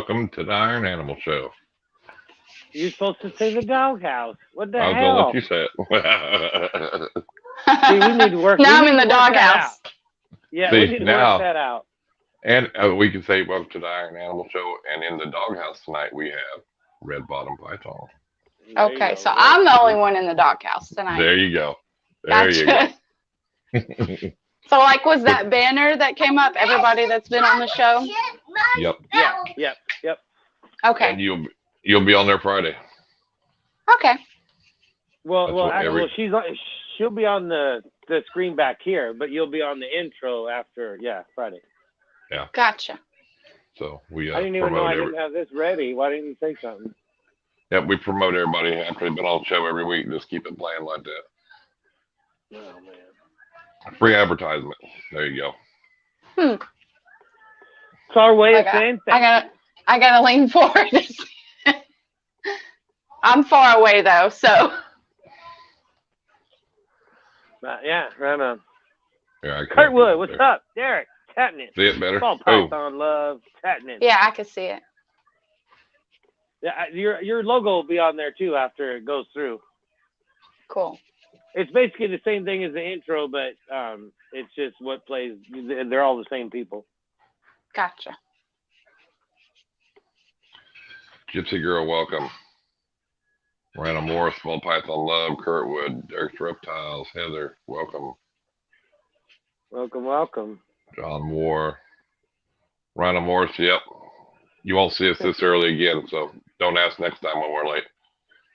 Welcome to the Iron Animal Show. You're supposed to say the doghouse. What the I was hell? gonna let you say it. See, we need to work. Now I'm in the doghouse. Yeah, See, we need to now- work that out. And we can say welcome to the Iron Animal Show. And in the doghouse tonight, we have Red Bottom Python. There you Okay, go. so I'm the only one in the doghouse tonight. There you go. There you go. Gotcha. So, like, was that banner that came up? Everybody that's been on the show. Yep. Yep. Okay. And you'll be on there Friday. Okay. Well, she'll be on the screen back here, but you'll be on the intro after, Friday. Yeah. Gotcha. So we I didn't even know I didn't have this ready. Why didn't you say something? Yeah, we promote everybody after they've been on the show every week. Just keep it playing like that. Oh man. Free advertisement. There you go. It's our way of saying things. I gotta lean forward. I'm far away though, so. Yeah, right on. Yeah, Kurtwood, what's up? Derek, Tatnit. See it better? All Python love, Tatnit. Yeah, I can see it. Yeah, your logo will be on there too after it goes through. Cool. It's basically the same thing as the intro, but it's just what plays. They're all the same people. Gotcha. Gypsy Girl, welcome. Random Morris, Small Python Love, Kurtwood, Derek's Reptiles, Heather, welcome. Welcome. John Moore. Random Morris, yep. You won't see us this early again, so don't ask next time when we're late.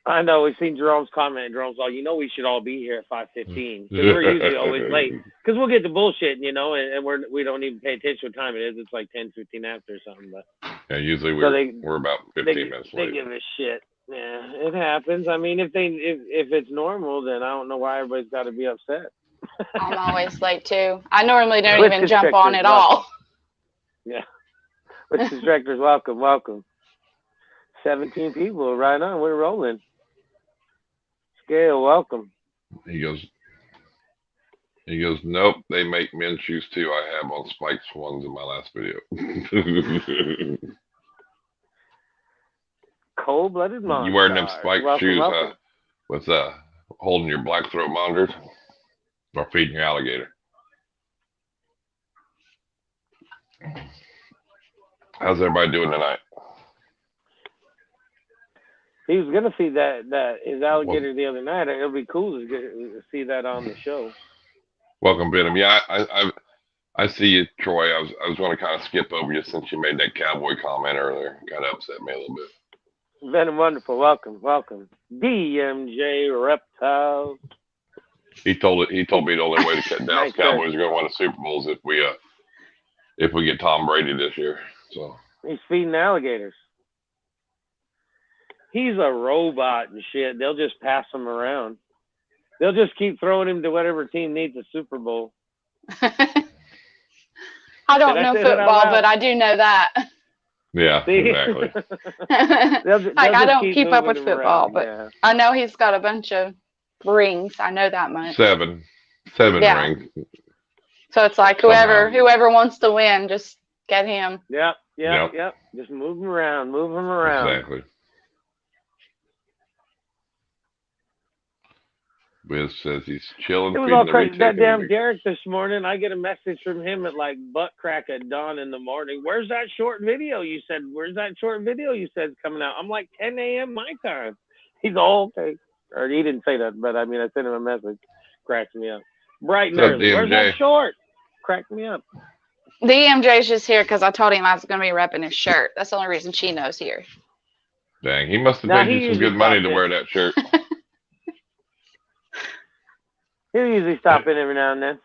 I know, we've seen Jerome's comment. Jerome's all, we should all be here at 5:15. Because we're usually always late. Because we'll get to bullshitting, and we don't even pay attention what time it is. It's like 10:15 after or something. But yeah, usually we're about 15 minutes late. They give a shit. Yeah, it happens. I mean, if it's normal, then I don't know why everybody's got to be upset. I'm always late too. I normally don't even jump on at all. Yeah. What's the directors? Welcome. 17 people, right on. We're rolling. Scale, welcome. He goes, nope, they make men's shoes too. I have on Spike's ones in my last video. Cold-blooded monster. You wearing them Spike shoes welcome. With holding your black throat monitors or feeding your alligator? How's everybody doing tonight? He was gonna feed that his alligator the other night. It'll be cool to see that on the show. Welcome, Venom. Yeah, I see you, Troy. I was going to kind of skip over you since you made that cowboy comment earlier. Kind of upset me a little bit. Venom, wonderful. Welcome. DMJ Reptiles. He told me the only way to cut down Cowboys are going to win the Super Bowls if we get Tom Brady this year. So he's feeding alligators. He's a robot and shit. They'll just pass him around. They'll just keep throwing him to whatever team needs a Super Bowl. I don't know football, but I do know that. Yeah, exactly. I don't keep up with football, but I know he's got a bunch of rings. I know that much. Seven rings. So it's like whoever wants to win, just get him. Yep. Just move him around. Exactly. Wiz says he's chilling. It was all crazy. That damn Derek this morning, I get a message from him at like butt crack at dawn in the morning. Where's that short video you said coming out? I'm like 10 a.m. my time. He's all okay. Or he didn't say that, but I mean, I sent him a message. Cracked me up. Bright and early. Where's that short? Cracked me up. DMJ's just here because I told him I was going to be repping his shirt. That's the only reason Chino's here. Dang, he must have paid you some good money to wear that shirt. He'll usually stop in every now and then.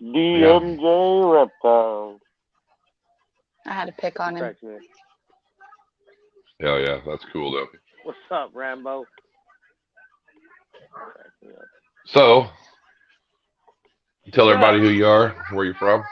DMJ Reptiles. I had to pick on him. Hell yeah, that's cool though. What's up, Rambo? So, tell everybody who you are, where you're from,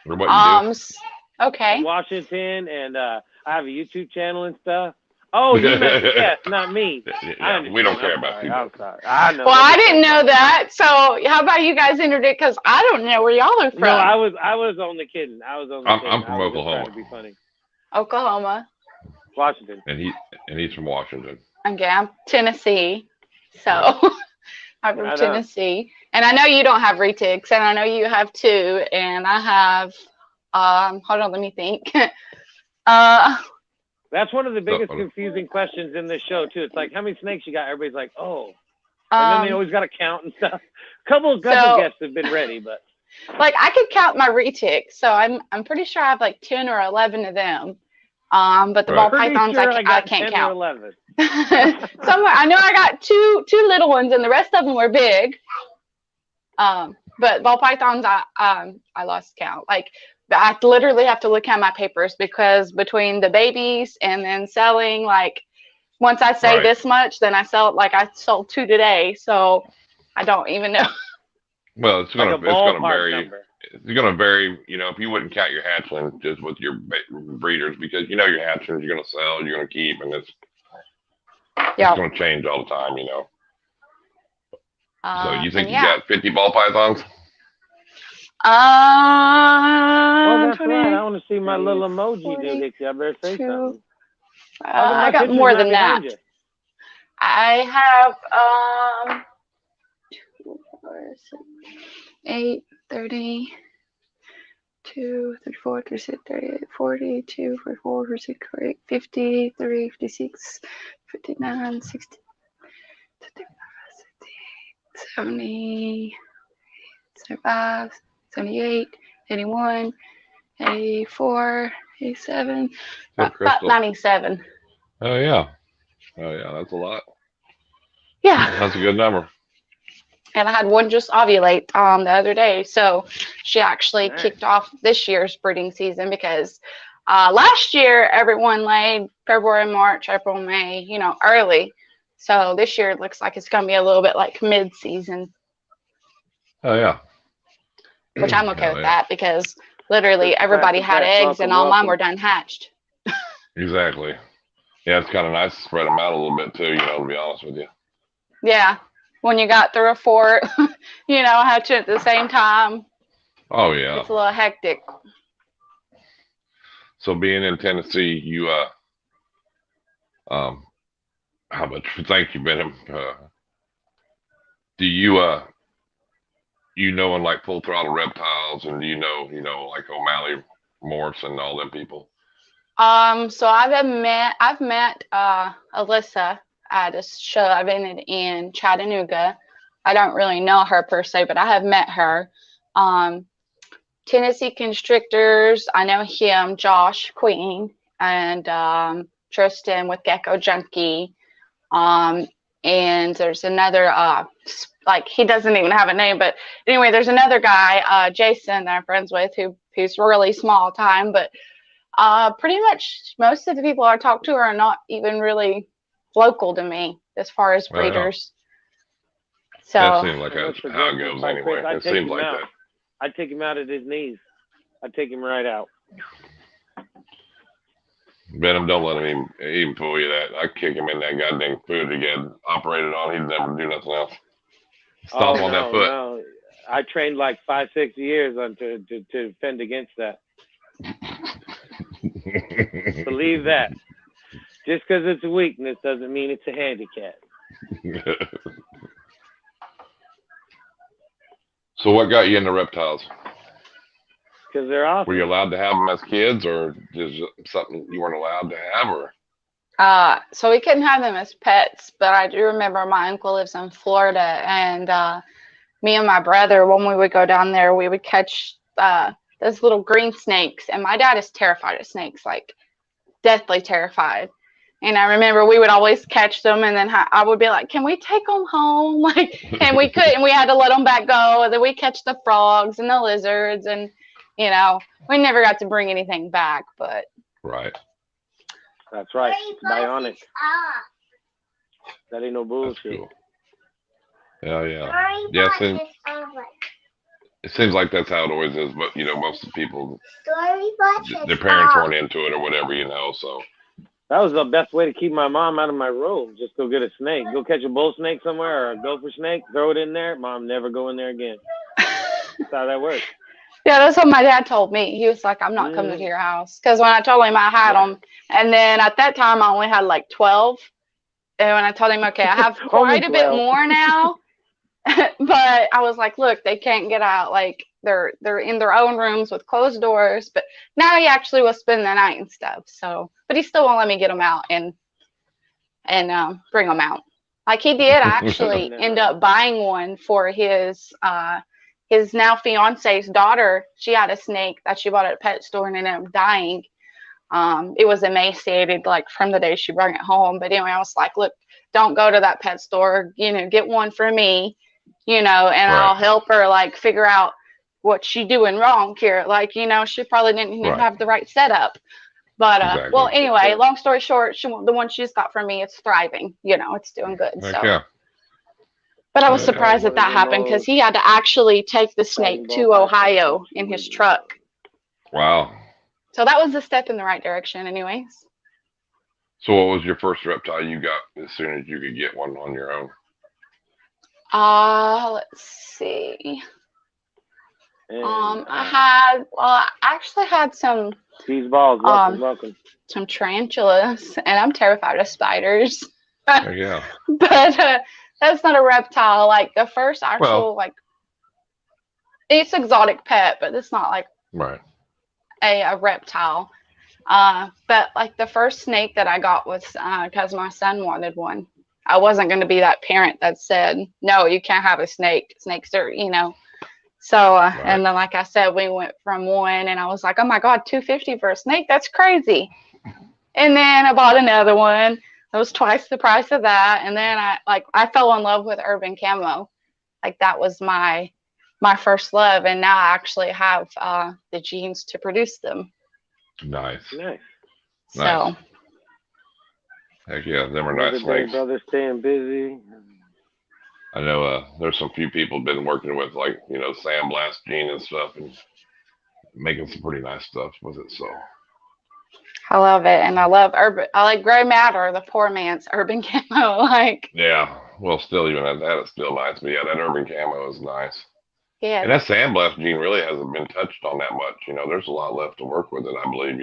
or what you do. Okay. Washington, and I have a YouTube channel and stuff. Oh, you meant yes, not me. Yeah, we don't care about you. I'm sorry. I know. Well, I didn't know that. So how about you guys introduce? Because I don't know where y'all are from. No, I was only kidding. I'm from Oklahoma. Trying to be funny. Oklahoma. Washington. And he's from Washington. Okay, I'm Tennessee. So I'm from Tennessee. And I know you don't have retics, and I know you have 2, and I have hold on, let me think. That's one of the biggest confusing questions in this show too. It's like, how many snakes you got? Everybody's like, oh. And then they always got to count and stuff. Couple guests have been ready, but like I could count my retics, so I'm pretty sure I have like 10 or 11 of them. But the ball pythons I can't count. 11. Somewhere I know I got two little ones, and the rest of them were big. But ball pythons I lost count. Like I literally have to look at my papers, because between the babies and then selling, like once I say this much, then I sell it. Like I sold 2 today, so I don't even know. Well, it's gonna vary. It's gonna vary. You know, if you wouldn't count your hatchlings just with your breeders, because you know your hatchlings you're gonna sell, you're gonna keep, and it's gonna change all the time. You know. So you think you got 50 ball pythons? Oh, that's right. I want to see my little emoji, Doohickey. I better say something. I got more than that. I have 2, 4, 6, 8, 30, 2, 34, 36, 38, 42, 44, 46, 48, 50, 53, 56, 59, 60, 70, 75, 78, 81, 84, 87, about 97. Oh yeah, that's a lot. Yeah, that's a good number. And I had one just ovulate the other day, so she actually kicked off this year's breeding season, because last year everyone laid February, March, April, May, you know, early. So this year it looks like it's going to be a little bit like mid-season. Oh yeah. Which I'm okay with that, because literally everybody had eggs and all mine were done hatched. Exactly. Yeah, it's kind of nice to spread them out a little bit too, you know, to be honest with you. Yeah. When you got 3 or 4, you know, hatching at the same time. Oh yeah. It's a little hectic. So being in Tennessee, you how much? Thank you, Ben. Do you you know, in like Full Throttle Reptiles, and you know like O'Malley Morse and all them people? So I've met Alyssa at a show I've been in Chattanooga. I don't really know her per se, but I have met her. Tennessee Constrictors, I know him, Josh Queen, and Tristan with Gecko Junkie. And there's another, like he doesn't even have a name, but anyway, there's another guy, Jason, that I'm friends with, who's really small time, but pretty much most of the people I talk to are not even really local to me as far as breeders. So that seems like that's how it goes anyway. It seems like that. I'd take him out at his knees. I'd take him right out. Venom, don't let him even pull you that. I kick him in that goddamn foot to get operated on. He'd never do nothing else. Stop on that foot. No. I trained like 5-6 years to defend against that. Believe that. Just because it's a weakness doesn't mean it's a handicap. So what got you into reptiles? Because they're awesome. Were you allowed to have them as kids, or is it something you weren't allowed to have? Or so we couldn't have them as pets, but I do remember my uncle lives in Florida, and me and my brother, when we would go down there, we would catch those little green snakes, and my dad is terrified of snakes, like deathly terrified. And I remember we would always catch them, and then I would be like, "Can we take them home?" Like, and we couldn't. We had to let them back go. And then we catch the frogs and the lizards, and you know, we never got to bring anything back. But right, that's right, bionic. That ain't no bullshit. Cool. Yeah. It seems like that's how it always is. But you know, most of the people, their parents weren't into it or whatever, you know. So. That was the best way to keep my mom out of my room. Just go get a snake. Go catch a bull snake somewhere or a gopher snake, throw it in there. Mom, never go in there again. That's how that works. Yeah, that's what my dad told me. He was like, I'm not coming to your house. Because when I told him I had them, and then at that time I only had like 12. And when I told him, okay, I have quite a bit more now. But I was like, look, they can't get out. Like, they're in their own rooms with closed doors. But now he actually will spend the night and stuff. So, but he still won't let me get them out and bring them out. Like he did actually end up buying one for his now fiance's daughter. She had a snake that she bought at a pet store and ended up dying. It was emaciated like from the day she brought it home. But anyway, I was like, look, don't go to that pet store, get one for me, and I'll help her like figure out what she doing wrong here. Like, she probably didn't even have the right setup. But well, anyway, long story short, the one she's got from me, it's thriving. It's doing good. So. But I was surprised that happened because he had to actually take the snake to Ohio in his truck. Wow. So that was a step in the right direction, anyways. So what was your first reptile you got as soon as you could get one on your own? Let's see. I actually had some Cheese balls, welcome. Some tarantulas, and I'm terrified of spiders. Yeah. But that's not a reptile. Like the first actual, it's exotic pet, but it's not like a reptile. But like the first snake that I got was because my son wanted one. I wasn't going to be that parent that said, no, you can't have a snake. Snakes are, So, and then, like I said, we went from one and I was like, oh my God, $250 for a snake. That's crazy. And then I bought another one. It was twice the price of that. And then I fell in love with urban camo. Like that was my first love. And now I actually have the genes to produce them. Nice. So. Heck yeah, them are nice snakes. Brother staying busy. I know there's some few people been working with like, sandblast gene and stuff and making some pretty nice stuff with it. So I love it. And I love I like gray matter, the poor man's urban camo. Yeah. Well, still even at that, it's still nice. But yeah, that urban camo is nice. Yeah. And that sandblast gene really hasn't been touched on that much. There's a lot left to work with it, I believe,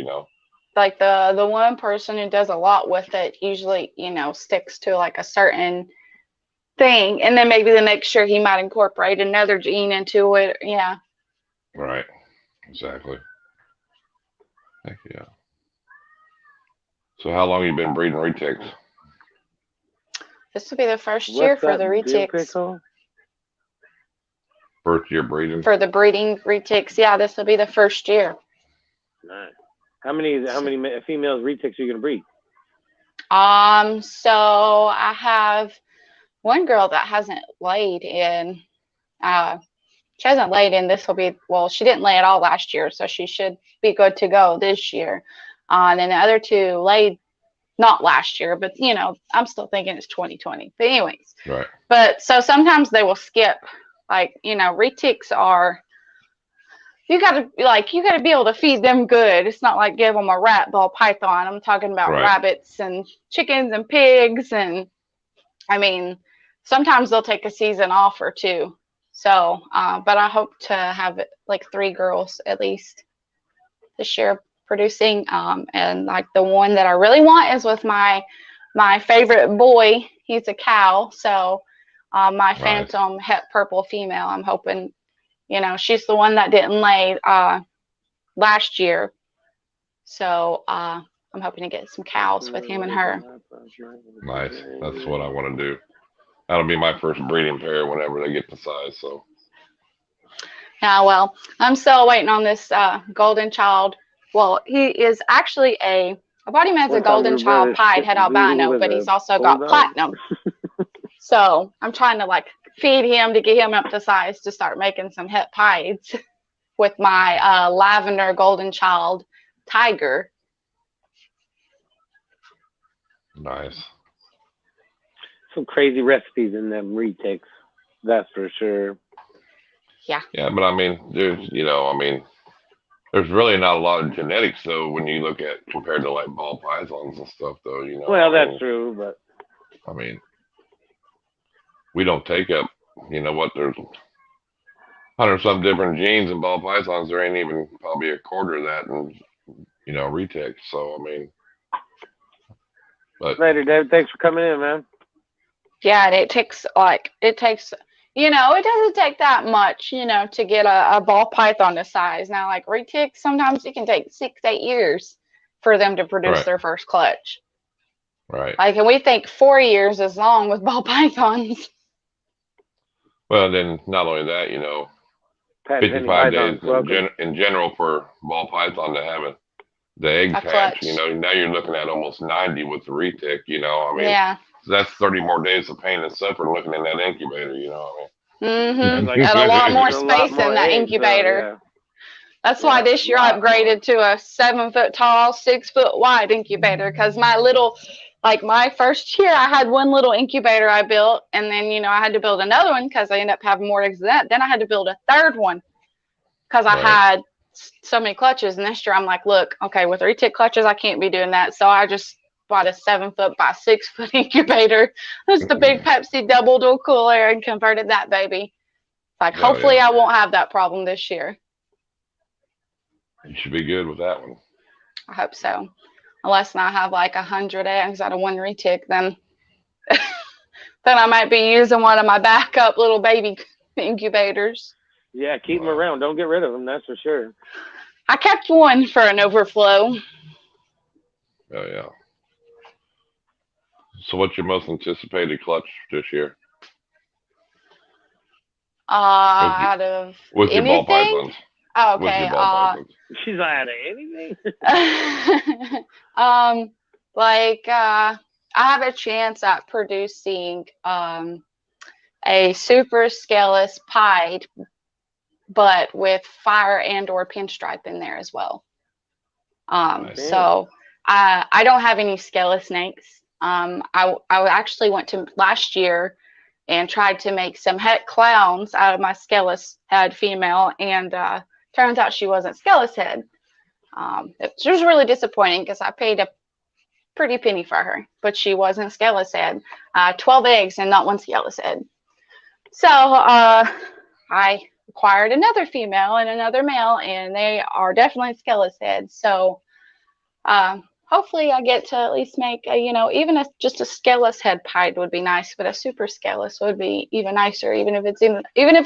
Like the one person who does a lot with it usually, sticks to like a certain thing, and then maybe the next year he might incorporate another gene into it. Yeah. Right. Exactly. Heck yeah. So how long have you been breeding retics? This will be the first year for the retics. First year breeding? For the breeding retics, yeah, this will be the first year. Nice. How many females retics are you gonna breed? So I have one girl that hasn't laid in. She hasn't laid in. This will be, well, she didn't lay at all last year, so she should be good to go this year. And then the other two laid not last year, but I'm still thinking it's 2020. But anyways, right. But so sometimes they will skip. Like retics are. You gotta be able to feed them good. It's not like give them a rat ball python. I'm talking about rabbits and chickens and pigs, and I mean sometimes they'll take a season off or two. So, but I hope to have like 3 girls at least this year producing. And like the one that I really want is with my favorite boy. He's a cow. So, my phantom het purple female. I'm hoping. She's the one that didn't lay last year. So I'm hoping to get some cows with him and her. Nice. That's what I want to do. That'll be my first breeding pair whenever they get the size. So. Yeah, well, I'm still waiting on this golden child. Well, he is actually I bought him as a golden child pied het albino, but he's also got platinum. So I'm trying to feed him to get him up to size to start making some het pieds with my lavender golden child tiger. Nice. Some crazy recipes in them retics, that's for sure. Yeah. Yeah, but I mean, there's there's really not a lot of genetics though when you look at compared to like ball pythons and stuff though. Well, that's true, but I mean, we don't take up. There's 100-some different genes and ball pythons. There ain't even probably a quarter of that in, retic. So I mean, but later, David. Thanks for coming in, man. Yeah, and it takes it doesn't take that much, to get a ball python this size. Now, like retic, sometimes it can take 6 to 8 years for them to produce their first clutch. Right. Like, and we think 4 years is long with ball pythons. Well, then not only that, 55 days in general for ball python to have the egg hatch. Now you're looking at almost 90 with the retic. I mean, yeah. That's 30 more days of pain and suffering looking in that incubator. Mm-hmm. And a lot more space in that incubator. Yeah. That's why this year I upgraded to a 7 foot tall, 6 foot wide incubator. Because my first year, I had one little incubator I built, and then I had to build another one because I ended up having more eggs than that. Then I had to build a third one because I had so many clutches. And this year I'm like, look, okay, with retic clutches, I can't be doing that. So I just bought a 7 foot by 6 foot incubator. That's the big Pepsi double dual cooler and converted that baby. Hopefully I won't have that problem this year. You should be good with that one. I hope so. Unless I have 100 eggs out of one retic, then I might be using one of my backup little baby incubators. Yeah, keep them around. Don't get rid of them. That's for sure. I kept one for an overflow. Oh yeah. So what's your most anticipated clutch this year? Out of with your ball pythons. Oh, okay. She's out of anything. I have a chance at producing a super scaleless pied, but with fire and/or pinstripe in there as well. So I don't have any scaleless snakes. I actually went to last year and tried to make some het clowns out of my scaleless head female, and turns out she wasn't scaleless head. It was really disappointing because I paid a pretty penny for her, but she wasn't scaleless head. 12 eggs and not one scaleless head. So I acquired another female and another male, and they are definitely scaleless head. So hopefully I get to at least make even just a scaleless head pied would be nice, but a super scaleless would be even nicer. Even if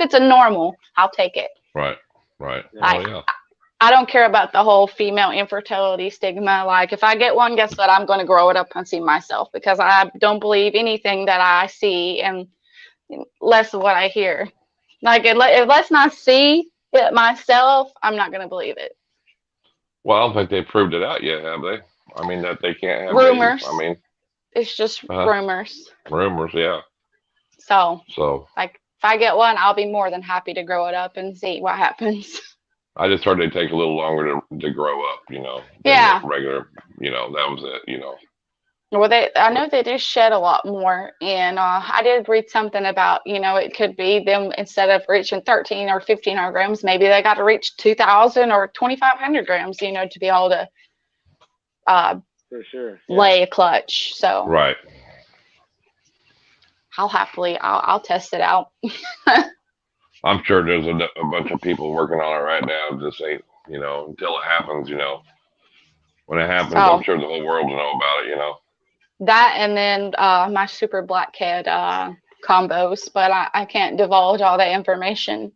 it's a normal, I'll take it. Right. I don't care about the whole female infertility stigma. If I get one, guess what? I'm going to grow it up and see myself, because I don't believe anything that I see and less of what I hear. Unless I see it myself, I'm not going to believe it. Well, I don't think they've proved it out yet, have they? I mean, that they can't have rumors. Babies. I mean, it's just rumors. Rumors, yeah. So if I get one, I'll be more than happy to grow it up and see what happens. I just heard they take a little longer to grow up, Yeah. Regular, that was it, Well, I know they do shed a lot more, and I did read something about, it could be them, instead of reaching 13 or 1500 grams, maybe they got to reach 2000 or 2500 grams, to be able to for sure lay a clutch. So right. I'll test it out. I'm sure there's a bunch of people working on it right now. Just ain't, until it happens, when it happens, I'm sure the whole world will know about it, That, and then my super blackhead combos, but I can't divulge all that information.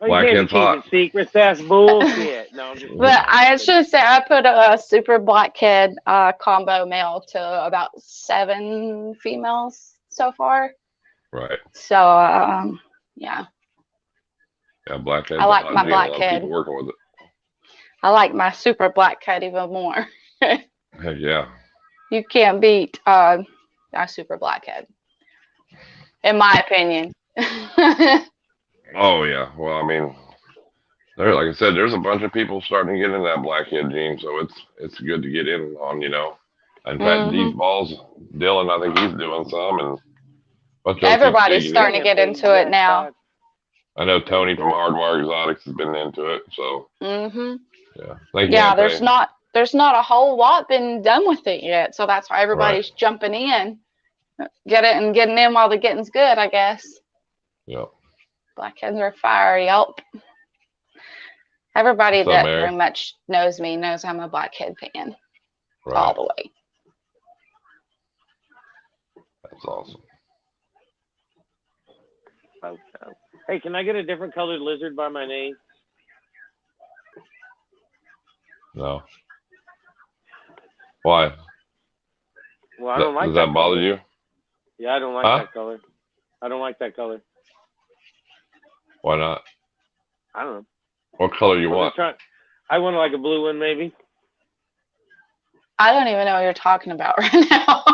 Blackhead's hot. Secrets, that's bullshit. No, but I should say I put a super blackhead combo male to about 7 females so far. Right. So yeah. Yeah, blackhead. I like my blackhead. People working with it. I like my super blackhead even more. Heck yeah. You can't beat our super blackhead, in my opinion. Oh yeah. Well, I mean, like I said, there's a bunch of people starting to get in that blackhead gene, so it's good to get in on, In fact, these balls, Dylan, I think he's doing some, and everybody's starting to get into it now. I know Tony from Hardwire Exotics has been into it, so yeah. There's not a whole lot been done with it yet, so that's why everybody's jumping in, getting in while the getting's good, I guess. Yeah. Blackheads are fire, yelp. Everybody that pretty much knows me knows I'm a blackhead fan. Right. All the way. That's awesome. Hey, can I get a different colored lizard by my name? No. Why? Well, I don't like that. Does that that bother color. you? Yeah, I don't like that color. I don't like that color. Why not? I don't know. What color you want? I want like a blue one, maybe. I don't even know what you're talking about right now.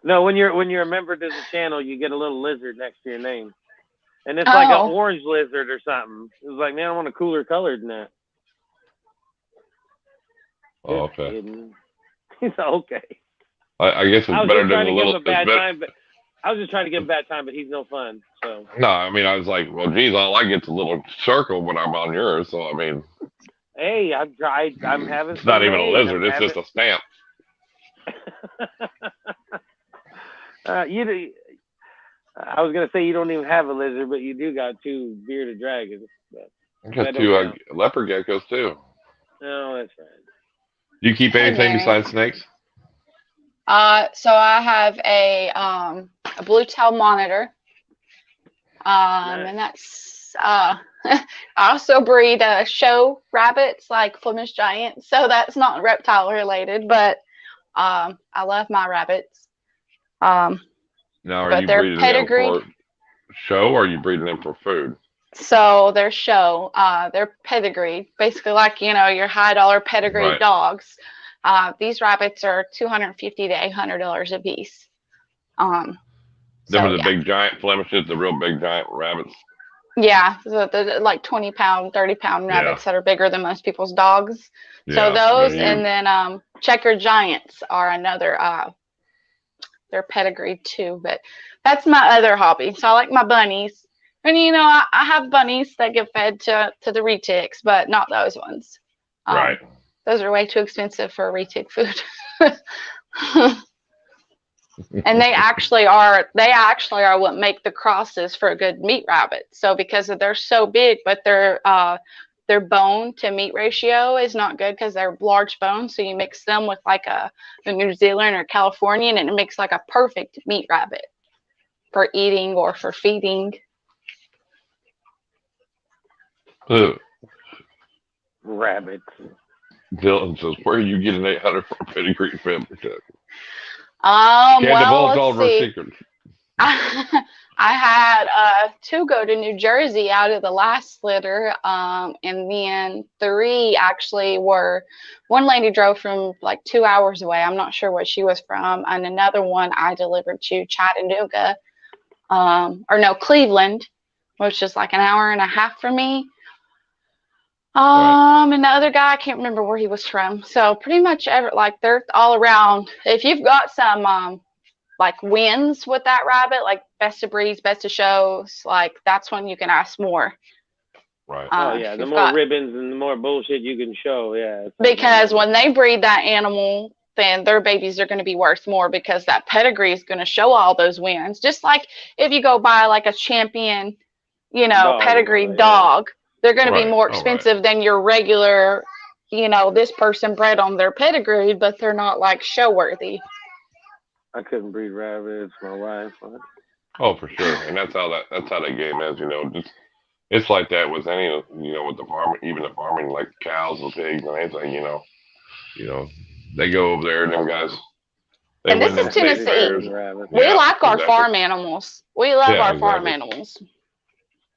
No, when you're a member to the channel, you get a little lizard next to your name, and it's like an orange lizard or something. It's like, man, I want a cooler color than that. Oh, okay. He's okay. I guess it's better than a little. I was just trying to give him a bad time, but he's no fun. So. No, I mean, I was like, well, geez, all I get's a little circle when I'm on yours. So I mean. Hey, I've tried. I'm having. It's not even a lizard. It's just a stamp. I was gonna say you don't even have a lizard, but you do got 2 bearded dragons. I got 2 leopard geckos too. No, that's right. Do you keep anything besides snakes? So I have a blue tail monitor. Nice. And that's I also breed show rabbits like Flemish giants. So that's not reptile related, but I love my rabbits. Now, are you breeding them for show or are you breeding them for food? So they're show. They're pedigreed, basically like, you know, your high-dollar pedigreed dogs. These rabbits are $250 to $800 a piece. Them are the big giant Flemishes, the real big giant rabbits. Yeah, so they're like 20-pound, 30-pound rabbits that are bigger than most people's dogs. So those, and then checker giants are another. They're pedigreed too, but that's my other hobby. So I like my bunnies, and you know, I have bunnies that get fed to the retics, but not those ones. Right. Those are way too expensive for retic food. And they actually are what make the crosses for a good meat rabbit. So because they're so big, but their bone to meat ratio is not good because they're large bones. So you mix them with like a New Zealand or Californian, and it makes like a perfect meat rabbit for eating or for feeding. Rabbits. Dylan says, "Where are you getting 800 for a pedigree family check?" Well, let's see. I had 2 go to New Jersey out of the last litter, and then 3 actually were. One lady drove from like 2 hours away. I'm not sure where she was from, and another one I delivered to Chattanooga, or no, Cleveland, which is like an hour and a half from me. And the other guy, I can't remember where he was from. So pretty much they're all around. If you've got some like wins with that rabbit, like best of breeds, best of shows, like that's when you can ask more. Right. The more ribbons and the more bullshit you can show. Yeah. Because when they breed that animal, then their babies are going to be worth more because that pedigree is going to show all those wins. Just like if you go buy like a champion, you know, pedigree dog. They're going to be more expensive than your regular, you know, this person bred on their pedigree, but they're not like show worthy. I couldn't breed rabbits, my wife. Oh, for sure, and that's how that game is. You know, just it's like that with any, you know, with the farming, even the farming, like cows and pigs and anything. You know, they go over there and them guys. And this is Tennessee. We like our farm animals. We love our farm animals.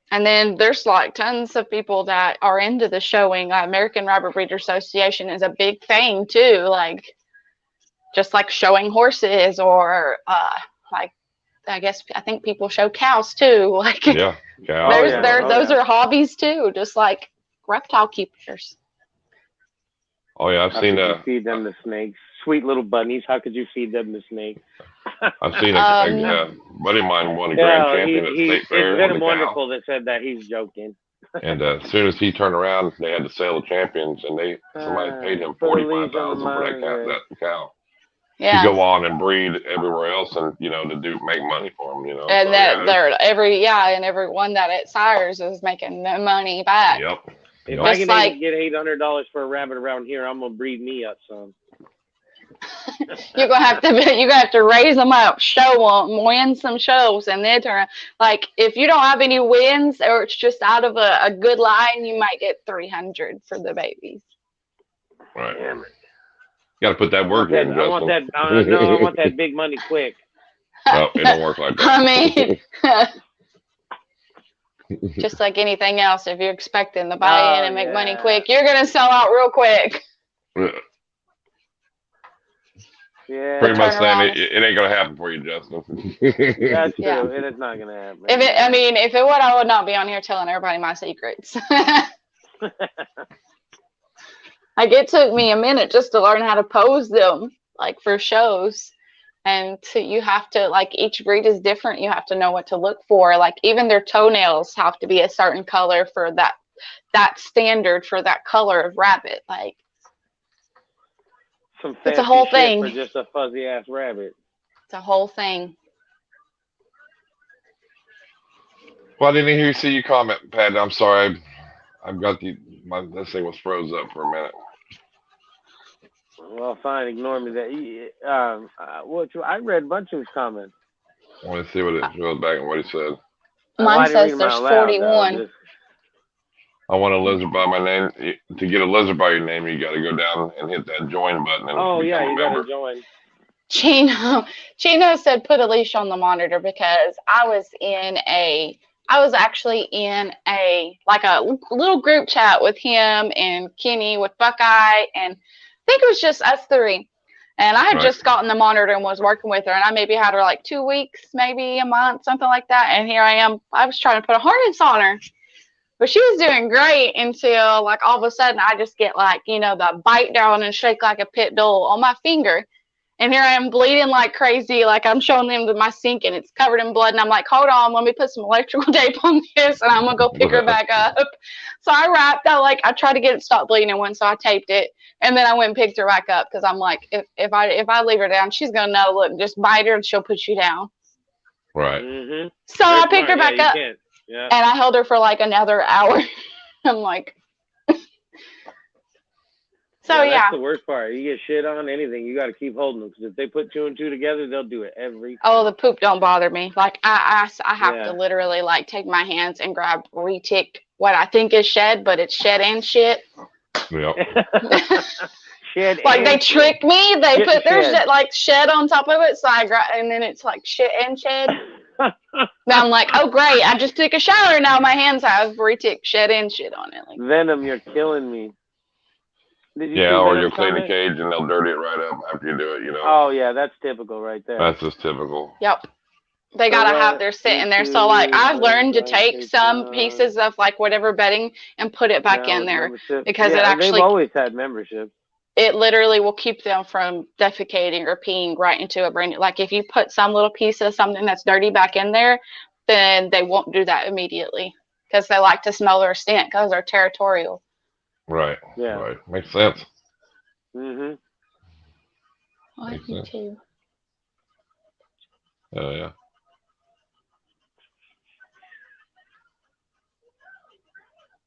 And then there's like tons of people that are into the showing. American Rabbit Breeder Association is a big thing too. Like just like showing horses or like I think people show cows too. Like cows. Those are hobbies too, just like reptile keepers. Oh yeah, I've seen feed them the snakes. Sweet little bunnies. How could you feed them the snakes? I've seen a buddy of mine won a grand champion at state fair. It's been wonderful that said that. He's joking. And as soon as he turned around, they had the sale of champions, and somebody paid him $45,000 for that cow. Yeah. To go on and breed everywhere else, and to make money for them. And so, they're every one that it sires is making the money back. Yep. If I can get $800 for a rabbit around here, I'm gonna breed me up some. You're gonna have to raise them up, show them, win some shows, and then turn. Like if you don't have any wins, or it's just out of a good line, you might get 300 for the babies. Right. Damn it. You got to put that work in. I want that. No, I want that big money quick. No, it don't work like that. I mean, just like anything else, if you're expecting to buy in and make money quick, you're gonna sell out real quick. Yeah. Pretty much saying it ain't gonna happen for you, Justin. That's true. Yeah. It is not gonna happen. If it would, I would not be on here telling everybody my secrets. Like it took me a minute just to learn how to pose them, like for shows. And you have to, like, each breed is different. You have to know what to look for. Like even their toenails have to be a certain color for that standard for that color of rabbit. Like it's a whole thing for just a fuzzy ass rabbit. It's a whole thing. Well, I didn't hear you see you comment, Pat. I'm sorry. I've got this thing was froze up for a minute. Well, fine. Ignore me. I read a bunch of his comments. I want to see what it goes back and what he said. Mine says there's 41. I want a lizard by my name. To get a lizard by your name, you got to go down and hit that join button. And you got to join. Chino said put a leash on the monitor because I was actually in a little group chat with him and Kenny with Buckeye, and I think it was just us three. And I had just gotten the monitor and was working with her, and I maybe had her like 2 weeks, maybe a month, something like that. And here I am. I was trying to put a harness on her, but she was doing great until like all of a sudden I just get like, the bite down and shake like a pit bull on my finger. And here I am bleeding like crazy. Like I'm showing them my sink and it's covered in blood. And I'm like, hold on, let me put some electrical tape on this and I'm going to go pick her back up. So I I tried to get it to stop bleeding and so I taped it. And then I went and picked her back up because I'm like, if I leave her down, she's going to know, look, just bite her and she'll put you down. Right. Mm-hmm. So I picked her back up and I held her for like another hour. I'm like, that's the worst part. You get shit on anything, you got to keep holding them because if they put 2 and 2 together, they'll do it every time. Oh, the poop don't bother me. Like I have to literally like take my hands and grab retic what I think is shed, but it's shed and shit. Yep. Shed. Like they trick me. They put their shed on top of it, so I grab, and then it's like shit and shed. Now I'm like, oh great! I just took a shower. Now my hands have retic shed and shit on it. Like, Venom, you're killing me. Or you'll clean the cage and they'll dirty it right up after you do it, Oh, yeah, that's typical right there. That's just typical. Yep. They got to have their sitting there. So, like, I've learned to take some pieces of, like, whatever bedding and put it back in there. Because it actually... They've always had membership. It literally will keep them from defecating or peeing right into a brand new... Like, if you put some little piece of something that's dirty back in there, then they won't do that immediately. Because they like to smell their stink because they're territorial. Right. Yeah. Right. Makes sense. Mm-hmm. I do too. Oh, yeah.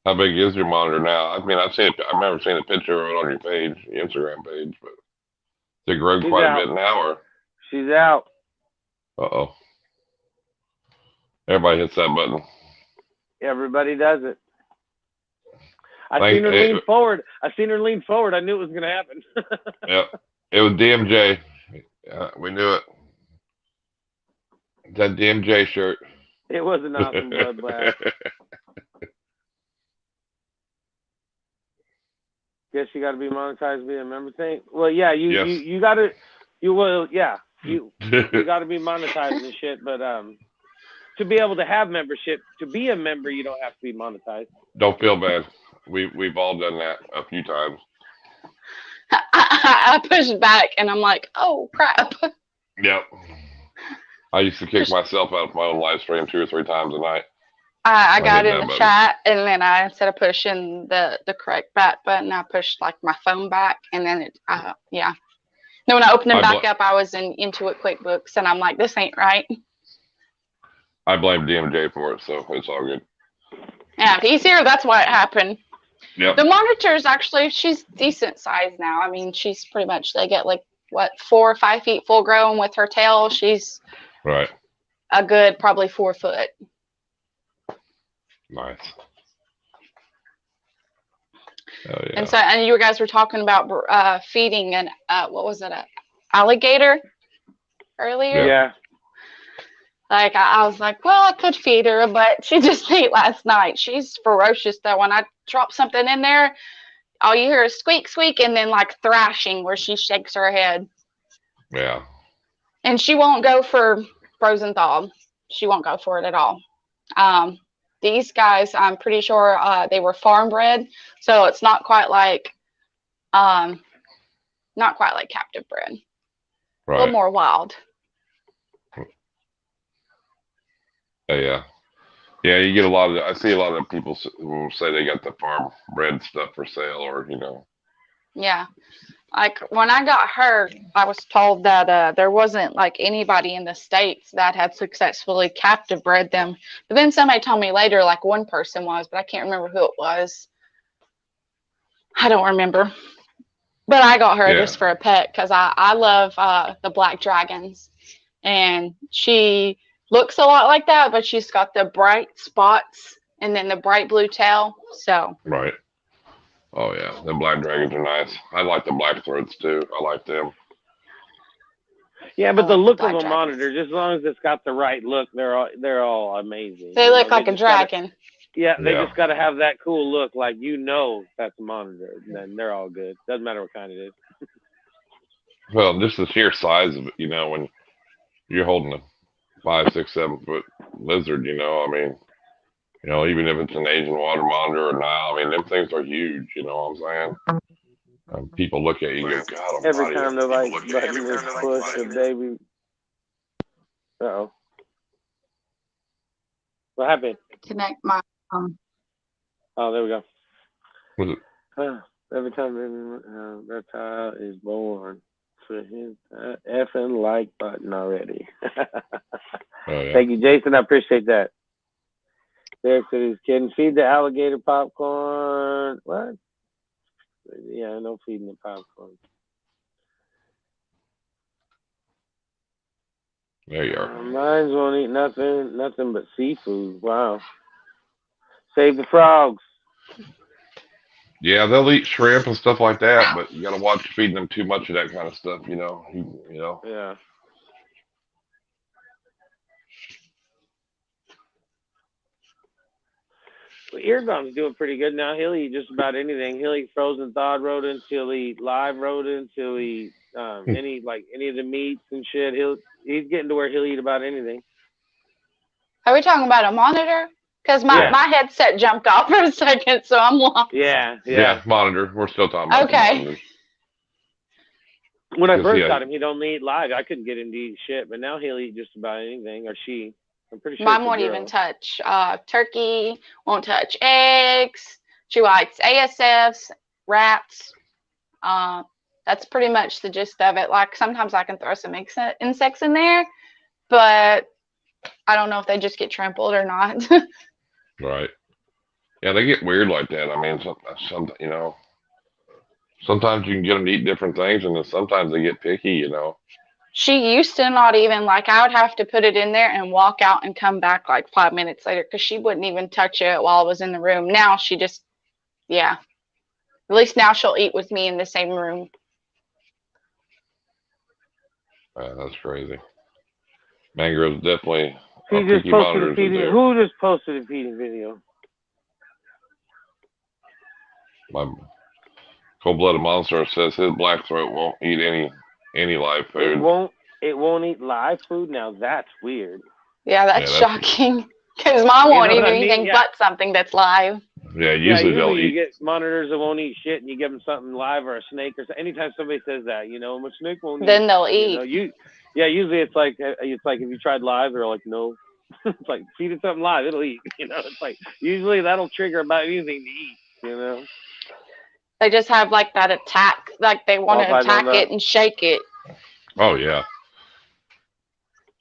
How big is your monitor now? I mean, I've never seen a picture of it on your page, your Instagram page, but has it grown quite a bit now, or? She's out. Uh-oh. Everybody hits that button. Everybody does it. I seen her lean forward. I knew it was going to happen. Yep. It was DMJ. We knew it. That DMJ shirt. It was an awesome bloodbath. Guess you got to be monetized via a member thing. Well, yeah, you got to. You will, yeah. You got to be monetized and shit. But to be able to have membership, to be a member, you don't have to be monetized. Don't feel bad. We've all done that a few times. I pushed back and I'm like, oh crap. Yep. I used to kick myself out of my own live stream 2 or 3 times a night. I got in the chat and then instead of pushing the correct back button, I pushed like my phone back and then Then when I opened them back up, I was into it QuickBooks, and I'm like, this ain't right. I blame DMJ for it, so it's all good. Yeah, if he's here, that's why it happened. Yep. The monitor's actually, she's decent size now. I mean, she's pretty much, they get like, what, 4 or 5 feet full grown with her tail. She's right. A good probably 4 foot. Nice. Oh, yeah. And so, and you guys were talking about feeding an, what was it, an alligator earlier? Yeah. Like, I was like, well, I could feed her, but she just ate last night. She's ferocious, though. When I drop something in there, all you hear is squeak, squeak, and then, like, thrashing where she shakes her head. Yeah. And she won't go for frozen thawed. She won't go for it at all. These guys, I'm pretty sure they were farm bred, so it's not quite like captive bred. Right. A little more wild. Yeah. Yeah, you get a lot of, I see a lot of people who say they got the farm bred stuff for sale, or, you know. Yeah. Like, when I got her, I was told that there wasn't, like, anybody in the States that had successfully captive bred them. But then somebody told me later, like, one person was, but I can't remember who it was. I don't remember. But I got her just for a pet because I love the black dragons. And she looks a lot like that, but she's got the bright spots and then the bright blue tail. So. Right. Oh yeah, the black dragons are nice. I like the black throats too. I like them. Yeah, but the look of a monitor, just as long as it's got the right look, they're all amazing. They look like a dragon. They just got to have that cool look, like that's a monitor. Then they're all good. Doesn't matter what kind it is. Well, just the sheer size of it, you know, when you're holding a 5, 6, 7 foot lizard, you know, I mean. You know, even if it's an Asian water monitor or not, I mean, them things are huge, you know what I'm saying? People look at you and go, God, every time the like button is pushed, a baby. Uh-oh. What happened? Connect my, Oh, there we go. Was it? Every time a reptile is born, so his effing like button already. Oh, yeah. Thank you, Jason. I appreciate that. Derek said he's kidding. Feed the alligator popcorn. What? Yeah, no feeding the popcorn. There you are. Mine won't eat nothing but seafood. Wow. Save the frogs. Yeah, they'll eat shrimp and stuff like that, but you got to watch feeding them too much of that kind of stuff, you know. You know. Yeah. Well, Irondogg's doing pretty good now. He'll eat just about anything. He'll eat frozen thawed rodents. He'll eat live rodents. He'll eat any of the meats and shit. He's getting to where he'll eat about anything. Are we talking about a monitor? Because my headset jumped off for a second, so I'm lost. Yeah, monitor. We're still talking about okay. When I first got him, he'd only eat live. I couldn't get him to eat shit, but now he'll eat just about anything, or she. I'm pretty sure mine won't even touch turkey, won't touch eggs. She likes ASFs, rats. That's pretty much the gist of it. Like, sometimes I can throw some insects in there, but I don't know if they just get trampled or not. Right. Yeah, they get weird like that. I mean, some you know, sometimes you can get them to eat different things, and then sometimes they get picky, you know. She used to not even, like, I would have to put it in there and walk out and come back like 5 minutes later because she wouldn't even touch it while I was in the room. Now she just, yeah. At least now she'll eat with me in the same room. That's crazy. Mangrove's definitely Who just posted a feeding video? My cold-blooded monster says his black throat won't eat any live food. It won't eat live food? Now that's weird. Yeah, that's shocking. Because mine won't eat anything but something that's live. Yeah, usually they'll eat. You get monitors that won't eat shit, and you give them something live or a snake or something. Anytime somebody says that, you know, a snake won't eat. Then they'll eat. Usually it's like if you tried live, they're like, no. It's like, feed it something live, it'll eat. You know, it's like usually that'll trigger about anything to eat. You know. They just have like that attack, like they want to attack it and shake it. Oh yeah.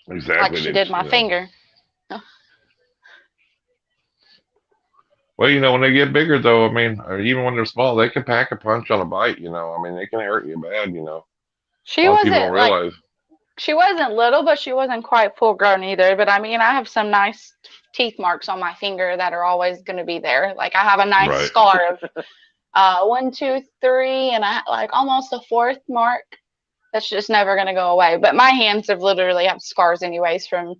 Exactly. Like she did my finger. Well, when they get bigger, though, I mean, or even when they're small, they can pack a punch on a bite. I mean, they can hurt you bad. She A lot of people wasn't don't like realize. she wasn't little, but she wasn't quite full grown either. But I mean, I have some nice teeth marks on my finger that are always going to be there. Like I have a nice scar of 1, 2, 3, and like almost a fourth mark. That's just never going to go away. But my hands have literally have scars anyways from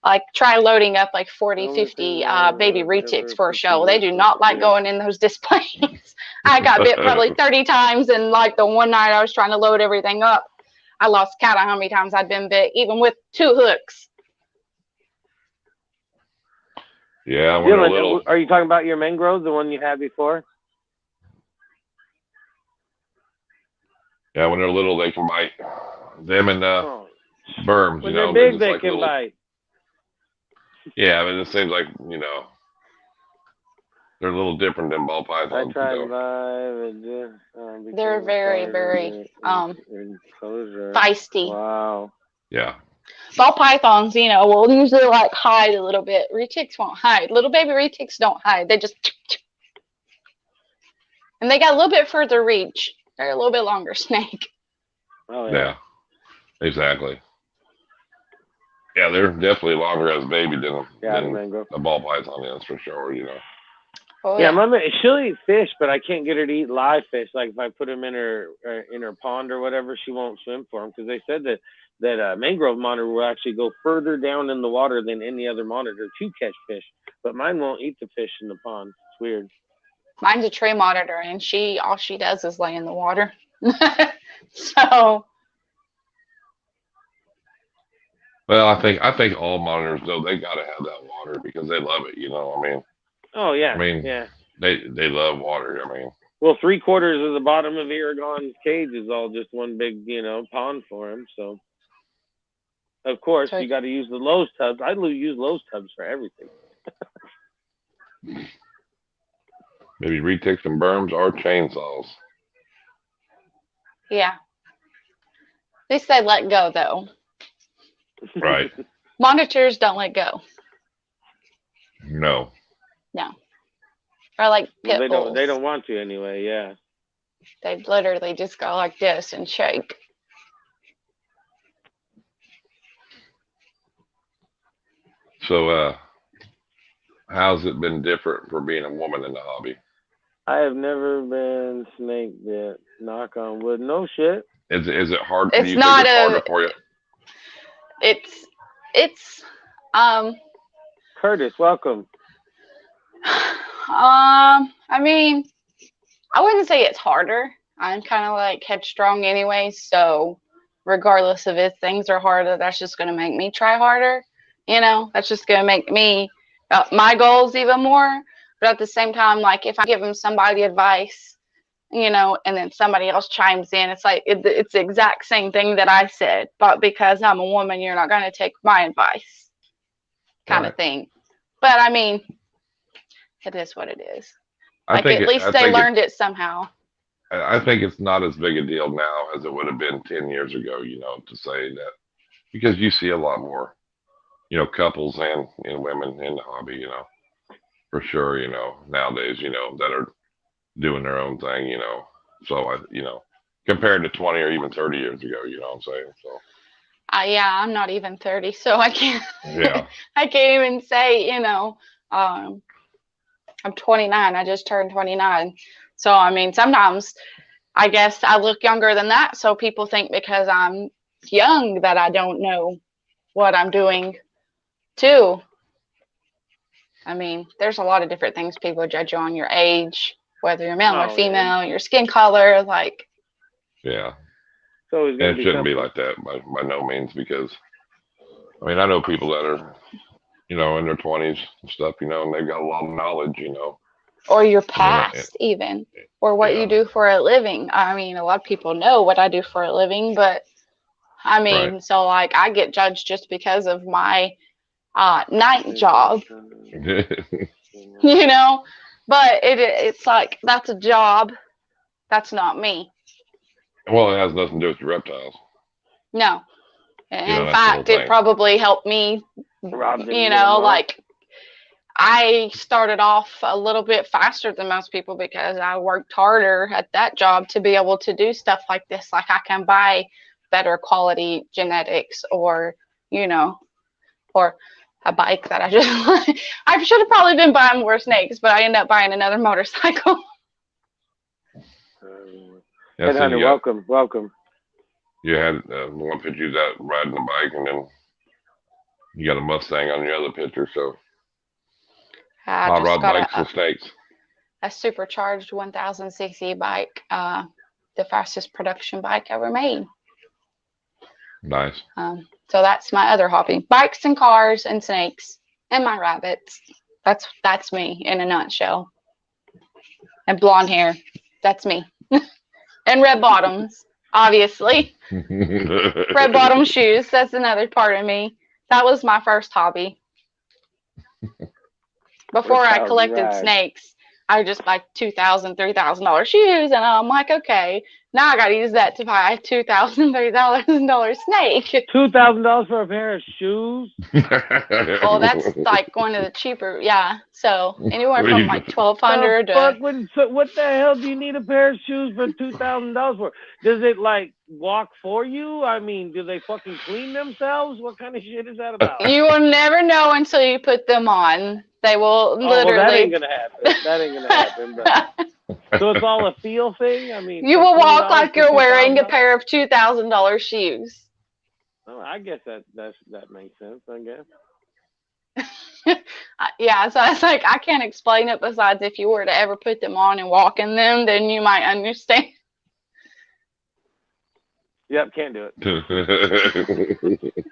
like try loading up like 40, 50 baby retics for a show. They do not like going in those displays. I got bit probably 30 times, and like the one night I was trying to load everything up, I lost count of how many times I'd been bit, even with 2 hooks. Yeah. Dylan, are you talking about your mangrove, the one you had before? Yeah, when they're little, they can bite. Them and berms. When they're big, they can bite. Yeah, I mean, it seems like, they're a little different than ball pythons. I tried they're very, very feisty. Wow. Yeah. Ball pythons, will usually like hide a little bit. Retics won't hide. Little baby retics don't hide. They just, and they got a little bit further reach. They're a little bit longer snake. Oh yeah. Exactly. Yeah, they're definitely longer as a baby than a ball python is, for sure. Oh, yeah, she'll eat fish, but I can't get her to eat live fish. Like if I put them in her pond or whatever, she won't swim for them because they said that mangrove monitor will actually go further down in the water than any other monitor to catch fish. But mine won't eat the fish in the pond. It's weird. Mine's a tray monitor, and all she does is lay in the water. So. Well, I think all monitors, though, they gotta have that water because they love it. I mean. Oh yeah. I mean, yeah. They love water. I mean. Well, 3/4 of the bottom of Irondog's cage is all just one big, pond for him. So. Of course, you got to use the Lowe's tubs. I use Lowe's tubs for everything. Maybe retics and berms or chainsaws. Yeah. At least they let go, though. Right. Monitors don't let go. No. No. Or like pit bulls. They don't want to anyway. Yeah. They literally just go like this and shake. So, how's it been different for being a woman in the hobby? I have never been snake bit. Knock on wood. No shit. Is it hard for you? It's not harder for you? It's Curtis, welcome. I mean, I wouldn't say it's harder. I'm kind of like headstrong anyway, so regardless of if things are harder, that's just going to make me try harder. That's just going to make me my goals even more. But at the same time, like if I give them somebody advice, and then somebody else chimes in, it's like it's the exact same thing that I said, but because I'm a woman, you're not going to take my advice, kind of thing. But I mean, it is what it is. Like at least they learned it somehow. I think it's not as big a deal now as it would have been 10 years ago, to say that, because you see a lot more, couples and women in the hobby, for sure, nowadays, that are doing their own thing, so compared to 20 or even 30 years ago, you know what I'm saying? So. Yeah, I'm not even 30, so I can't. Yeah. I can't even say, I'm 29. I just turned 29. So, I mean, sometimes I guess I look younger than that. So people think because I'm young that I don't know what I'm doing too. I mean, there's a lot of different things people judge you on: your age, whether you're male or female, your skin color, like. Yeah. So it shouldn't be like that by no means, because, I mean, I know people that are, in their 20s and stuff, and they've got a lot of knowledge, Or your past, even, or what you do for a living. I mean, a lot of people know what I do for a living, but I mean, so like I get judged just because of my night job, but it's like, that's a job. That's not me. Well, it has nothing to do with the reptiles. No. In fact, it probably helped me, you know, like I started off a little bit faster than most people because I worked harder at that job to be able to do stuff like this. Like I can buy better quality genetics or, you know, or a bike that I just, I should have probably been buying more snakes, but I ended up buying another motorcycle. Hey, honey, welcome. You had one picture of that riding the bike, and then you got a Mustang on the other picture. So hot rod bikes and snakes. A supercharged 1000cc bike, the fastest production bike ever made. Nice. So that's my other hobby: bikes and cars and snakes and my rabbits. That's me in a nutshell. And blonde hair. That's me. And red bottoms. Obviously. Red bottom shoes. That's another part of me. That was my first hobby. Before I collected snakes, I just buy $2,000, $3,000 shoes, and I'm like, okay, now I gotta use that to buy a $2,000, $3,000 snake. $2,000 for a pair of shoes? Oh, that's like one of the cheaper, yeah. So anywhere from like $1,200 to. What the hell do you need a pair of shoes for $2,000 for? Does it like walk for you? I mean, do they fucking clean themselves? What kind of shit is that about? You will never know until you put them on. They will literally. Well, that ain't gonna happen. But... So it's all a feel thing. I mean, you will walk like you're wearing a pair of $2,000 shoes. Oh, I guess that makes sense. I guess. Yeah, so it's like I can't explain it. Besides, if you were to ever put them on and walk in them, then you might understand. Yep, can't do it.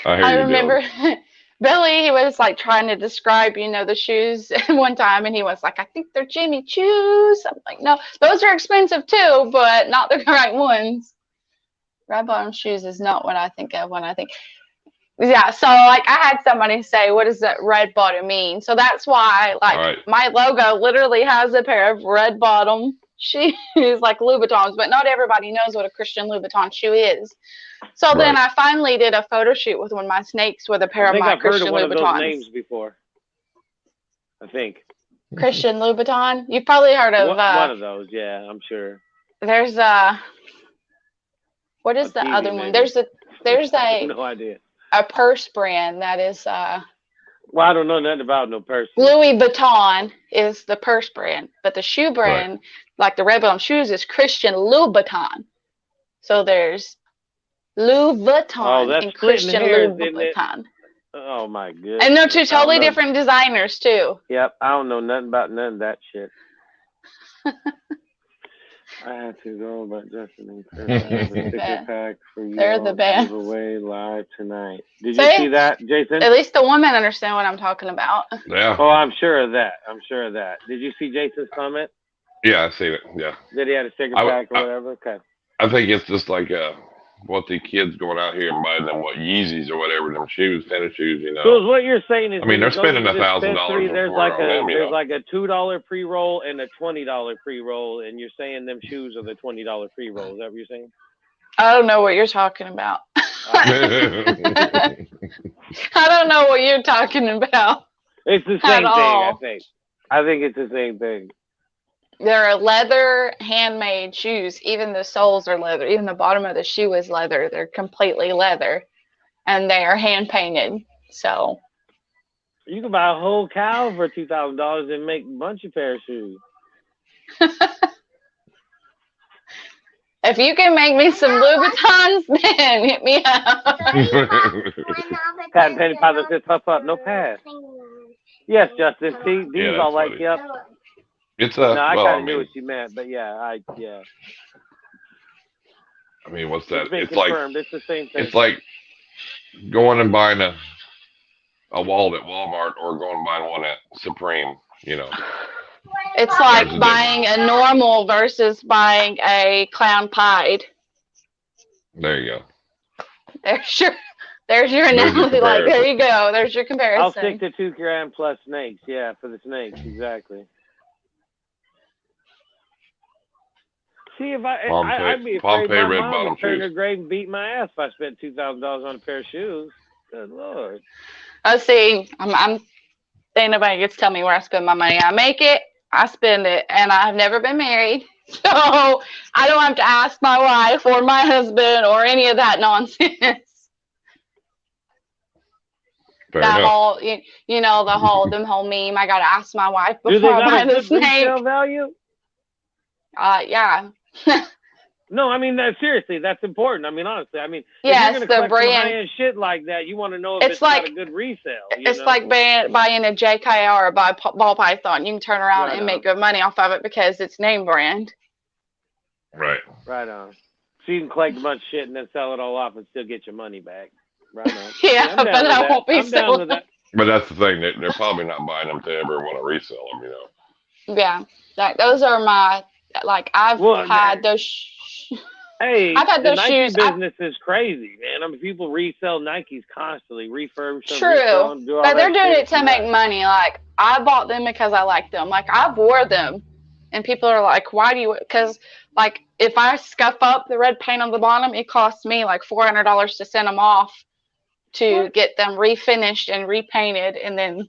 I remember. Billy, he was like trying to describe, you know, the shoes one time, and he was like, I think they're Jimmy Choos. I'm like, no, those are expensive too, but not the right ones. Red bottom shoes is not what I think of when I think. Yeah, so like I had somebody say, what does that red bottom mean? So that's why like my logo literally has a pair of red bottom shoes, like Louboutins, but not everybody knows what a Christian Louboutin shoe is. So then I finally did a photo shoot with one of my snakes with a pair of my Christian Louboutins. I think I've heard of one of those names before. I think. Christian Louboutin? You've probably heard of... one of those, yeah, I'm sure. There's what is the other one? There's a no idea. A purse brand that is... well, I don't know nothing about no purse. Louis Vuitton is the purse brand, but the shoe brand, like the red bottom shoes, is Christian Louboutin. So there's Louboutin and Christian Louboutin. Oh my goodness. And they're two totally different designers too. Yep, I don't know nothing about none of that shit. I had to go, but Justin and Chris have a sticker pack for you. They're the best. Give away live tonight. Did you see that, Jason? At least the women understand what I'm talking about. Yeah. Oh, I'm sure of that. Did you see Jason's comment? Yeah, I see it. Yeah. That he had a sticker pack or whatever? Okay. I think it's just like what the kids going out here and buying them Yeezys or whatever, them shoes, tennis shoes, you know. So what you're saying is, I mean, they're spending $1,000. There's like a $2 pre-roll and a $20 pre-roll, and you're saying them shoes are the $20 pre-roll. Is that what you're saying? I don't know what you're talking about. I don't know what you're talking about. It's the same thing, I think. I think it's the same thing. They're leather handmade shoes. Even the soles are leather. Even the bottom of the shoe is leather. They're completely leather. And they are hand painted. So you can buy a whole cow for $2,000 and make a bunch of pair of shoes. If you can make me some Louboutins, then hit me up. Cotton Penny Python says, puff up, no pass. Yes, Justin. See, these all like, yep. It's no, I kind of knew what you meant, but yeah. I mean, what's that? It's confirmed. It's the same thing. It's like going and buying a wallet at Walmart or going and buying one at Supreme, you know. It's like buying a normal versus buying a clown pied. There you go. There's your analogy. Like, there you go. There's your comparison. I'll stick to 2 gram plus snakes. Yeah, for the snakes, exactly. See, if I'd be afraid Pompeii my red mom bottom would turn shoes. her grave and beat my ass if I spent $2,000 on a pair of shoes. Good Lord. Oh, see, ain't nobody gets to tell me where I spend my money. I make it, I spend it, and I've never been married, so I don't have to ask my wife or my husband or any of that nonsense. Fair That enough. whole, you know, the whole meme. I gotta ask my wife Do they before I got buy a the good snake. resale value? Yeah. No, I mean, seriously, that's important. I mean, honestly, I mean, Yes, if you're the going to collect some brand. high-end shit like that, you want to know if it's like got a good resale. It's like buying a JK or a ball python. You can turn around and make good money off of it because it's name brand. Right. Right on. So you can collect a bunch of shit and then sell it all off and still get your money back. Right on. Yeah, but I won't be selling them. But that's the thing. They're probably not buying them to ever want to resell them, you know. Yeah. Those are my, like, I've had those. Hey, I've had the those Nike shoes. business is crazy, man. I mean, people resell Nikes constantly, refurbish them. True, but they're doing it to make money. Like, I bought them because I like them. Like, I wore them, and people are like, "Why do you?" Because, like, if I scuff up the red paint on the bottom, it costs me like $400 to send them off to get them refinished and repainted, and then.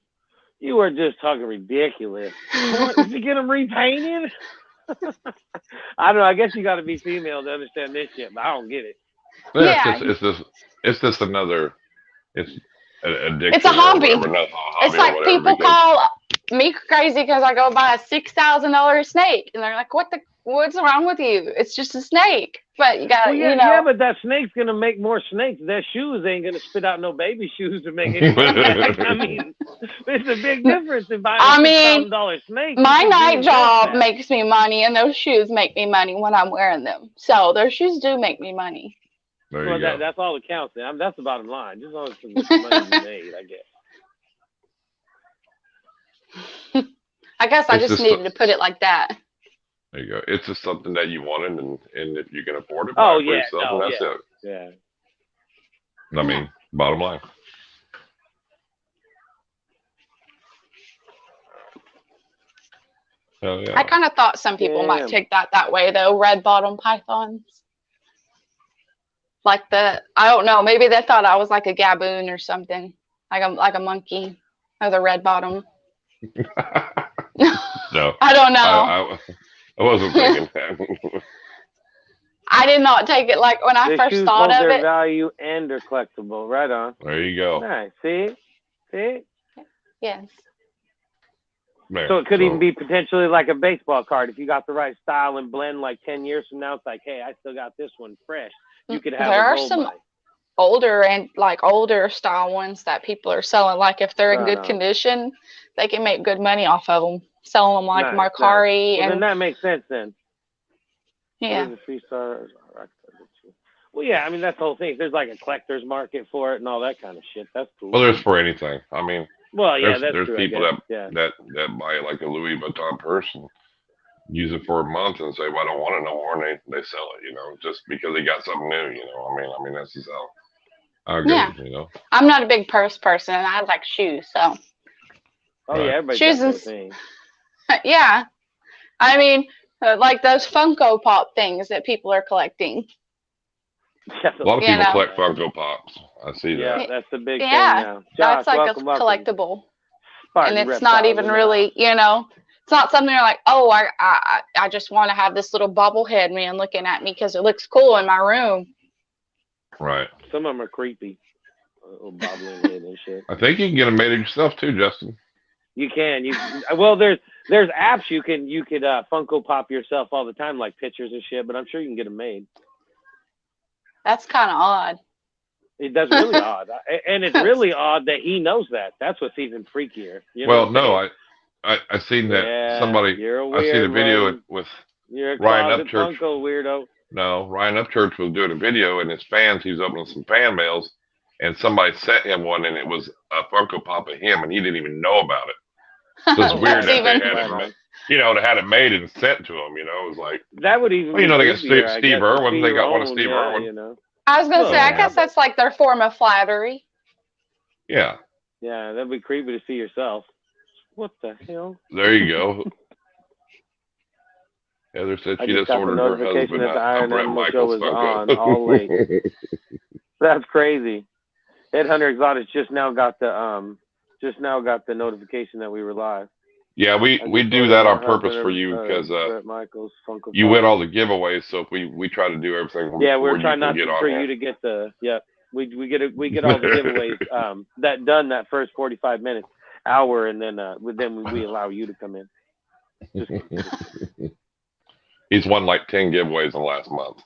You are just talking ridiculous. To get them repainted? I don't know. I guess you got to be female to understand this shit, but I don't get it. Yeah. It's just another. It's addiction. It's a hobby. It's like people call me crazy because I go buy a $6,000 snake, and they're like, "What's wrong with you? It's just a snake." But you got, Yeah, but that snake's gonna make more snakes. That shoes ain't gonna spit out no baby shoes to make any money. I mean, there's a big difference in buying a $6,000 snake. My night job makes me money, and those shoes make me money when I'm wearing them. So those shoes do make me money. Well, that's all that counts. Then. That's the bottom line. Just as long as the money you made, I guess. I guess I just needed to put it like that. There you go. It's just something that you wanted, and if you can afford it, buy it for yourself, and that's it. Yeah. I mean, bottom line. Hell yeah. I kind of thought some people might take that way, though. Red bottom pythons. Like I don't know. Maybe they thought I was like a gaboon or something, like a monkey with a red bottom. No, I don't know. I wasn't thinking that. I did not take it like when I first thought of it. Their value and they're collectible. Right on. There you go. Nice. See? Yes. Man, so it could even be potentially like a baseball card. If you got the right style and blend, like 10 years from now, it's like, hey, I still got this one fresh. You could have. There are some older style ones that people are selling. Like if they're in good condition, they can make good money off of them. Selling them like Mercari. Well, then that makes sense then. Yeah. Well, yeah, I mean, that's the whole thing. There's like a collector's market for it and all that kind of shit. That's cool. Well, there's for anything. I mean, well, yeah, there's people that buy like a Louis Vuitton purse and use it for a month and say, well, I don't want it no more, and they sell it, you know, just because they got something new, you know. I mean, that's just how it goes, you know. I'm not a big purse person. I like shoes, so. Oh, yeah, everybody shoes does their thing. Yeah. I mean, like those Funko Pop things that people are collecting. A lot of people collect Funko Pops. I see that. Yeah, that's the big thing now. Josh, that's like a collectible. And it's not even really, you know, it's not something you're like, oh, I just want to have this little bobblehead man looking at me because it looks cool in my room. Right. Some of them are creepy. Little bobbling head and shit. I think you can get them made yourself too, Justin. You can. Well, there's apps you could Funko Pop yourself all the time, like pictures and shit. But I'm sure you can get them made. That's kind of odd. That's really odd, and it's really odd that he knows that. That's what's even freakier. You know I seen that somebody. I seen a video with Ryan Upchurch. Funko weirdo. No, Ryan Upchurch was doing a video, and his fans. He was opening some fan mails, and somebody sent him one, and it was a Funko Pop of him, and he didn't even know about it. So it's weird that they had it, you know, they had it made and sent to him. You know, it was like that would even. Well, you know, they got Steve Irwin. They got one of Steve Irwin. You know. I was gonna say, I guess that's like their form of flattery. Yeah. Yeah, that'd be creepy to see yourself. What the hell? There you go. Heather said I she just got the ordered her notification husband that the Iron Brett Animal Show Michaels was on all late. That's crazy. Headhunter Exotics just now got the notification that we were live. Yeah, we do that on purpose for you because you win all the giveaways. So if we try to do everything, yeah, we're trying not to, for you to get the we get all the giveaways that first 45 minutes hour, and then we allow you to come in. He's won like 10 giveaways in the last month.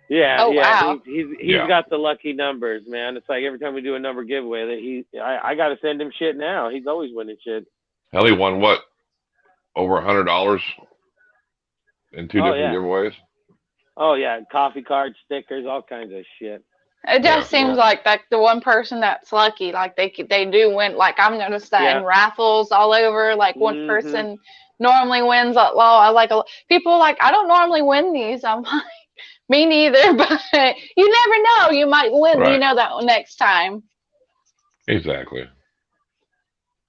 Yeah, wow. He's got the lucky numbers, man. It's like every time we do a number giveaway, I got to send him shit now. He's always winning shit. Hell, he won what? Over $100 in two different giveaways. Oh yeah, coffee cards, stickers, all kinds of shit. It just seems like the one person that's lucky, like they do win. Like I've noticed that in raffles all over. Like one person normally wins a lot. Like people like, I don't normally win these. I'm like, me neither. But you never know, you might win. Right. You know that next time. Exactly.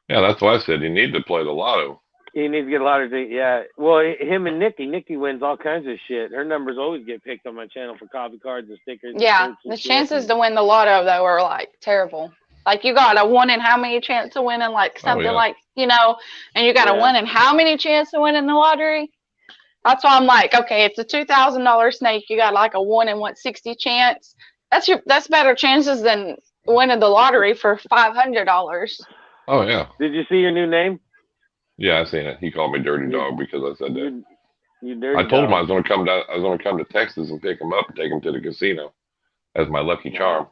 Yeah, that's why I said you need to play the lotto. He needs to get a lottery. Yeah. Well, him and Nikki wins all kinds of shit. Her numbers always get picked on my channel for coffee cards and stickers. Yeah, the chances to win the lotto though are like terrible. Like you got a 1 in how many chance of winning like something like, you know, and you got a 1 in how many chance of winning the lottery. That's why I'm like, okay, it's a $2,000 snake. You got like a 1 in 160 chance. That's better chances than winning the lottery for $500. Oh yeah. Did you see your new name? Yeah, I seen it. He called me Dirty Dog because I said that. You dirty I told him dog. I was going to come down. I was going to come to Texas and pick him up and take him to the casino as my lucky charm.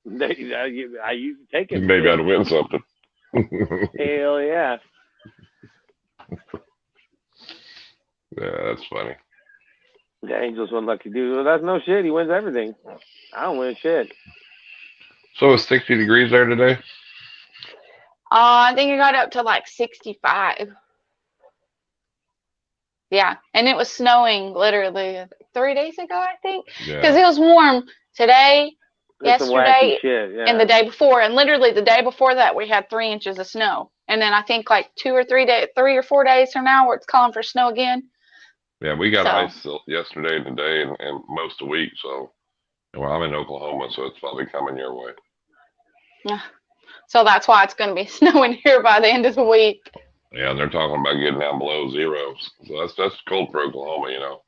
I used to take him. Maybe I'd win something. Hell yeah. Yeah, that's funny. The Angel's one lucky dude. Well, that's no shit. He wins everything. I don't win shit. So it's 60 degrees there today? I think it got up to like 65. Yeah, and it was snowing literally 3 days ago, I think. Because it was warm today, yesterday, and the day before. And literally the day before that, we had 3 inches of snow. And then I think like 3 or 4 days from now, where it's calling for snow again. Yeah, we got ice yesterday and today and most of the week. So, well, I'm in Oklahoma, so it's probably coming your way. Yeah. So that's why it's going to be snowing here by the end of the week. Yeah, and they're talking about getting down below zero. So that's cold for Oklahoma, you know.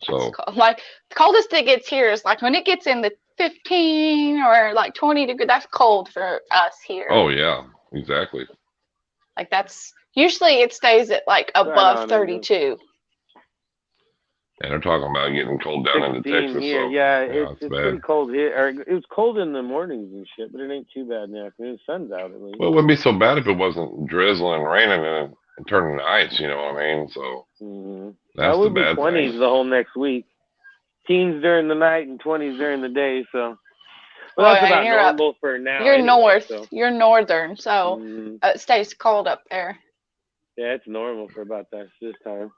So like the coldest it gets here is like when it gets in the 15 or like 20 degrees. That's cold for us here. Oh yeah, exactly. Like that's usually it stays at like above 32. And they're talking about getting cold down into Texas. Here. So, yeah, it's pretty cold here. It was cold in the mornings and shit, but it ain't too bad in the afternoon. The sun's out at least. Well, it wouldn't be so bad if it wasn't drizzling, raining, and turning to ice. You know what I mean? So that's the bad 20s thing. the whole next week. Teens during the night and 20s during the day. So, well, that's about normal for now. You're north. So. You're northern, so it stays cold up there. Yeah, it's normal for about this time.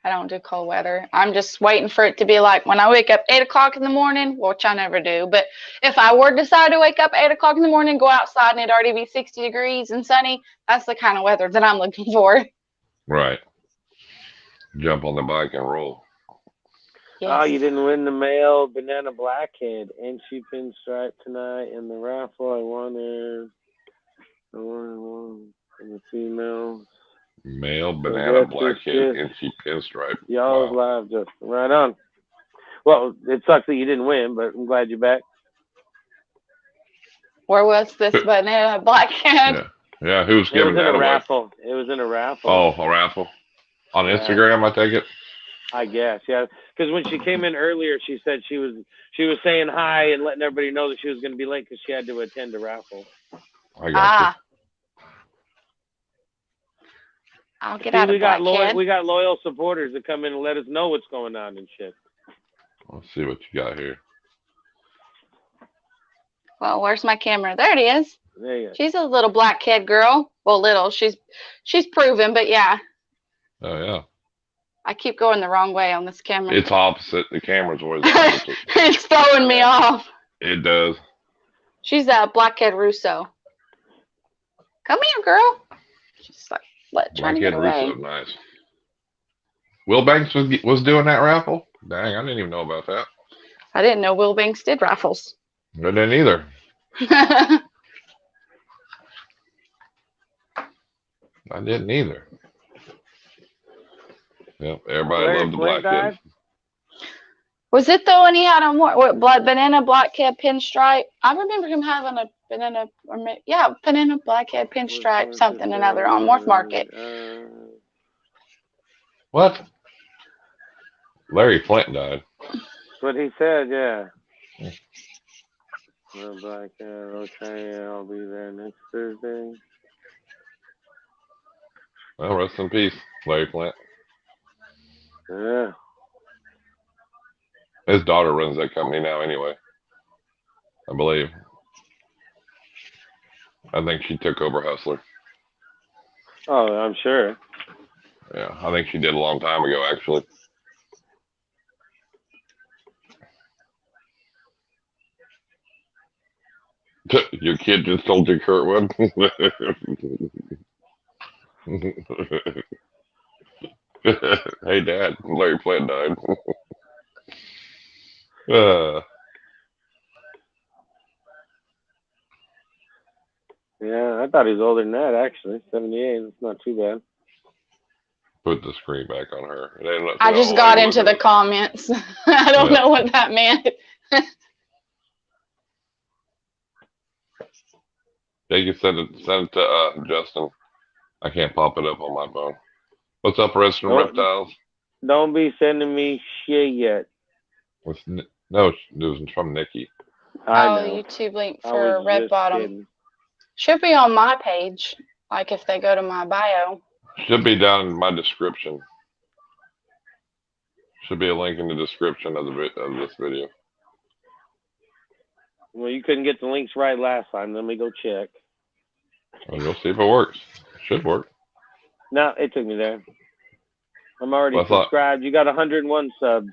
I don't do cold weather. I'm just waiting for it to be like when I wake up 8 o'clock in the morning, which I never do. But if I were to decide to wake up 8 o'clock in the morning, go outside and it'd already be 60 degrees and sunny, that's the kind of weather that I'm looking for. Right. Jump on the bike and roll. Yes. Oh, you didn't win the male banana blackhead and she pinstripe tonight in the raffle. I won one in the females. Male banana blackhead and she pinstripe. Y'all's live, just right on. Well, it sucks that you didn't win, but I'm glad you're back. Where was this banana blackhead? Yeah, who's giving that away? Raffle. It was in a raffle. Oh, a raffle on Instagram, I take it. I guess, yeah. Because when she came in earlier, she said she was saying hi and letting everybody know that she was going to be late because she had to attend a raffle. I got you. I'll get out of we got loyal supporters that come in and let us know what's going on and shit. Let's see what you got here. Well, where's my camera? There it is. There you go. She's a little blackhead girl. Well, little. She's proven, but yeah. Oh yeah. I keep going the wrong way on this camera. It's opposite. The camera's always opposite. It's throwing me off. It does. She's a blackhead Russo. Come here, girl. She's like. Trying to get away. Russo, nice. Will Banks was doing that raffle? Dang, I didn't even know about that. I didn't know Will Banks did raffles. I didn't either. I didn't either. Yep, everybody loved the black kid. Was it the one he had on what banana blackhead pinstripe? I remember him having a banana blackhead pinstripe something another on Morph Market. What? Larry Flint died. That's what he said, yeah. Blackhead, okay, I'll be there next Thursday. Well, rest in peace, Larry Flint. Yeah. His daughter runs that company now anyway, I believe. I think she took over Hustler. Oh, I'm sure. Yeah, I think she did a long time ago, actually. Your kid just told you Kurtwood? Hey, Dad, Larry Flint died. Yeah, I thought he was older than that, actually. 78, it's not too bad. Put the screen back on her. I just got into the comments. I don't know what that meant. Yeah, you send it to Justin. I can't pop it up on my phone. What's up, Resident Reptiles? Don't be sending me shit yet. No, it was from Nikki. YouTube link for Red Bottom. Kidding. Should be on my page, like if they go to my bio. Should be down in my description. Should be a link in the description of this video. Well, you couldn't get the links right last time. Let me go check. Well, you'll see if it works. It should work. No, it took me there. I'm already subscribed. You got 101 subs.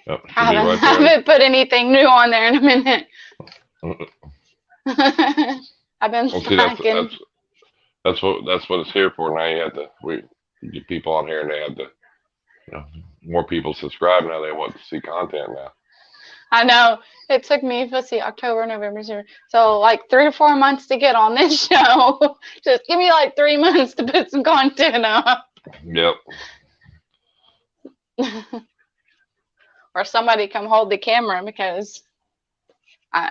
Yep, I haven't put anything new on there in a minute. I've been slacking. That's what it's here for. Now you have to get people on here, and they have to, more people subscribe now. They want to see content now. I know. It took me, let's see, October, November, December. So like 3 to 4 months to get on this show. Just give me like 3 months to put some content up. Yep. Or somebody come hold the camera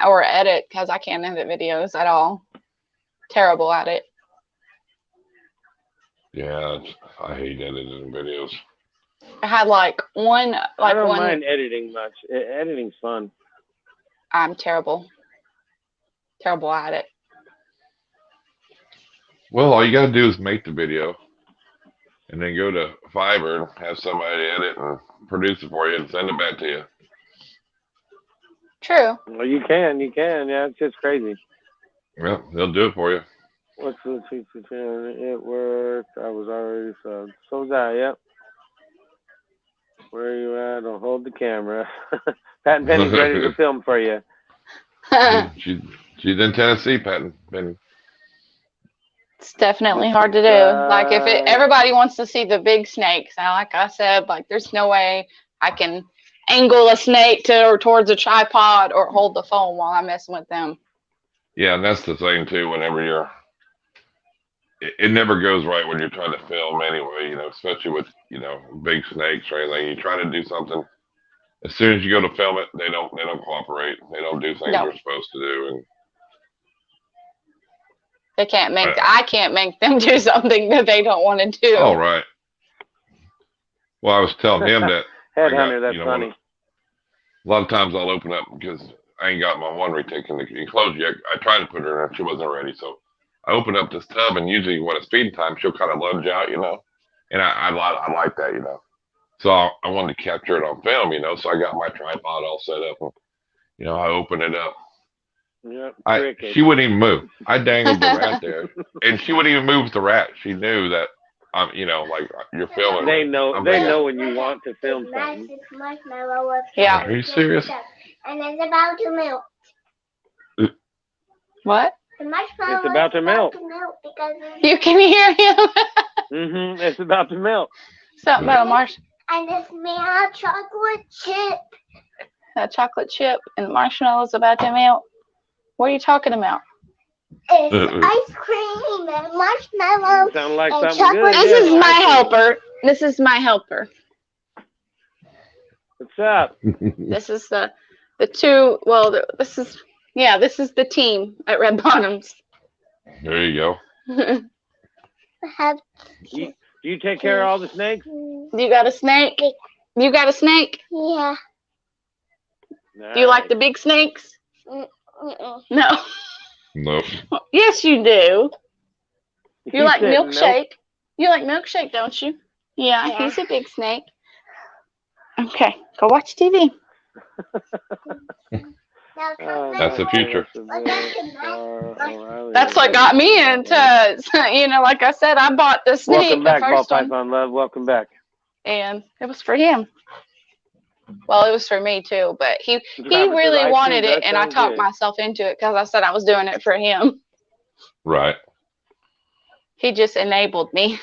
or edit, because I can't edit videos at all. Terrible at it. Yeah, I hate editing videos. I had I don't mind editing much. Editing's fun. I'm terrible at it. Well, all you gotta do is make the video, and then go to Fiverr and have somebody edit and produce it for you and send it back to you. True. Well, you can. Yeah, it's just crazy. Well, they'll do it for you. What's the feature? It worked. I was already subbed. So was I. Yep. Where are you at? I'll hold the camera. Pat and Penny's ready to film for you. She's in Tennessee, Pat and Penny. It's definitely hard to do. Like if everybody wants to see the big snakes, and like I said, there's no way I can angle a snake towards a tripod or hold the phone while I'm messing with them. Yeah, and that's the thing too. Whenever it never goes right when you're trying to film anyway, especially with, big snakes or anything. You try to do something, as soon as you go to film it, they don't cooperate. They don't do things they're supposed to do. And I can't make them do something that they don't want to do. Oh, right. Well, I was telling him that. Headhunter, that's funny. A lot of times I'll open up because I ain't got my one retake in the enclosure yet. I tried to put her in, she wasn't ready, so I open up this tub, and usually when it's feeding time, she'll kind of lunge out, and I like that, So I wanted to capture it on film, so I got my tripod all set up, and, I open it up. Yep, she wouldn't even move. I dangled the rat there, and she wouldn't even move the rat. She knew that, you're filming. They know when you want to film something. Yeah. Are you serious? And it's about to melt. What? The marshmallow it's about to melt. Because you can hear him. It's about to melt. Something about a marshmallow. And it's made out of chocolate chip. A chocolate chip and the marshmallow's about to melt. What are you talking about? It's ice cream and marshmallow. Sound like and something good. This is my helper. This is my helper. What's up? This is the two. Well, this is the team at Red Bottoms. There you go. You take care of all the snakes? You got a snake? You got a snake? Yeah. Do you like the big snakes? No. Nope. Yes, you do. You like said milkshake? You like milkshake, don't you? Yeah, he's a big snake. Okay, go watch TV. That's the future. That's what got me into, like I said, I bought the snake. Welcome back, the Ball first one, Python Love. Welcome back. and it was for him. Well, it was for me too, but he really wanted it, and I talked myself into it because I said I was doing it for him. Right. He just enabled me.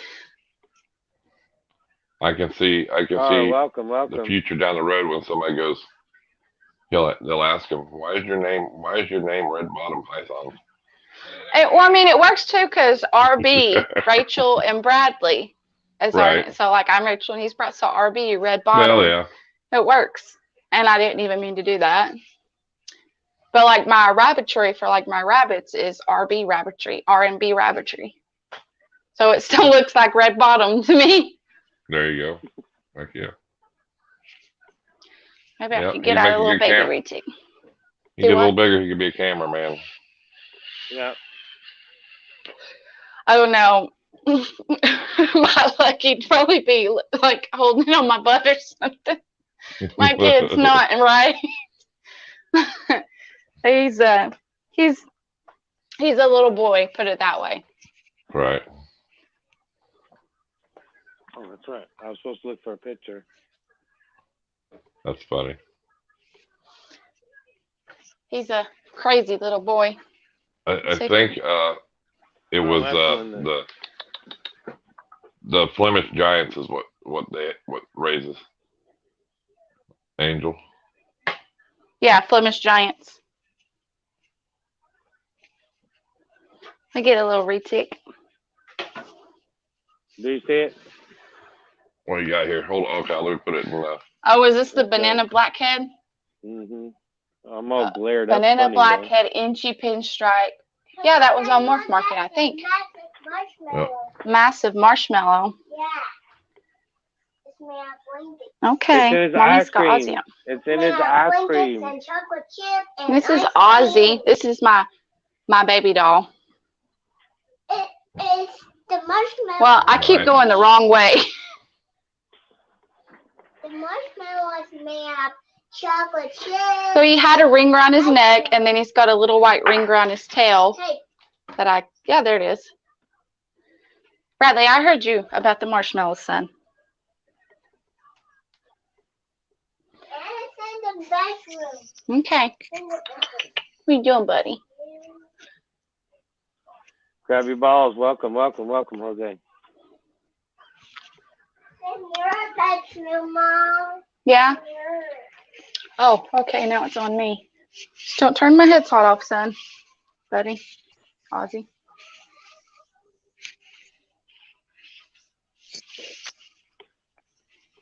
I can see welcome. the future down the road when somebody goes, they'll ask him, why is your name Red Bottom Python? It works too because RB, Rachel and Bradley. Right. So like I'm Rachel and he's Brad, so RB, Red Bottom. Well, yeah. It works. And I didn't even mean to do that. But like my rabbitry for like my rabbits is RB Rabbitry, RB Rabbitry. So it still looks like Red Bottom to me. There you go. Thank you. Maybe I could get out a little baby retake. You get a little bigger, you could be a cameraman. Yeah. I don't know. My luck, he'd probably be like holding on my butt or something. My kid's not right. He's a little boy, put it that way. Right. Oh, that's right. I was supposed to look for a picture. That's funny. He's a crazy little boy. I think it was the Flemish Giants is what raises Angel. Yeah, Flemish Giants. I get a little retic. Do you see it? What do you got here? Hold on, okay, let me put it in. Oh, is this the banana blackhead? I'm all glared up. Banana blackhead, inchy pinstripe. Yeah, that was on Morph Market, I think. Massive marshmallow. Yeah. Okay. It's in his ice cream. Ozzy. It's in his ice cream. And chocolate chip and This is ice cream. Ozzy. This is my baby doll. It's the marshmallow. Well, I keep going the wrong way. The marshmallow is made of chocolate chip. So he had a ring around his neck, and then he's got a little white ring around his tail. Hey. Yeah, there it is. Bradley, I heard you about the marshmallow, son. And it's in the bedroom. Okay. What you doing, buddy? Grab your balls. Welcome, Jose. In your bedroom, Mom. Yeah? Oh, okay, now it's on me. Don't turn my headset off, son. Buddy. Ozzy.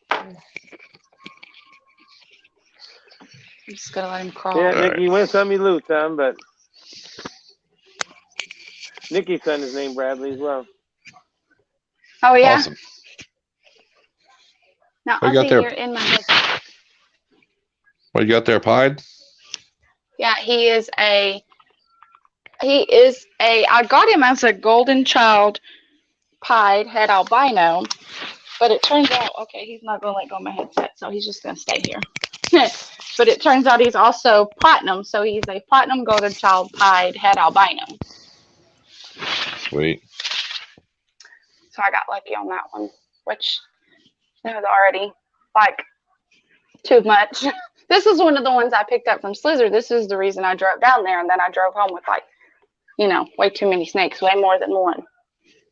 I'm just gonna let him crawl. Yeah, Nikki, you win some, you lose some, but Nikki's son is named Bradley as well. Oh, yeah? Awesome. Now, What you got Ozzy, there? you're in my headset. What you got there, Pied? Yeah, I got him as a golden child pied, head albino, but it turns out, okay, he's not going to let go of my headset, so he's just going to stay here. But it turns out he's also platinum, so he's a platinum golden child pied head albino. Sweet. So I got lucky on that one, which it was already like too much. This is one of the ones I picked up from Slizzard. This is the reason I drove down there, and then I drove home with like, way too many snakes, way more than one.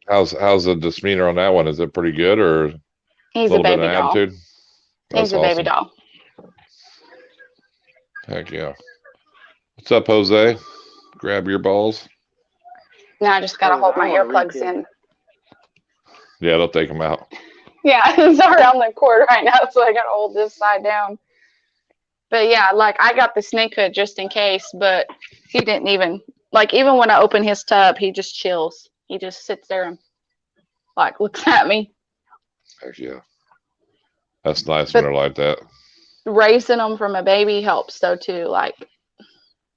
How's the demeanor on that one? Is it pretty good or He's a little a baby bit of doll. attitude? He's a baby doll. Heck yeah. What's up, Jose? Grab your balls. Now I just gotta hold my earplugs in. Yeah, they'll take them out. Yeah, it's around the cord right now, so I gotta hold this side down. But yeah, like I got the snake hood just in case, but he didn't even, like, even when I open his tub, he just chills. He just sits there and like looks at me. Heck yeah. That's nice when they're like that. Raising them from a baby helps though too, like.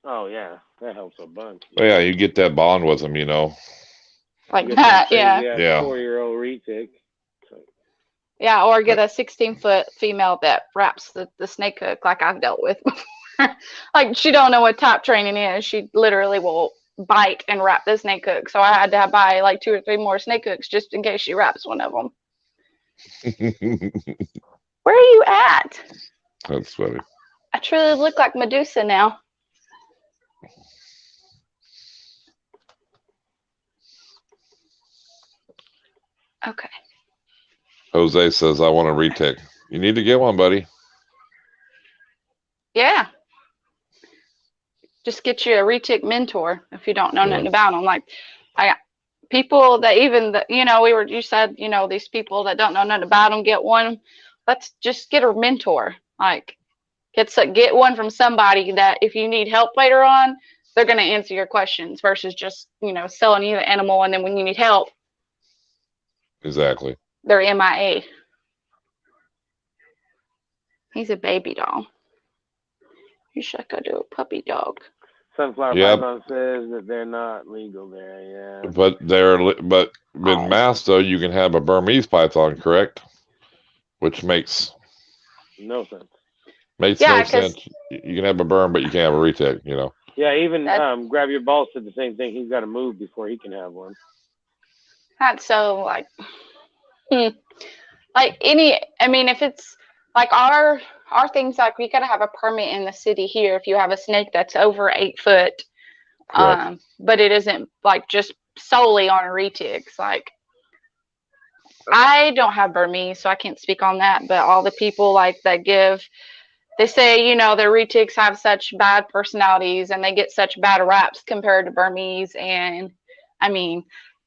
Oh yeah, that helps a bunch. Well, yeah, you get that bond with them, you know. Like that, yeah. Yeah. 4-year-old retic. Yeah, or get a 16-foot female that wraps the snake hook like I've dealt with before. Like she don't know what top training is. She literally will bite and wrap the snake hook. So I had to buy like 2 or 3 more snake hooks just in case she wraps one of them. Where are you at? That's funny. I truly look like Medusa now. Okay. Jose says, I want a retic. You need to get one, buddy. Yeah. Just get you a retic mentor if you don't know nothing about them. Like, people that even, you said, these people that don't know nothing about them, get one. Let's just get a mentor. Like, get one from somebody that if you need help later on, they're going to answer your questions versus just, selling you the animal. And then when you need help. Exactly. They're MIA. He's a baby doll. You should go do a puppy dog. Sunflower Python says that they're not legal there, yeah. But in Mass, though, you can have a Burmese python, correct? Which makes no sense. Makes no sense. You can have a Burm, but you can't have a retic, Yeah, even Grab Your Balls said the same thing. He's got to move before he can have one. That's so, like, if it's like our things, like we gotta have a permit in the city here if you have a snake that's over 8 foot. But it isn't like just solely on retics. Like, I don't have Burmese, so I can't speak on that, but all the people they say, their retics have such bad personalities and they get such bad raps compared to Burmese. And I mean,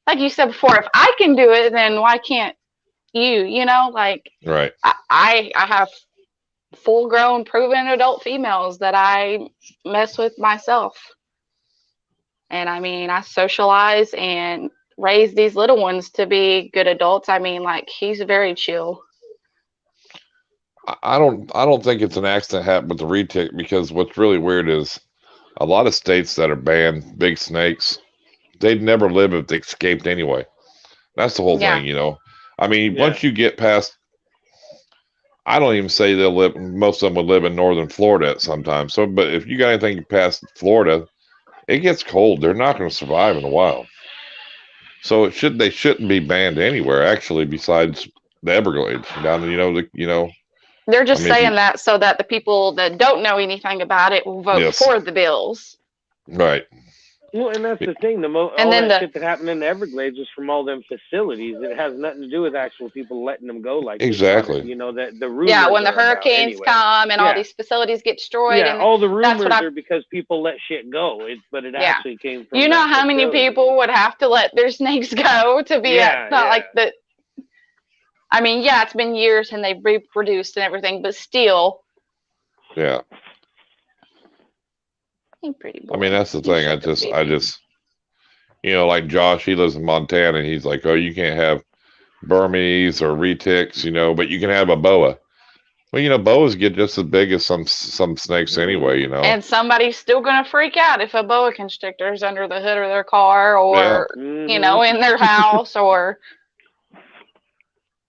like you said before, if I can do it, then why can't you, Right. I have full-grown, proven adult females that I mess with myself. And I mean, I socialize and raise these little ones to be good adults. I mean, like, he's very chill. I don't think it's an accident happened with the retic, because what's really weird is a lot of states that are banned big snakes, they'd never live if they escaped anyway. That's the whole thing, I mean, once you get past, I don't even say they'll live, most of them would live in northern Florida sometimes. So, but if you got anything past Florida, it gets cold. They're not going to survive in the wild. So they shouldn't be banned anywhere, actually, besides the Everglades down, They're just saying that so that the people that don't know anything about it will vote for the bills. Right. Well, and that's the thing. Shit that happened in the Everglades was from all them facilities. It has nothing to do with actual people letting them go like exactly. That the rumors. When the hurricanes come and all these facilities get destroyed. Yeah, and all the rumors are because people let shit go. But it actually came from. How many people would have to let their snakes go to be like the. I mean, it's been years and they've reproduced and everything, but still. Yeah. Pretty boy. I mean, that's the thing. I just, like Josh, he lives in Montana, and he's like, oh, you can't have Burmese or retics, but you can have a boa. Well, boas get just as big as some snakes anyway, And somebody's still going to freak out if a boa constrictor is under the hood of their car or, in their house or.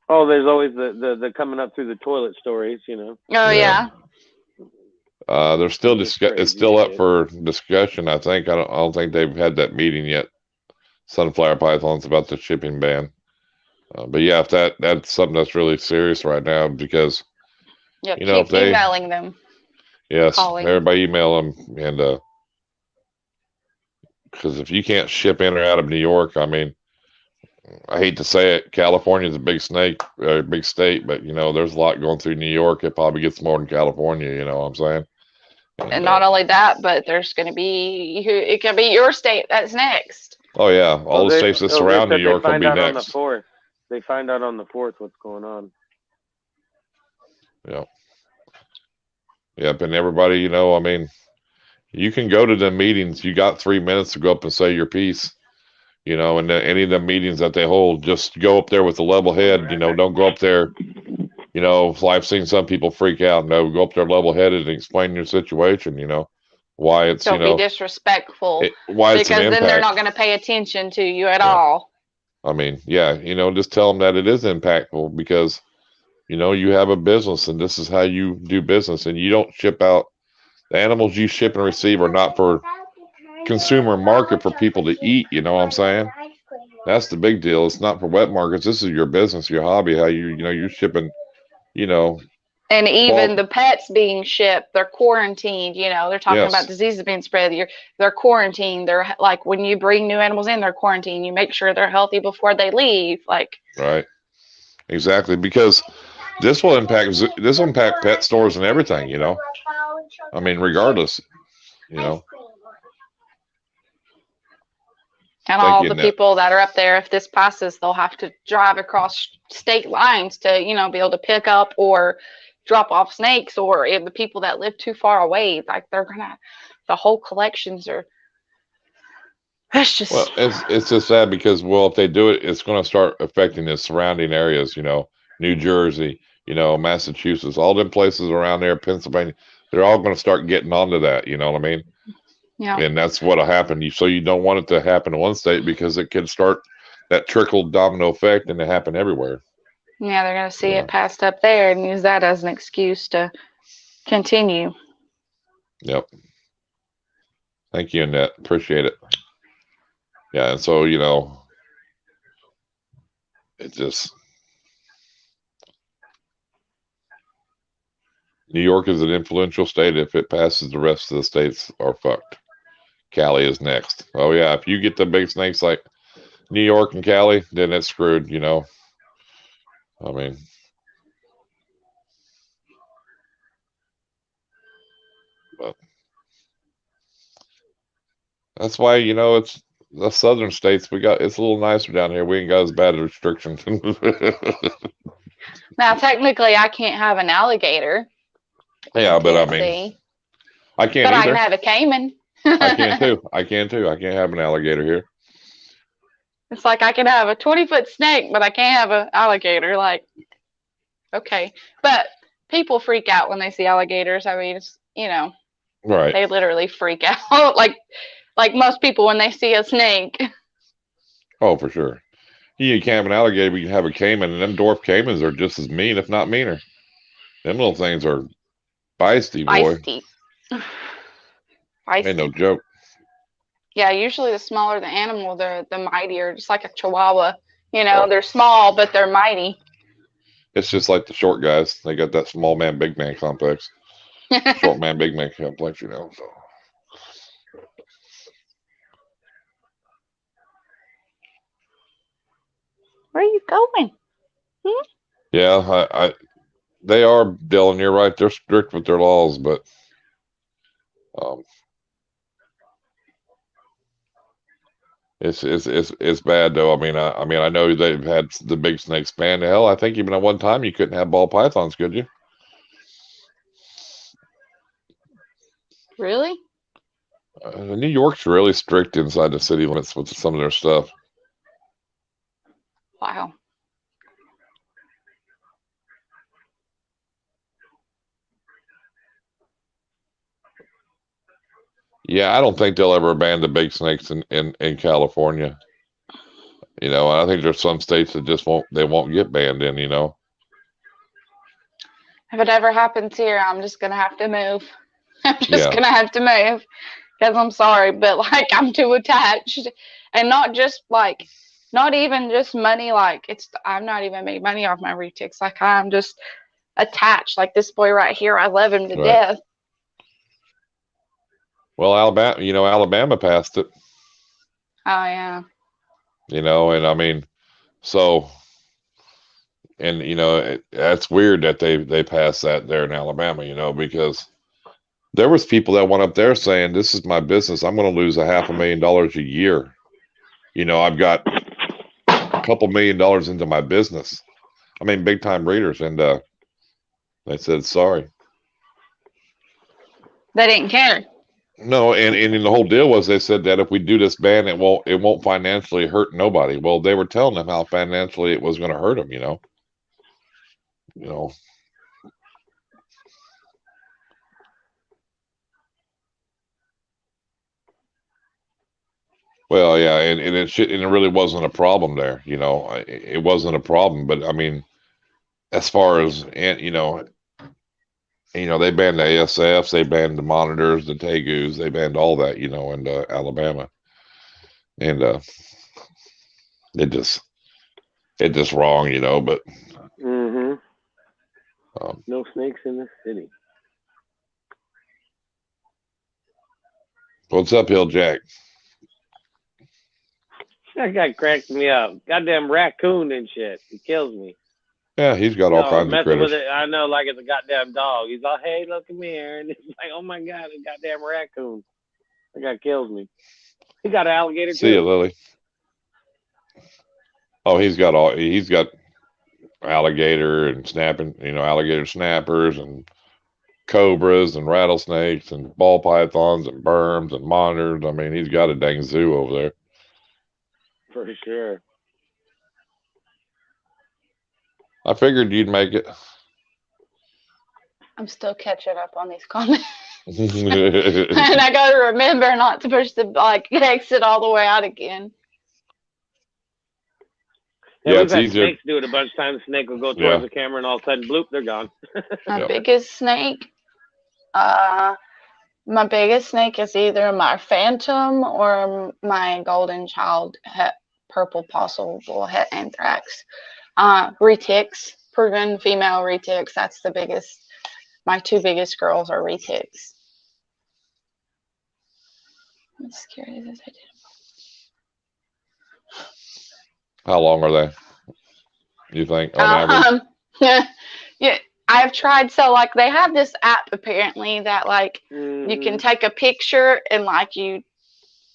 Oh, there's always the coming up through the toilet stories, Oh, yeah. They're still it's still up for discussion. I think I don't think they've had that meeting yet. Sunflower pythons about the shipping ban, but if that's something that's really serious right now, because keep emailing them. Yes, everybody email them, and because if you can't ship in or out of New York, I mean, I hate to say it, California's a big big state, but you know, there's a lot going through New York. It probably gets more than California. You know what I'm saying? And not only that, but there's going to be, it could be your state that's next. Oh yeah, all the states that surround New York will be next. On the 4th. They find out on the 4th what's going on. Yeah. Yep, and everybody, you know, I mean, you can go to the meetings. You got 3 minutes to go up and say your piece, you know, and any of the meetings that they hold, just go up there with a level head. You know, don't go up there. You know, I've seen some people freak out. No, go up there level-headed and explain your situation. You know, why it's don't be disrespectful. Why it's because then they're not going to pay attention to you at all. I mean, yeah, you know, just tell them that it is impactful because, you know, you have a business and this is how you do business, and you don't ship out. The animals you ship and receive are not for consumer market for people to eat. You know what I'm saying? That's the big deal. It's not for wet markets. This is your business, your hobby. How you know, you're shipping. You know, and even the pets being shipped, they're quarantined. You know, they're talking about diseases being spread. They're quarantined. They're like, when you bring new animals in, they're quarantined. You make sure they're healthy before they leave. Like, right, exactly, because this will impact pet stores and everything. You know, I mean, regardless, you know. And all the people that are up there, if this passes, they'll have to drive across state lines to, you know, be able to pick up or drop off snakes, or if the people that live too far away, like the whole collections are. It's just. Well, it's just sad because, well, if they do it, it's going to start affecting the surrounding areas. You know, New Jersey, you know, Massachusetts, all them places around there, Pennsylvania, they're all going to start getting onto that. You know what I mean? Yeah. And that's what'll happen. So you don't want it to happen in one state because it can start that trickle domino effect and it happen everywhere. Yeah, they're going to see it passed up there and use that as an excuse to continue. Yep. Thank you, Annette. Appreciate it. Yeah, and so, you know, it just. New York is an influential state. If it passes, the rest of the states are fucked. Cali is next. Oh yeah, if you get the big snakes like New York and Cali, then it's screwed, you know. I mean, but that's why, you know, it's the southern states. It's a little nicer down here. We ain't got as bad restrictions. Now, technically, I can't have an alligator. Yeah, but I mean, I can't. But either. I can have a caiman. I can too. I can't have an alligator here. It's like I can have a 20-foot snake, but I can't have an alligator. Like, okay. But people freak out when they see alligators. I mean, it's, you know, right. They literally freak out. like most people when they see a snake. Oh, for sure. You can't have an alligator, but you can have a caiman, and them dwarf caimans are just as mean, if not meaner. Them little things are feisty, boy. Feisty. Ain't no joke. Yeah, usually the smaller the animal, the mightier. Just like a chihuahua. You know, they're small, but they're mighty. It's just like the short guys. They got that small man, big man complex. Short man, big man complex, you know. So. Where are you going? Yeah, they are, Dylan. You're right. They're strict with their laws, but it's bad though. I mean, I know they've had the big snakes banned. Hell, I think even at one time you couldn't have ball pythons, could you? Really? New York's really strict inside the city limits with some of their stuff. Wow. Yeah, I don't think they'll ever ban the big snakes in California. You know, I think there's some states that just won't get banned in, you know. If it ever happens here, I'm just going to have to move. I'm just going to have to move because I'm sorry, but like I'm too attached, and not even just money. Like I'm not even making money off my retics. Like I'm just attached. Like this boy right here, I love him to death. Well, Alabama passed it. Oh yeah. You know, and I mean, So, and you know, that's weird that they passed that there in Alabama, you know, because there was people that went up there saying, "This is my business. I'm going to lose $500,000 a year. You know, I've got a couple $1 million into my business. I mean, big time breeders." And they said, "Sorry." They didn't care. No, and the whole deal was they said that if we do this ban, it won't financially hurt nobody. Well, they were telling them how financially it was going to hurt them, you know. You know. Well, yeah, and it really wasn't a problem there, you know. It wasn't a problem, but I mean, as far as you know, they banned the ASFs, they banned the monitors, the tegus, they banned all that, you know, in Alabama, and it just wrong, you know. But no snakes in the city. What's up, HillJack? That guy cracked me up. Goddamn raccoon and shit. He kills me. Yeah, he's got all kinds of critters. With it, I know, like it's a goddamn dog. He's all, "Hey, look at me here," and it's like, "Oh my god, a goddamn raccoon." That guy kills me. He got an alligator too. See you, Lily. Oh, he's got alligator and snapping, you know, alligator snappers and cobras and rattlesnakes and ball pythons and berms and monitors. I mean, he's got a dang zoo over there. For sure. I figured you'd make it. I'm still catching up on these comments. And I got to remember not to push the exit all the way out again. Yeah, we've had snakes do it a bunch of times. The snake will go towards the camera and all of a sudden, bloop, they're gone. My biggest snake, is either my phantom or my golden child purple possible het anthrax. Retics, proven female retics. That's the biggest. My two biggest girls are retics. I'm scared as I did. How long are they, you think, on average? Yeah, I've tried. So, like, they have this app apparently that, like, you can take a picture and, like, you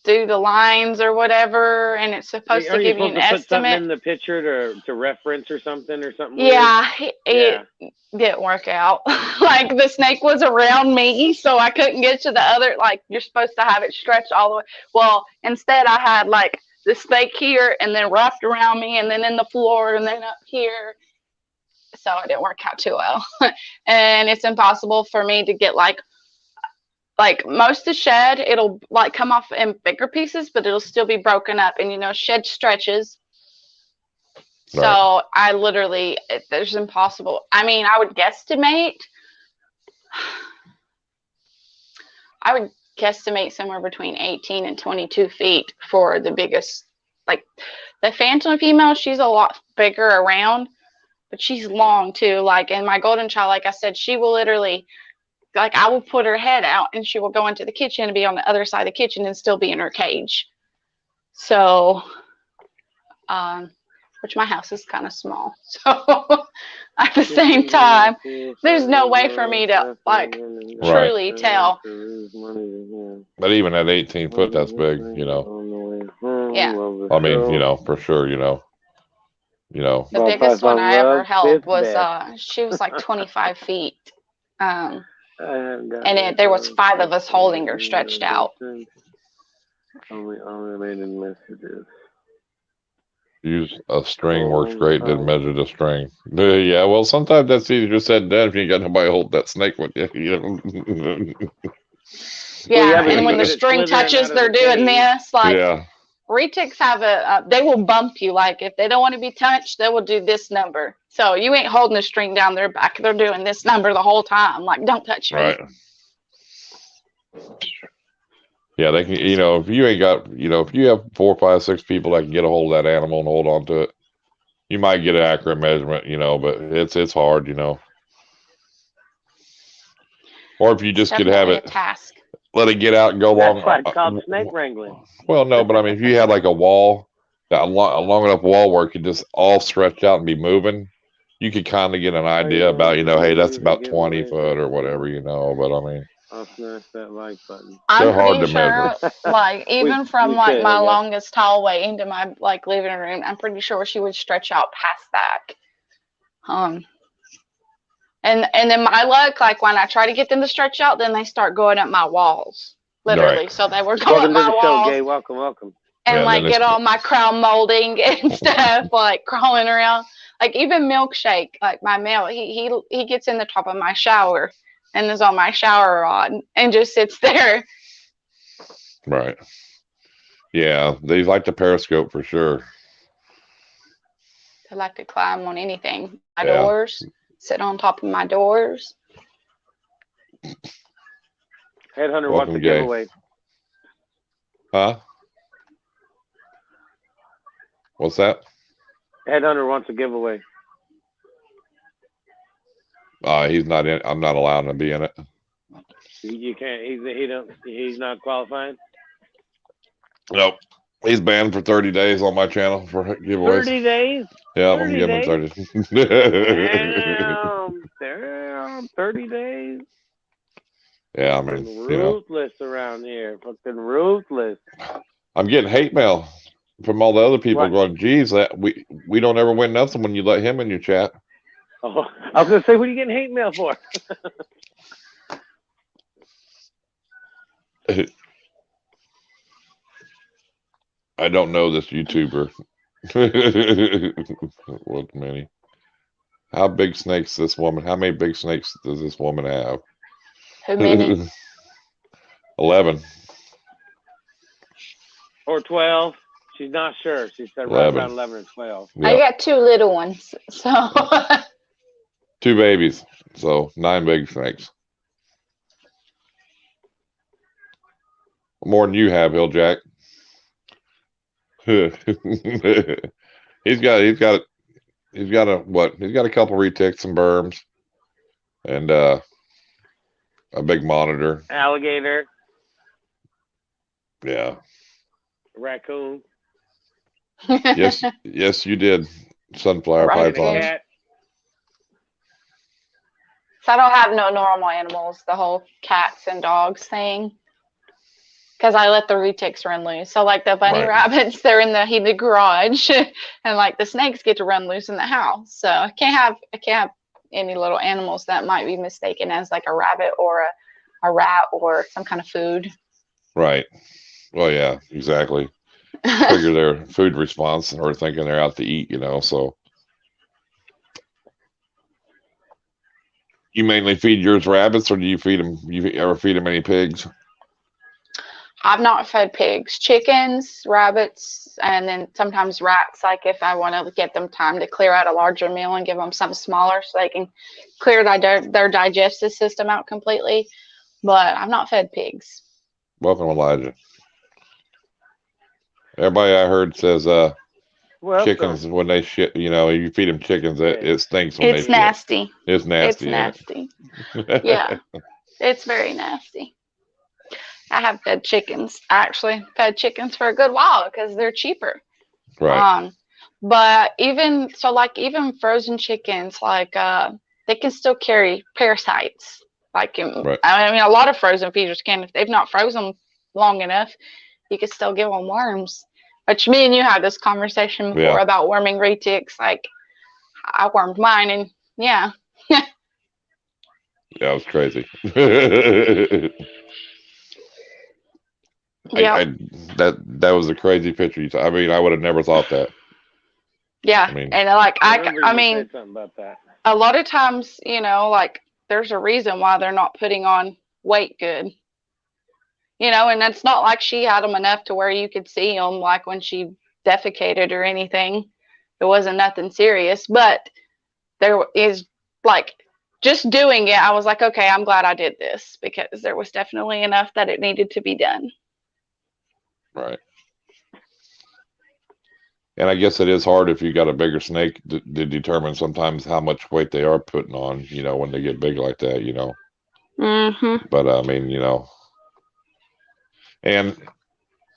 do the lines or whatever, and it's supposed to give you an estimate. Put something in the picture to reference or something Yeah, it didn't work out. Like, the snake was around me, so I couldn't get to the other. Like, you're supposed to have it stretched all the way. Well, instead I had, like, the snake here and then wrapped around me and then in the floor and then up here. So it didn't work out too well. And it's impossible for me to get like most of the shed, it'll like come off in bigger pieces, but it'll still be broken up. And, you know, shed stretches. Right. So I literally, there's impossible. I mean, I would guesstimate somewhere between 18 and 22 feet for the biggest. Like the phantom female, she's a lot bigger around, but she's long too. Like, and my golden child, like I said, she will literally, like, I will put her head out and she will go into the kitchen and be on the other side of the kitchen and still be in her cage. So, which my house is kind of small. So at the same time, there's no way for me to like truly tell. But even at 18 foot, that's big, you know. Yeah. I mean, you know, for sure, you know. The biggest one I ever held was, she was like 25 feet. And there was 5 of us holding her stretched out. Only unrelated messages. Use a string works great. Didn't measure the string. Yeah, well, sometimes that's easier said than done if you got nobody hold that snake with you. Yeah, and when the string touches, they're doing this. Like, retics have they will bump you. Like, if they don't want to be touched, they will do this number. So you ain't holding the string down their back. They're doing this number the whole time. Like, don't touch me. Right. Yeah, they can, you know, if you ain't got, you know, if you have 4, 5, 6 people that can get a hold of that animal and hold on to it, you might get an accurate measurement, you know, but it's hard, you know. Or if you just could have it, let it get out and go along. That's why it's called snake wrangling. Well, no, but I mean, if you had like a wall long enough wall where it could just all stretch out and be moving, you could kind of get an idea about, hey, that's about 20 foot or whatever, but I mean, I'll smash that like button. I'm pretty sure, like, even from like my longest hallway into my like living room, I'm pretty sure she would stretch out past that. And then my luck, like when I try to get them to stretch out, then they start going up my walls, literally. Right. So they were going up my walls. Gay. Welcome. And like get all my crown molding and stuff, like crawling around. Like even Milkshake, like my male, he gets in the top of my shower and is on my shower rod and just sits there. Right. Yeah, they like the periscope for sure. They like to climb on anything. My doors, sit on top of my doors. Headhunter wants a giveaway. Huh? What's that? Headhunter wants a giveaway. He's not in. I'm not allowed to be in it. You can't. He's not qualified. Nope. He's banned for 30 days on my channel for giveaways. 30 days? Yeah, I'm giving him 30. Damn, 30 days. Yeah, I mean, ruthless around here. Fucking ruthless. I'm getting hate mail from all the other people going, geez, we don't ever win nothing when you let him in your chat. Oh, I was going to say, what are you getting hate mail for? I don't know this YouTuber. What many? How big snakes this woman? How many big snakes does this woman have? How many? 11. Or 12. She's not sure. She said right around 11 or 12. Yep. I got 2 little ones, so. 2 babies, so 9 big snakes. More than you have, HillJack. He's got a couple retics and berms and a big monitor. Alligator. Yeah. Raccoon. Yes, you did. Sunflower pythons. So I don't have no normal animals, the whole cats and dogs thing. Because I let the retics run loose. So like the bunny rabbits, they're in the heated garage, and like the snakes get to run loose in the house. So I can't have any little animals that might be mistaken as like a rabbit or a rat or some kind of food. Right. Well, yeah, exactly. Trigger their food response or thinking they're out to eat, so. You mainly feed yours rabbits, or do you feed them? You ever feed them any pigs? I've not fed pigs, chickens, rabbits, and then sometimes rats, like if I want to get them time to clear out a larger meal and give them something smaller so they can clear their digestive system out completely. But I've not fed pigs. Welcome, Elijah. Everybody I heard says chickens, when they shit, you feed them chickens, it stinks when they shit. It's nasty. It's nasty. It's nasty. Yeah, it's very nasty. I have fed chickens. I actually fed chickens for a good while because they're cheaper. Right. But even frozen chickens, like they can still carry parasites. Like I mean, a lot of frozen feeders can. If they've not frozen long enough, you could still give them worms. Which me and you had this conversation before about worming retics. Like I wormed mine, and yeah. Yeah, it was crazy. Yeah, that was a crazy picture. I mean, I would have never thought that. Yeah, and like I mean, something about that. A lot of times, like there's a reason why they're not putting on weight good. And it's not like she had them enough to where you could see them, like when she defecated or anything. It wasn't nothing serious, but there is like just doing it. I was like, okay, I'm glad I did this because there was definitely enough that it needed to be done. Right. And I guess it is hard if you got a bigger snake to determine sometimes how much weight they are putting on, when they get big like that, Mm-hmm. But I mean, and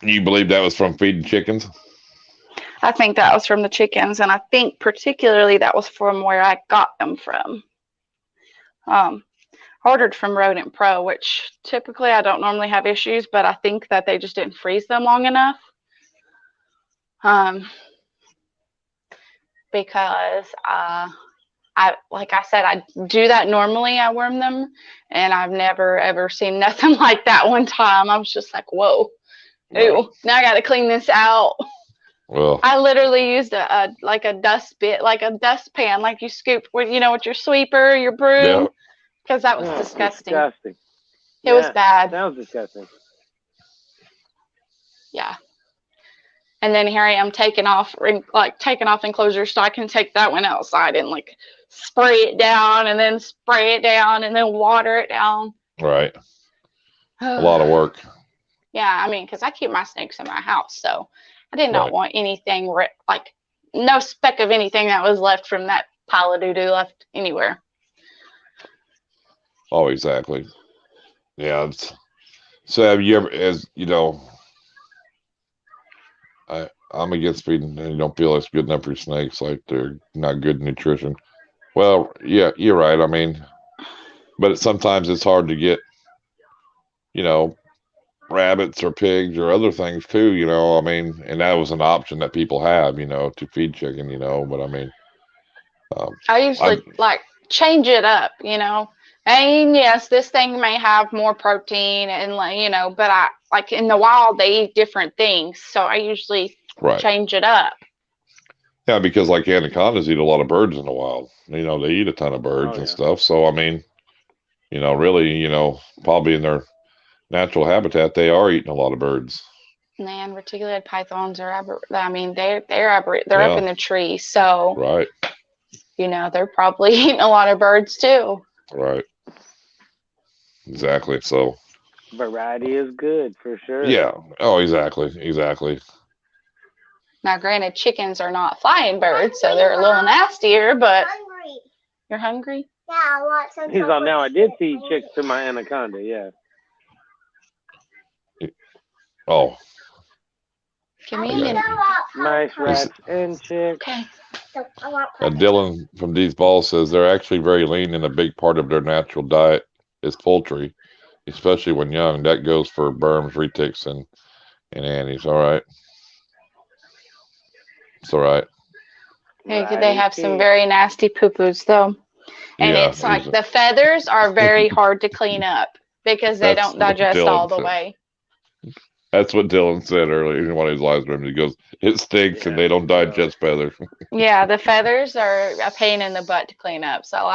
you believe that was from feeding chickens? I think that was from the chickens, and I think particularly that was from where I got them from. Ordered from Rodent Pro, which typically I don't normally have issues, but I think that they just didn't freeze them long enough. Because like I said, I do that normally. I worm them, and I've never ever seen nothing like that one time. I was just like, whoa, ew, now I got to clean this out. Well, I literally used a dust bit, like a dustpan, like you scoop with, with your sweeper, your broom. yeah. Because that was disgusting. It was bad. That was disgusting. Yeah. And then here I am taking off enclosures so I can take that one outside and like spray it down and then spray it down and then water it down. Right. A lot of work. Yeah, I mean, because I keep my snakes in my house, so I did not want anything like no speck of anything that was left from that pile of doo-doo left anywhere. Oh, exactly. Yeah. So have you ever, I'm against feeding, and you don't feel it's good enough for snakes, like they're not good nutrition. Well, yeah, you're right. I mean, but sometimes it's hard to get, rabbits or pigs or other things too, I mean, and that was an option that people have, to feed chicken, but I mean. I usually change it up, And yes, this thing may have more protein and but I like in the wild they eat different things, so I usually change it up. Yeah, because like anacondas eat a lot of birds in the wild. They eat a ton of birds and stuff. So I mean, really, probably in their natural habitat they are eating a lot of birds. Man, reticulated pythons are they're up in the tree, so they're probably eating a lot of birds too. Right. Exactly. So variety is good for sure. Yeah. Oh, exactly. Now, granted, chickens are not flying birds, so they're a little nastier, but you're hungry? Yeah, I want some. He's on now. I did feed chicks to my anaconda, yeah. Oh. Give me a minute. Nice rats and chicks. Okay. Dylan from These Balls says they're actually very lean, and a big part of their natural diet is poultry, especially when young. That goes for burms, retics, and annies. All right. It's all right. They have some very nasty poo-poos, though. And it's like the feathers are very hard to clean up because they don't digest all the way. That's what Dylan said earlier in one of his live streams. He goes, it stinks and they don't digest feathers. Yeah, the feathers are a pain in the butt to clean up. So,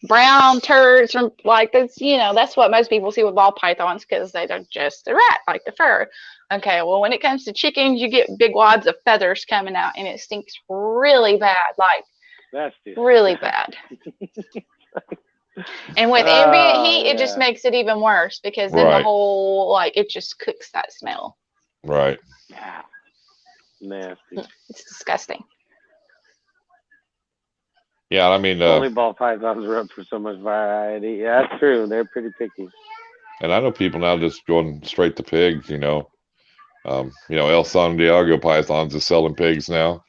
brown turds from that's what most people see with ball pythons because they digest the rat, like the fur. Okay, well, when it comes to chickens, you get big wads of feathers coming out, and it stinks really bad, really bad. And with ambient heat, it just makes it even worse because then the whole, it just cooks that smell. Right. Yeah. Nasty. It's disgusting. Yeah, I mean... only ball pythons are up for so much variety. Yeah, that's true. They're pretty picky. And I know people now just going straight to pigs, El San Diego Pythons is selling pigs now.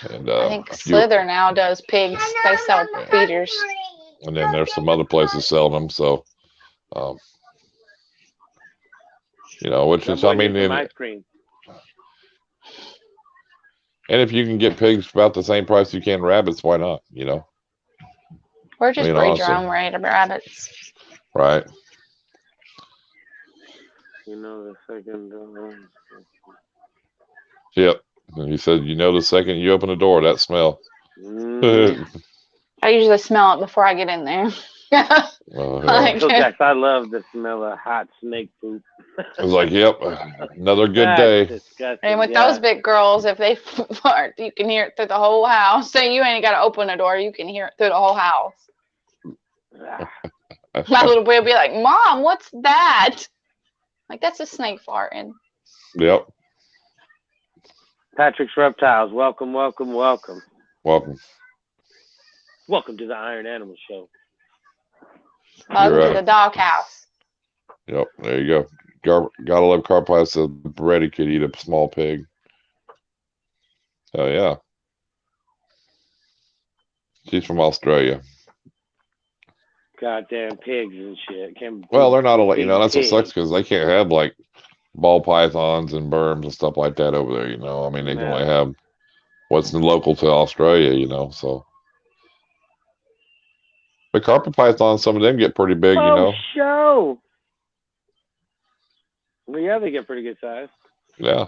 And I think Slither now does pigs. They sell feeders. And then there's some other places selling them. So, which is, ice cream. And if you can get pigs about the same price you can rabbits, why not? Or just breed your own rabbits. Right. The second. Yep. And he said, the second you open the door, that smell. I usually smell it before I get in there. I love the smell of hot snake poop. I was like, yep, another good day. Disgusting. And with those big girls, if they fart, you can hear it through the whole house. So you ain't got to open a door. You can hear it through the whole house. My little boy will be like, Mom, what's that? That's a snake farting. Yep. Patrick's Reptiles. Welcome. Welcome. Welcome to the Iron Animal Show. Welcome to the doghouse. Yep, there you go. Gotta love Carpie says Brady could eat a small pig. Oh yeah. She's from Australia. Goddamn pigs and shit. Well, they're not big that's what pig. sucks because they can't have like ball pythons and berms and stuff like that over there. I mean, they can only have what's local to Australia. So. But carpet pythons, some of them get pretty big. Show. Well, yeah, they get pretty good size. Yeah.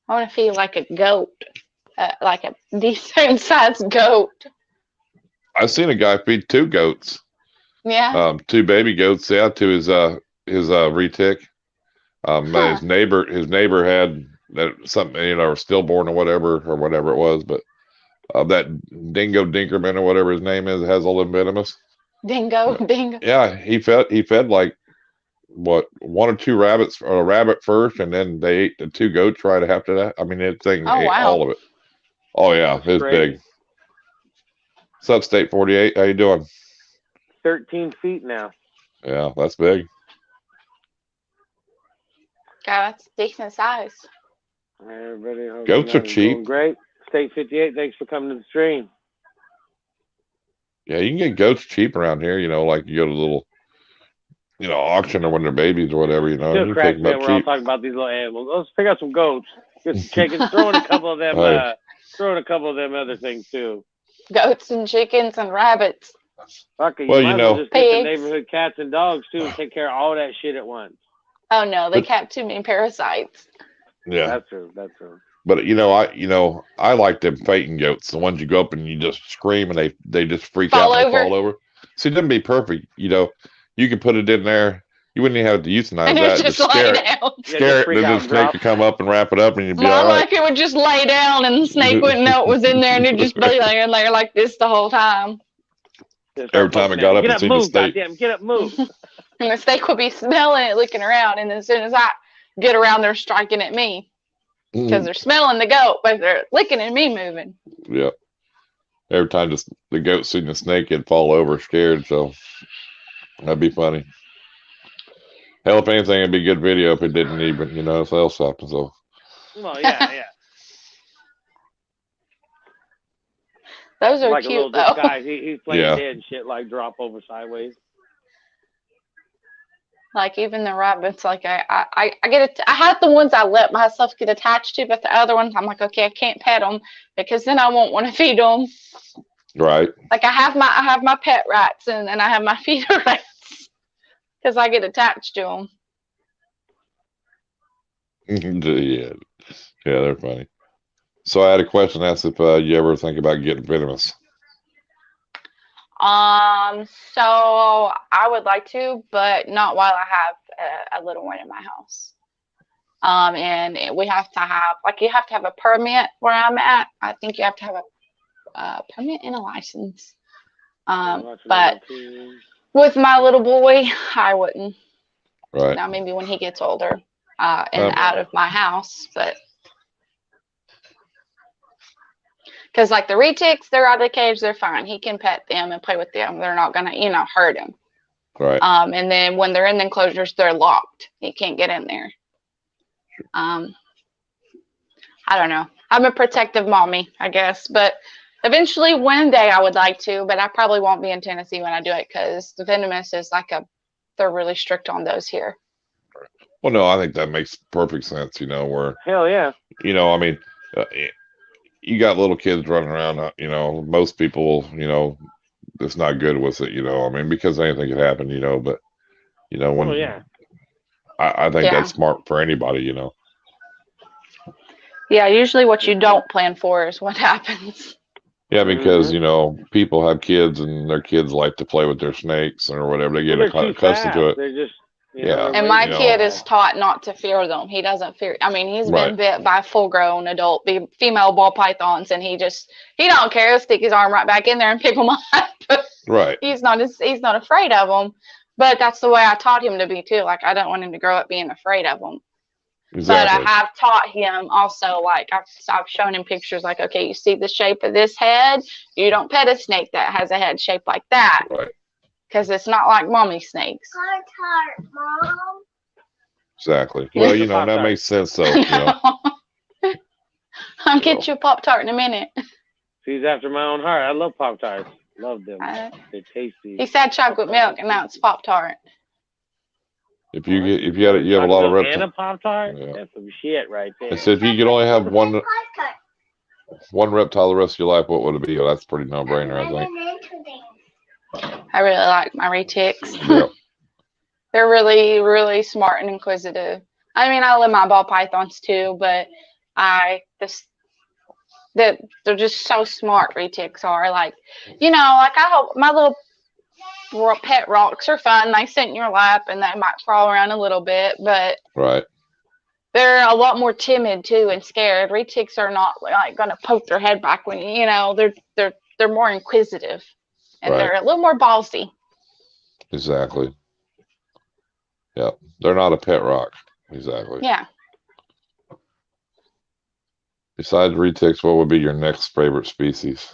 I want to feed like a goat, like a decent sized goat. I've seen a guy feed 2 goats. Yeah. 2 baby goats. Yeah, to his retic. His neighbor had something, stillborn or whatever it was, but that dingo dinkerman or whatever his name is has all the venomous. Dingo. Yeah, he fed like what 1 or 2 rabbits or a rabbit first, and then they ate the 2 goats right after that. I mean, that thing ate all of it. Oh yeah, it's big. What's up, State 48? How you doing? 13 feet now. Yeah, that's big. God, that's decent size. Everybody, goats are cheap. Great. State 58, thanks for coming to the stream. Yeah, you can get goats cheap around here. Like you go to a little, auction or when they're babies or whatever. Still crack, man. We're all talking about these little animals. Let's pick out some goats. Get some chickens. Throw in a couple of them. Throw in a couple of them other things too. Goats and chickens and rabbits. Fuck it. Well, just get the neighborhood cats and dogs too and take care of all that shit at once. Oh no, they have too many parasites. Yeah, that's true. But I like them fighting goats, the ones you go up and you just scream and they just freak out and fall over. See, it doesn't be perfect. You can put it in there. You wouldn't even have to euthanize that. Just lay down. Scare it, and then the snake would come up and wrap it up, and you'd be all right. Like it would just lay down, and the snake wouldn't know it was in there, and it'd just be laying there like this the whole time. Every time it got up and seen the snake. Get up, move. And the snake would be smelling it, looking around, and as soon as I get around, they're striking at me. Because they're smelling the goat, but they're licking at me moving. Yep. Every time the goat seen the snake, it'd fall over scared, so that'd be funny. Hell, if anything, it'd be a good video if it didn't even, sell something. So. Well, yeah. Those are like cute, a little though. Guy, he's playing dead and shit, like drop over sideways. Like even the rabbits, like I get it. I have the ones I let myself get attached to, but the other ones I'm like, okay, I can't pet them because then I won't want to feed them. Right. Like I have my pet rats and I have my feeder rats because I get attached to them. Yeah, they're funny. So I had a question asked if you ever think about getting venomous. So I would like to, but not while I have a little one in my house. And we have to have, you have to have a permit where I'm at. I think you have to have a permit and a license. But with my little boy, I wouldn't. Right. Now maybe when he gets older, and out of my house, but. Because like the retics, they're out of the cage, they're fine. He can pet them and play with them. They're not going to, hurt him. Right. And then when they're in the enclosures, they're locked. He can't get in there. I don't know. I'm a protective mommy, I guess. But eventually one day I would like to, but I probably won't be in Tennessee when I do it because the venomous is they're really strict on those here. Well, no, I think that makes perfect sense, where. Hell yeah. I mean, you got little kids running around, most people, it's not good with it, I mean, because anything could happen, but, when, I think that's smart for anybody, Yeah, usually what you don't plan for is what happens. Yeah, because, people have kids and their kids like to play with their snakes or whatever. They get accustomed to it. They're just, and my kid is taught not to fear them. He doesn't fear. I mean, he's been bit by full-grown adult female ball pythons, and he don't care. He'll stick his arm right back in there and pick them up. Right. He's not afraid of them. But that's the way I taught him to be too. Like I don't want him to grow up being afraid of them. Exactly. But I have taught him also. Like I've shown him pictures. Like, okay, you see the shape of this head. You don't pet a snake that has a head shaped like that. Right. Because it's not like mommy snakes. Mom. Exactly. Well, that makes sense, though. I'll get you a Pop-Tart in a minute. She's after my own heart. I love Pop-Tarts. Love them. They're tasty. He said chocolate milk, and now it's Pop-Tart. If you have a lot of reptiles. And a Pop-Tart? Yeah. That's some shit right there. So if you could only have one reptile the rest of your life, what would it be? Well, that's a pretty no-brainer, I think. I really like my retics. Yep. They're really, really smart and inquisitive. I mean, I love my ball pythons too, but they're just so smart. Retics are like, you know, like I hope my little pet rocks are fun. They sit in your lap and they might crawl around a little bit, but right. They're a lot more timid too and scared. Retics are not like going to poke their head back when you know they're more inquisitive and they're a little more ballsy. Exactly. Yep, they're not a pet rock. Exactly. Yeah. Besides retics, what would be your next favorite species?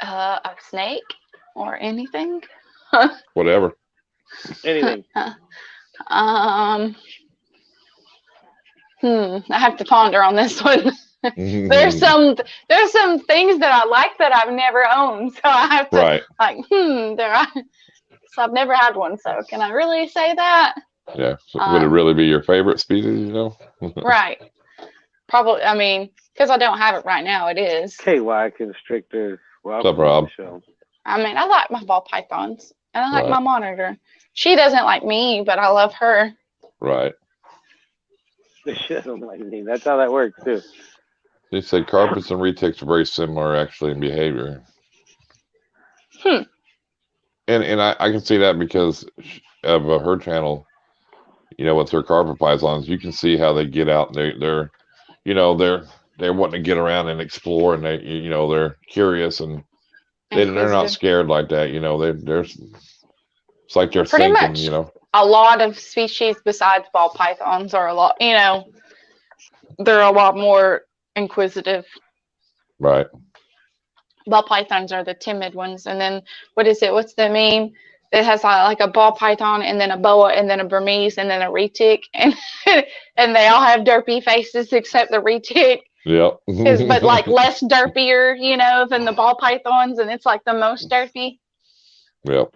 A snake or anything. Whatever. Anything. I have to ponder on this one. there's some things that I like that I've never owned, so I have to so I've never had one. So can I really say that? Yeah. So would it really be your favorite species? You know. Right. Probably. I mean, because I don't have it right now, it is. KY Constrictors. What's up, Rob? I mean, I like my ball pythons and I like my monitor. She doesn't like me, but I love her. Right. She doesn't like me. That's how that works too. They said carpets and retics are very similar actually in behavior. And I can see that because of her channel, you know, with her carpet pythons, you can see how they get out and they're wanting to get around and explore, and they're curious and they're not scared like that. You know, they're it's like they're pretty thinking, much, you know. A lot of species besides ball pythons are a lot, you know, they're a lot more inquisitive. Right. Ball pythons are the timid ones. And then what's the meme? It has like a ball python and then a boa and then a Burmese and then a retic, and and they all have derpy faces except the retic. Yep. But like less derpier, you know, than the ball pythons, and it's like the most derpy. Yep.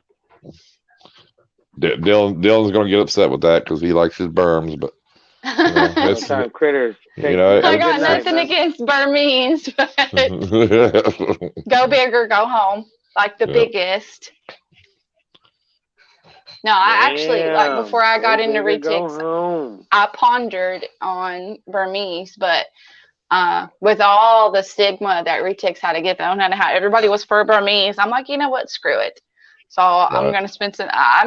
Dylan's gonna get upset with that because he likes his berms, but it's critters. You know, I got nothing against Burmese, but go big or go home, like the biggest. No, I actually, like, before I got into retics, I pondered on Burmese, but with all the stigma that retics had to get them and how everybody was for Burmese, I'm like, you know what, screw it. So I'm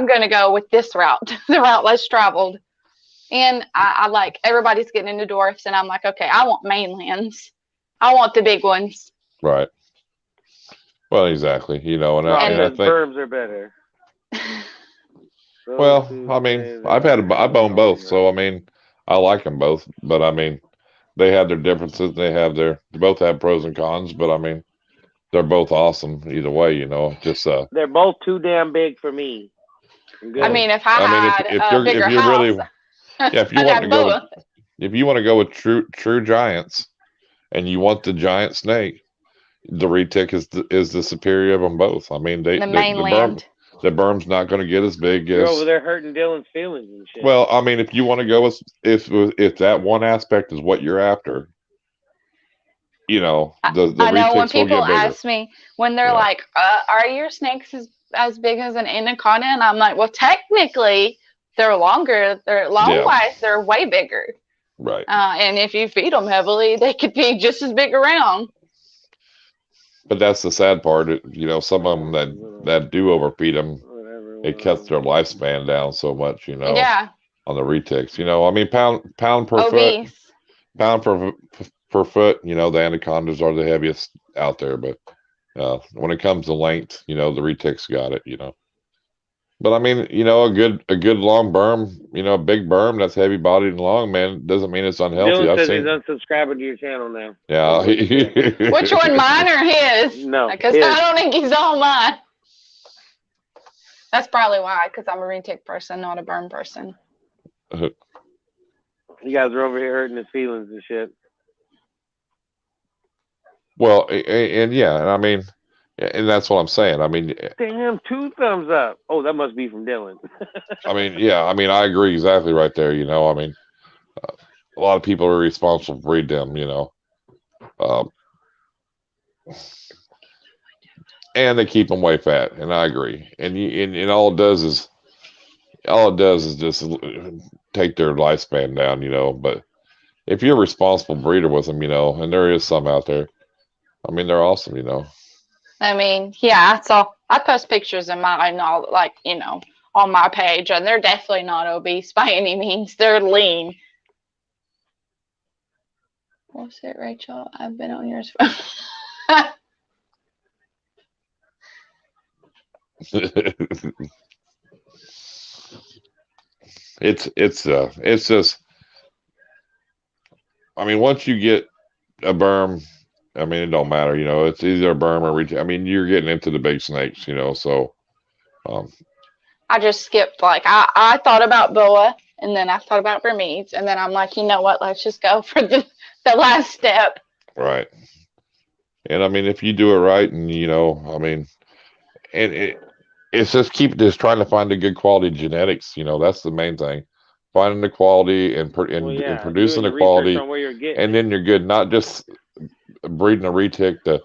going to go with this route, the route less traveled. And I like, everybody's getting into dwarfs, and I'm like, okay, I want mainlands. I want the big ones. Right. Well, exactly. You know, and I think berms are better. Well, I mean, I've owned both, so I mean, I like them both, but I mean, they have their differences. They both have pros and cons, but I mean, they're both awesome either way, you know. Just they're both too damn big for me. I mean, if I had a bigger house, really, if you want to go with true giants, and you want the giant snake, the retic is the superior of them both. I mean, the mainland. The berm's not going to get as big as. You're over there hurting Dylan's feelings and shit. Well, I mean, if you want to go with if that one aspect is what you're after, you know, the I know when people ask me when they're like, "Are your snakes as big as an anaconda?" and I'm like, "Well, technically, they're longer. They're long-wise. They're way bigger." Right. And if you feed them heavily, they could be just as big around. But that's the sad part. You know, some of them that do overfeed them, it cuts their lifespan down so much, you know. Yeah. On the retics, you know, I mean, pound per foot, pound per foot, you know, the anacondas are the heaviest out there. But when it comes to length, you know, the retics got it, you know. But I mean, you know, a good long berm, you know, a big berm that's heavy bodied and long, man, doesn't mean it's unhealthy. Dylan says he's unsubscribing to your channel now. Yeah. Which one, mine or his? No, because I don't think he's on mine. That's probably why, because I'm a retic person, not a berm person. Yeah, You guys are over here hurting his feelings and shit. Well, and yeah, and I mean, and that's what I'm saying. I mean, damn, 2 thumbs up. Oh, that must be from Dylan. I mean, yeah, I mean, I agree exactly right there. You know, I mean, a lot of people are responsible for breeding them. You know, and they keep them way fat, and I agree. And all it does is just take their lifespan down. You know, but if you're a responsible breeder with them, you know, and there is some out there, I mean, they're awesome. You know. I mean, yeah, so I post pictures of mine, all like, you know, on my page, and they're definitely not obese by any means. They're lean. What's it, Rachel? I've been on yours. It's just, I mean, once you get a berm, I mean, it don't matter, you know, it's either a berm or retail. I mean, you're getting into the big snakes, you know, so. I just skipped, like, I thought about boa, and then I thought about Burmese, and then I'm like, you know what, let's just go for the last step. Right. And I mean, if you do it right, and, you know, I mean, and it's just trying to find the good quality genetics, you know, that's the main thing. Finding the quality and producing the quality, and then you're good, not just breeding a retic to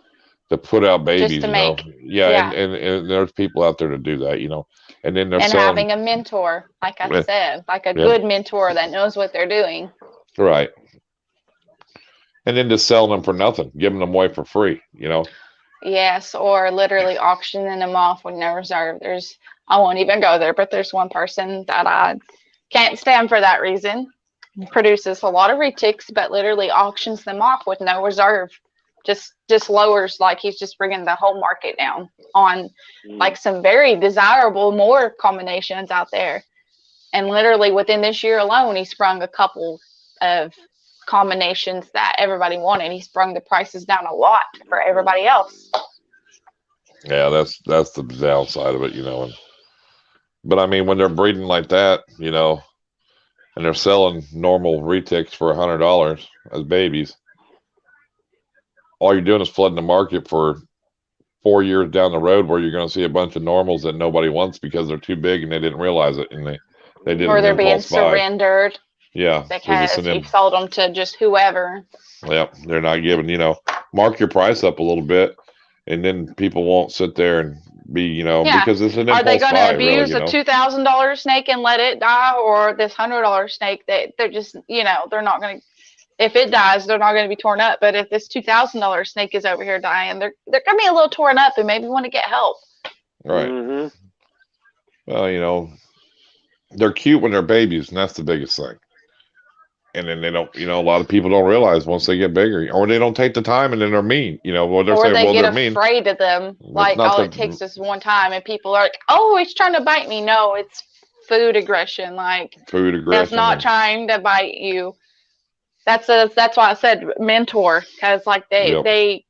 put out babies, just to you make, know. Yeah. And there's people out there to do that, you know. And then they're having a mentor, like I said, like a good mentor that knows what they're doing. Right. And then just selling them for nothing, giving them away for free, you know. Yes, or literally auctioning them off with no reserve. I won't even go there, but there's one person that I can't stand for that reason. Produces a lot of retics, but literally auctions them off with no reserve. Just lowers, like he's just bringing the whole market down on like some very desirable more combinations out there. And literally within this year alone, he sprung a couple of combinations that everybody wanted. He sprung the prices down a lot for everybody else. Yeah, that's the downside of it, you know. But I mean, when they're breeding like that, you know, and they're selling normal retics for $100 as babies, all you're doing is flooding the market for 4 years down the road, where you're going to see a bunch of normals that nobody wants because they're too big and they didn't realize it, and they didn't. Or they're being surrendered. Yeah, because you sold them to just whoever. Yep, they're not giving, you know, mark your price up a little bit, and then people won't sit there and be, you know, because it's an impulse buy. Are they going to abuse a $2,000 snake and let it die, or this $100 snake? They're just, you know, they're not going to. If it dies, they're not going to be torn up. But if this $2,000 snake is over here dying, they're going to be a little torn up and maybe want to get help. Right. Mm-hmm. Well, you know, they're cute when they're babies, and that's the biggest thing. And then they don't, you know, a lot of people don't realize once they get bigger, or they don't take the time, and then they're mean, you know. Well, or they get afraid of them. Like, all it takes is one time, and people are like, "Oh, he's trying to bite me." No, it's food aggression. Like, food aggression. That's not trying to bite you. That's why I said mentor, because like they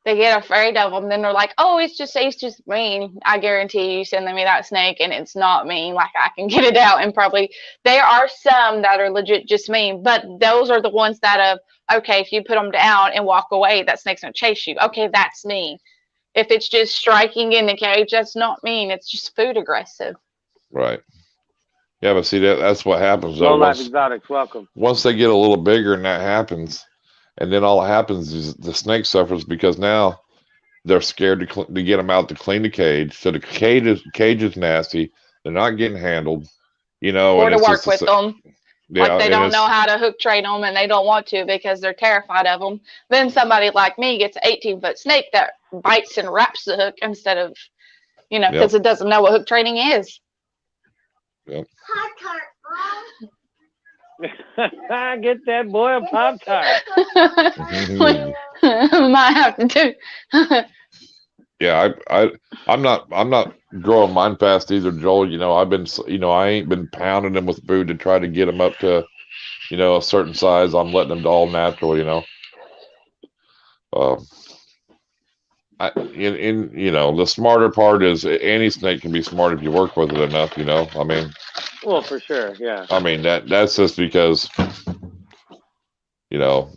get afraid of them. Then they're like, "Oh, he's just mean." I guarantee you, send me that snake, and it's not mean. Like, I can get it out, and probably there are some that are legit just mean, but those are the ones that okay, if you put them down and walk away, that snake's gonna chase you. Okay, that's mean. If it's just striking in the cage, that's not mean. It's just food aggressive. Right. Yeah, but see, that's what happens. Lowlife Exotics, welcome. Once they get a little bigger, and that happens, and then all that happens is the snake suffers, because now they're scared to get them out to clean the cage. So the cage is nasty. They're not getting handled, you know. Or to work with them. Yeah, like, they don't know how to hook train them, and they don't want to because they're terrified of them. Then somebody like me gets an 18-foot snake that bites and wraps the hook instead of, you know, because it doesn't know what hook training is. Yep. Get that boy a Pop-Tart. Might have to do. Yeah, I'm not growing mine fast either, Joel. You know, I ain't been pounding them with food to try to get them up to, you know, a certain size. I'm letting them all natural, you know. You know, the smarter part is any snake can be smart if you work with it enough, you know. I mean, Well, for sure, yeah. I mean, that's just because, you know,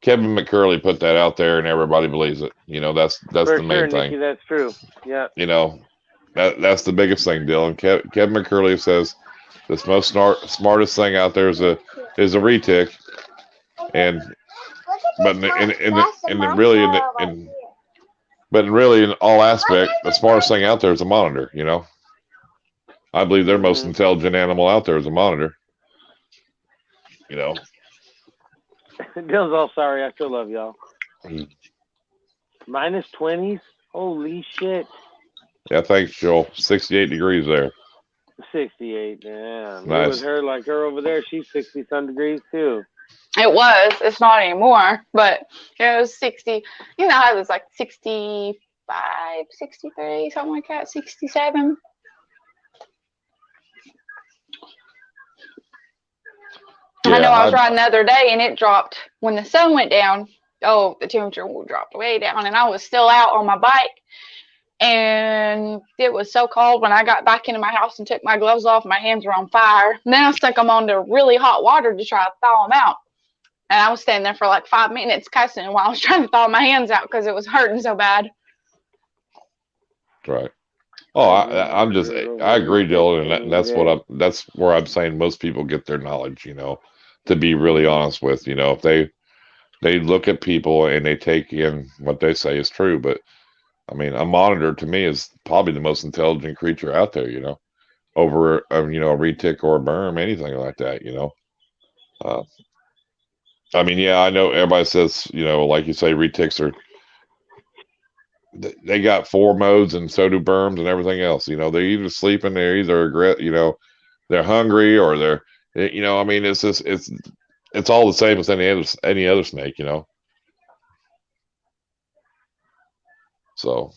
Kevin McCurley put that out there and everybody believes it. You know, that's for the main thing. Nikki, that's true. Yeah. You know, that's the biggest thing, Dylan. Kevin McCurley says this most smartest thing out there is a retic, but really in all aspect, the smartest thing out there is a monitor. You know, I believe their most intelligent animal out there is a monitor. You know. Dylan's all sorry. I still love y'all. Minus 20s? Holy shit. Yeah, thanks, Joel. 68 degrees there. 68, yeah. Nice. It was her, like her over there. She's 60-some degrees, too. It was. It's not anymore, but it was 60. You know, it was like 65, 63, something like that, 67. Yeah, I know I was riding the other day and it dropped when the sun went down. Oh, the temperature dropped way down and I was still out on my bike. And it was so cold when I got back into my house and took my gloves off, my hands were on fire. And then I stuck them under really hot water to try to thaw them out. And I was standing there for like 5 minutes cussing while I was trying to thaw my hands out because it was hurting so bad. Right. Oh, I agree, Dylan, and that's where I'm saying most people get their knowledge, you know, to be really honest with, you know, if they look at people and they take in what they say is true. But I mean, a monitor to me is probably the most intelligent creature out there, you know, over, you know, a retic or a berm, anything like that, you know. I mean, yeah, I know everybody says, you know, like you say, retics they got 4 modes and so do berms and everything else. You know, they're either sleeping, they're either, you know, they're hungry or they're, you know, I mean, it's just, it's all the same as any other snake, you know. So.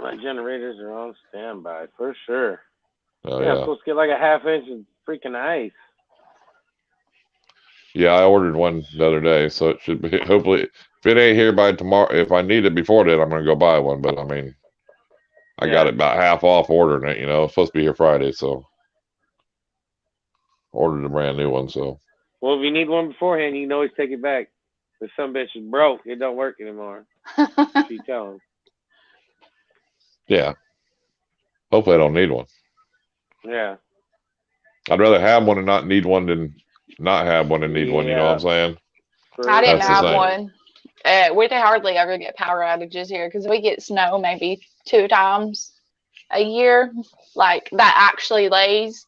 My generators are on standby for sure. Oh, yeah, I'm supposed to get like a ½ inch of freaking ice. Yeah, I ordered one the other day, so it should be, hopefully, if it ain't here by tomorrow, if I need it before that, I'm going to go buy one. But I mean, I got it about half off ordering it, you know. It's supposed to be here Friday, so ordered a brand new one. So, well, if you need one beforehand, you can always take it back. If some bitch is broke, it don't work anymore. You tell them. Yeah. Hopefully I don't need one. Yeah. I'd rather have one and not need one than not have one and need one, you know what I'm saying? I didn't have one. We hardly ever get power outages here because we get snow maybe 2 times a year, like that actually lays.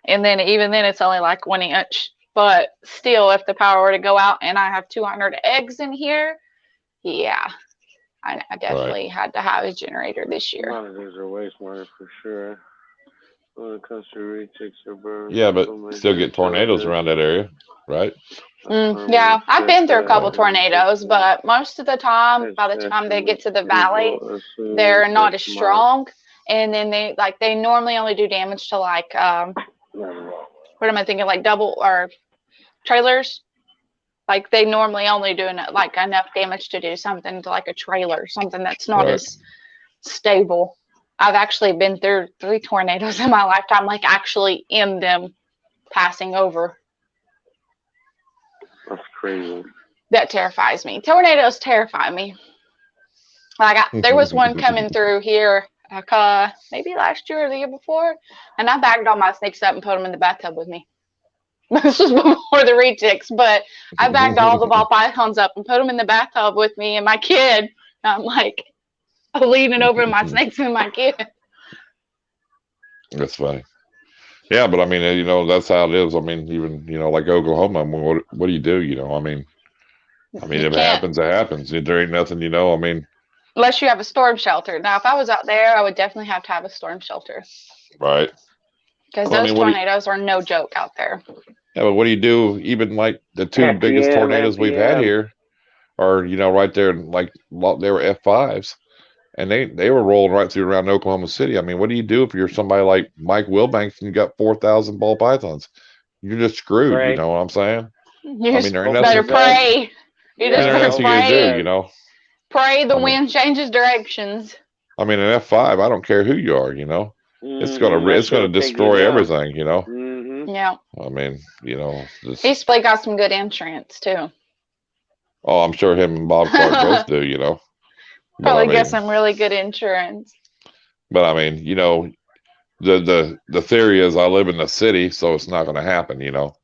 And then even then it's only like 1 inch. But still, if the power were to go out and I have 200 eggs in here, yeah, I definitely had to have a generator this year. Monitors are way smarter for sure. When it comes to retics or birds. Yeah, but still get tornadoes around that area, right? Yeah, I've been through a couple tornadoes, but most of the time, by the time they get to the valley, they're not as strong. And then they normally only do damage to like, what am I thinking? Like double or trailers. Like they normally only do like enough damage to do something to like a trailer, something that's not as stable. I've actually been through 3 tornadoes in my lifetime, like actually in them passing over. That's crazy. That terrifies me. Tornadoes terrify me. Like there was one coming through here maybe last year or the year before, and I bagged all my snakes up and put them in the bathtub with me. This was before the retics, but I bagged all the ball pythons up and put them in the bathtub with me and my kid. And I'm like leaning over my snakes and my kid. That's funny. Yeah, but I mean, you know, that's how it is. I mean, even, you know, like Oklahoma, I mean, what do you do? You know, I mean, if it happens, it happens. There ain't nothing, you know, I mean. Unless you have a storm shelter. Now, if I was out there, I would definitely have to have a storm shelter. Right. Because those tornadoes are no joke out there. Yeah, but what do you do? Even like the 2 biggest tornadoes we've had here are, you know, right there, like they were F5s. And they were rolling right through around Oklahoma City. I mean, what do you do if you're somebody like Mike Wilbanks and you got 4,000 ball pythons? You're just screwed. Right. You know what I'm saying? You better pray. You just better pray. Do, you know? Pray the wind changes directions. I mean, an F5, I don't care who you are, you know. it's gonna destroy everything, you know. Yeah. I mean, you know, he's probably got some good insurance too. Oh, I'm sure him and Bob Clark both do, you know. Probably get some really good insurance. But I mean, you know, the theory is I live in the city, so it's not going to happen, you know.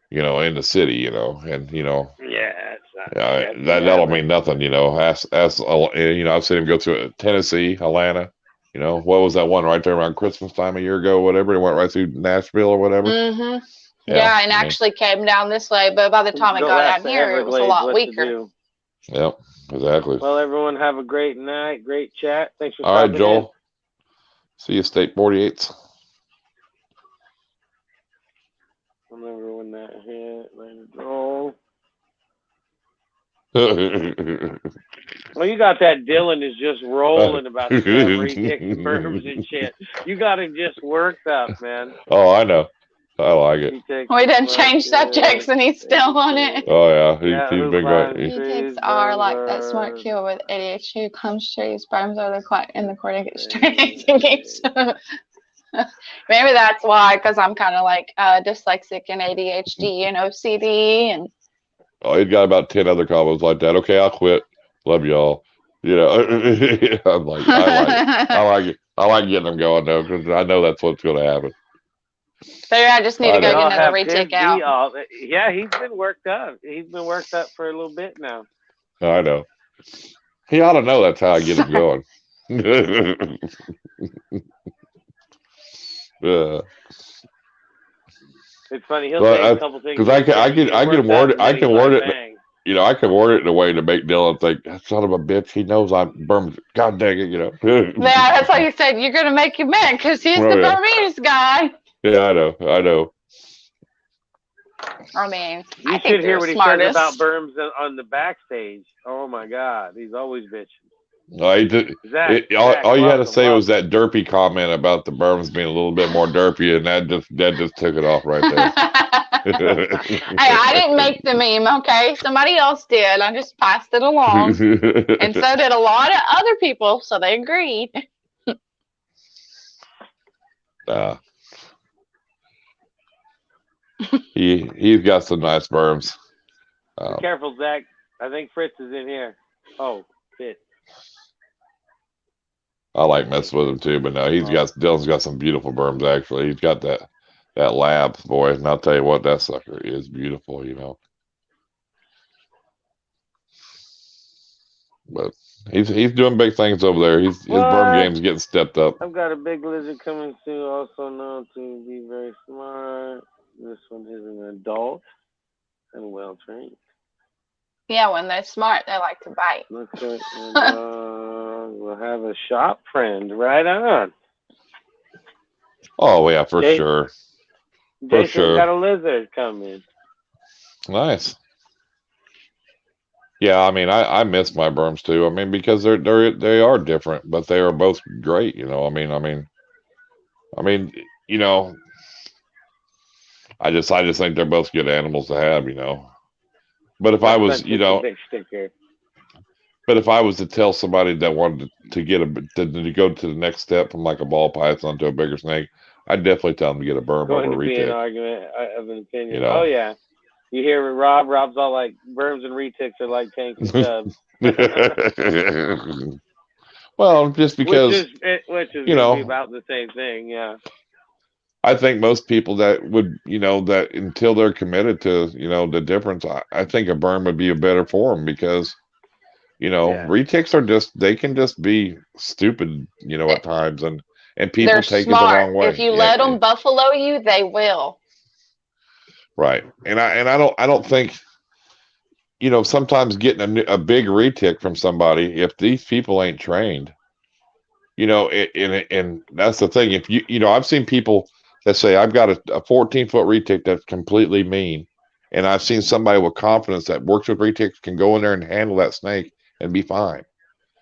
You know, in the city, you know, and you know. Yeah, it's not. That'll mean nothing, you know. You know, I've seen him go to Tennessee, Atlanta. You know, what was that one right there around Christmas time a year ago, whatever? It went right through Nashville or whatever. Yeah, and actually came down this way, but by the time it got down here, it was a lot weaker. Yep, exactly. Well, everyone have a great night, great chat. Thanks for stopping in. All right, Joel. See you, State 48s. Remember when that hit? Let it go. Well, you got that Dylan is just rolling about the retick sperms and shit. You got him just worked up, man. Oh, I know. I like it. We done changed subjects and he's still on it. Oh yeah, he's been going. Retics are like that smart kid with ADHD who comes to his sperms are in the cortex exchange and keeps. Maybe that's why, because I'm kind of like dyslexic and ADHD and OCD and. Oh, he's got about 10 other combos like that. Okay, I'll quit. Love y'all. You know, I'm like, I like getting them going though, because I know that's what's going to happen. Maybe I just need to go get another retick out. Yeah, he's been worked up. He's been worked up for a little bit now. I know. He ought to know that's how I get him going. It's funny. He'll say a couple things because I can word it. You know, I can word it in a way to make Dylan think, that son of a bitch, he knows I'm Burmese. God dang it, you know. Yeah, that's why you said you're gonna make him mad because he's the Burmese guy. Yeah, I know. I mean, you should hear what he says about Burms on the backstage. Oh my God, he's always bitching. No, he did. All you had to say was that derpy comment about the Burms being a little bit more derpy, and that just took it off right there. Hey, I didn't make the meme, okay? Somebody else did. I just passed it along, and so did a lot of other people. So they agreed. He's got some nice Burms. Be careful, Zach. I think Fitz is in here. Oh, Fitz. I like messing with him too, but no, Dylan's got some beautiful Burms actually. He's got that lab, boy, and I'll tell you what, that sucker is beautiful, you know. But he's doing big things over there. His Burm game's getting stepped up. I've got a big lizard coming soon, also known to be very smart. This one is an adult and well trained. Yeah, when they're smart, they like to bite. Okay, we'll have a shop friend right on. Oh yeah, for sure. Jason's got a lizard coming. Nice. Yeah, I mean, I miss my Burms too. I mean, because they are different, but they are both great. You know, I mean, you know, I just think they're both good animals to have. You know. But if I was, you know, but if I was to tell somebody that wanted to get to go to the next step from like a ball python to a bigger snake, I'd definitely tell them to get a Burm over a retick. An argument of an opinion. You know? Oh yeah, you hear Rob? Rob's all like, Burms and reticks are like tanks and dubs. Well, just because which is you know about the same thing, yeah. I think most people that would, you know, that until they're committed to, you know, the difference, I think a Burm would be a better for them because, you know, reticks are they can just be stupid, you know, at times, and people take it the wrong way. If you let them buffalo you, they will. Right, and I don't think, you know, sometimes getting a big retick from somebody, if these people ain't trained, you know, and that's the thing. If you know, I've seen people that say, I've got a 14-foot retick that's completely mean. And I've seen somebody with confidence that works with reticks can go in there and handle that snake and be fine.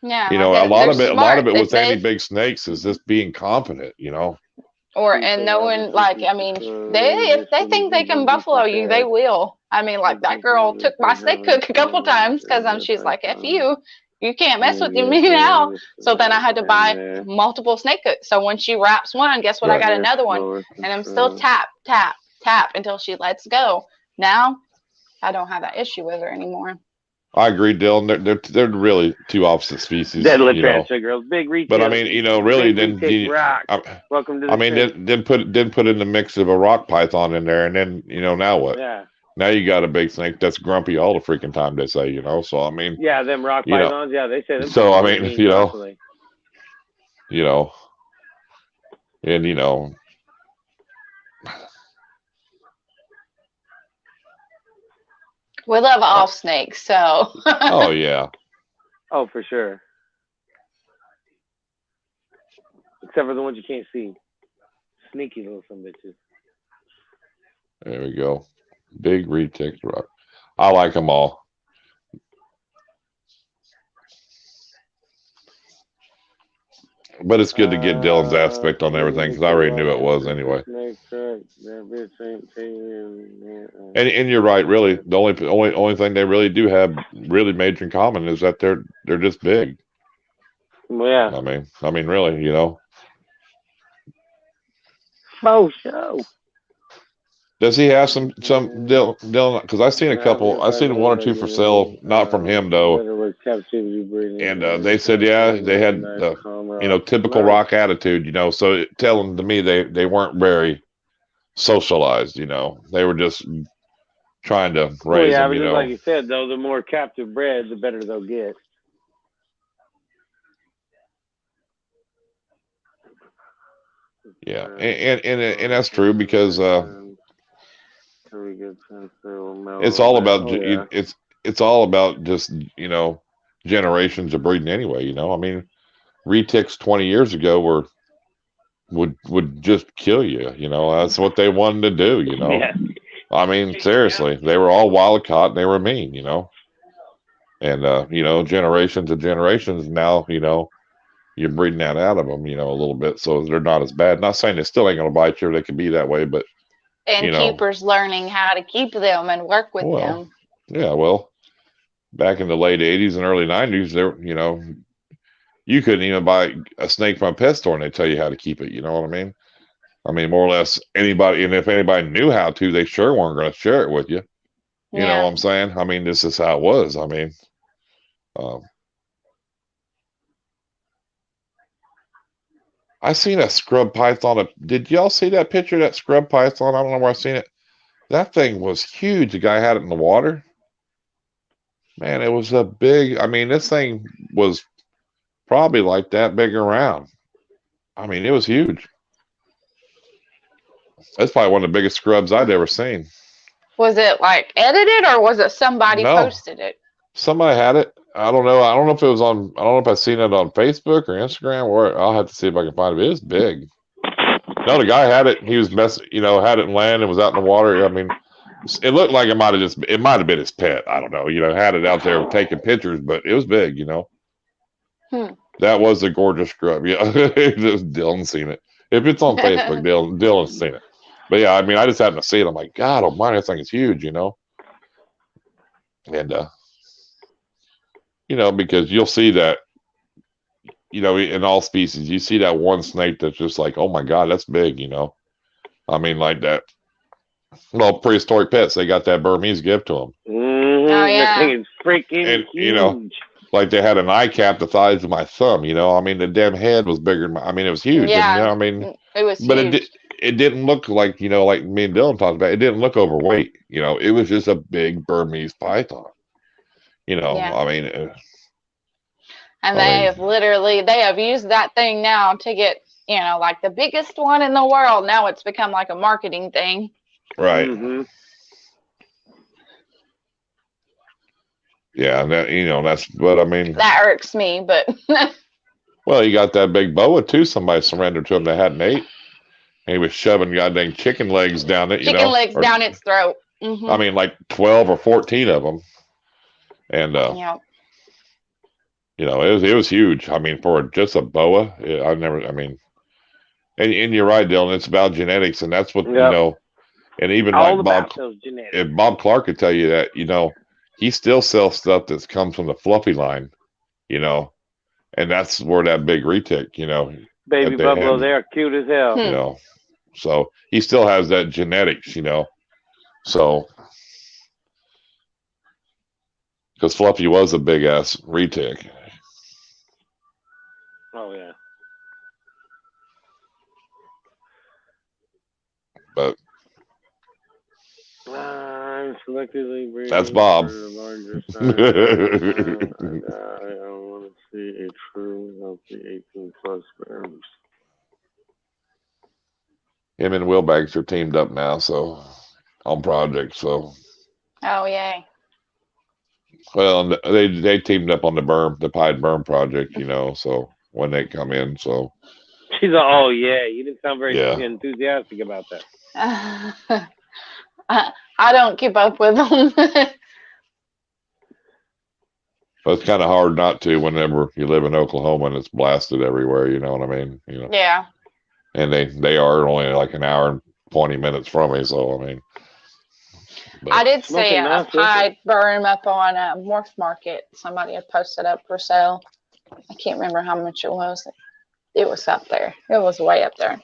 Yeah. You know, a lot of it with any big snakes is just being confident, you know. And knowing, like, I mean, if they think they can buffalo you, they will. I mean, like, that girl took my snake cook a couple times because she's like, F you. You can't mess with me now. So then I had to buy multiple snake hooks. So when she wraps one, guess what? I got another one. And I'm still tap, tap, tap until she lets go. Now, I don't have that issue with her anymore. I agree, Dylan. They're really two opposite species. Deadlift transfer girls, big retail. But I mean, really, then welcome to the I mean, then put in the mix of a rock python in there, and then now what? Yeah. Now you got a big snake that's grumpy all the freaking time. They say, So I mean, yeah, them rock pythons. Yeah, they say. So I mean, and we love all snakes, so. Oh yeah. Oh, for sure. Except for the ones you can't see. Sneaky little some bitches. There we go. Big retic rock. I like them all. But it's good to get Dylan's aspect on everything because I already knew it was anyway. And you're right. Really, the only thing they really do have really major in common is that they're just big. Well, yeah. I mean, really, Oh, show. Does he have some Dylan? Because I've seen a couple. I've seen one or two for sale, not from him though. And they said, yeah, they had typical rock attitude, So telling to me they weren't very socialized, They were just trying to raise them, but just like you said though, the more captive bred, the better they'll get. Yeah, and that's true because. It's all about it's all about just generations of breeding anyway. I mean, retics 20 years ago would just kill you. That's what they wanted to do. Yeah. I mean, seriously, they were all wild caught and they were mean. And generations of generations now. You're breeding that out of them. A little bit, so they're not as bad. Not saying they still ain't gonna bite you. They could be that way, but. And keepers learning how to keep them and work with them. Yeah, well, back in the late 80s and early 90s, there, you couldn't even buy a snake from a pet store and they tell you how to keep it. You know what I mean? I mean, more or less anybody, and if anybody knew how to, they sure weren't going to share it with you. You know what I'm saying? I mean, this is how it was. I mean, I seen a scrub python. Did y'all see that picture of that scrub python? I don't know where I seen it. That thing was huge. The guy had it in the water. Man, it was a big. I mean, this thing was probably like that big around. I mean, it was huge. That's probably one of the biggest scrubs I'd ever seen. Was it like edited or was it somebody posted it? Somebody had it. I don't know. I don't know if it was on. I don't know if I seen it on Facebook or Instagram, or I'll have to see if I can find it. It was big. No, the guy had it. He was messing. Had it in land and was out in the water. I mean, it looked like it might have been his pet. I don't know. Had it out there taking pictures, but it was big. That was a gorgeous scrub. Yeah, Dylan's seen it. If it's on Facebook, Dylan's seen it. But yeah, I mean, I just happened to see it. I'm like, God almighty, this thing is huge. And because you'll see that, in all species, you see that one snake that's just like, oh my God, that's big, I mean, like that. Well, prehistoric pets, they got that Burmese gift to them. Mm-hmm. Oh, yeah. That thing is freaking huge. Like they had an eye cap the size of my thumb, I mean, the damn head was bigger than I mean, it was huge. Yeah. I mean, it was but huge. It didn't look like, like me and Dylan talked about, it didn't look overweight. It was just a big Burmese python. I mean, and they have used that thing now to get, like the biggest one in the world. Now it's become like a marketing thing. Right. Mm-hmm. Yeah. That, that's what I mean. That irks me, but. Well, you got that big boa too. Somebody surrendered to him that hadn't ate. And he was shoving goddamn chicken legs down it, Chicken legs down its throat. Mm-hmm. I mean, like 12 or 14 of them. And, it was huge. I mean, for just a boa, and you're right, Dylan, it's about genetics, and that's what, and even all like Bob Clark could tell you that, he still sells stuff that comes from the fluffy line, you know, and that's where that big retic, you know, baby buffalo, they are cute as hell, you know. So he still has that genetics, you know. So because Fluffy was a big ass retic. Oh yeah. But I'm selectively breeding that's Bob. for the larger size. I want to see a true healthy 18+ sperms. Him and Wilbags are teamed up now, so on projects. So. Oh yay. Well, they teamed up on the Pied Berm project, you know. So when they come in, so. She's like, oh yeah, you didn't sound very enthusiastic about that. I don't keep up with them. But it's kind of hard not to whenever you live in Oklahoma and it's blasted everywhere. You know what I mean? You know. Yeah. And they are only like an hour and 20 minutes from me, so I mean. But. I did see a Pied Berm up on Morph Market. Somebody had posted up for sale. I can't remember how much it was. It was up there. It was way up there.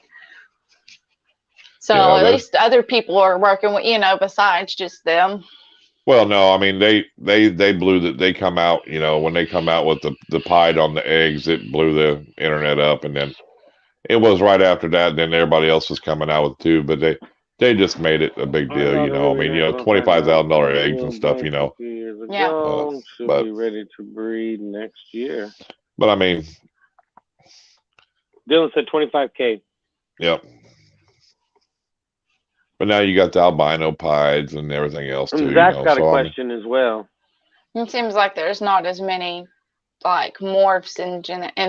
So at least other people are working with, you know, besides just them. Well, no, I mean they blew that. They come out, you know, when they come out with the Pied on the eggs, it blew the internet up, and then it was right after that. And then everybody else was coming out with it too, but they just made it a big deal, you know. I mean, you know, $25,000 eggs and stuff, you know. Yeah. Should be ready to breed next year. But I mean, Dylan said 25K. Yep. But now you got the albino pieds and everything else too. Zach's got a question as well. It seems like there's not as many like morphs in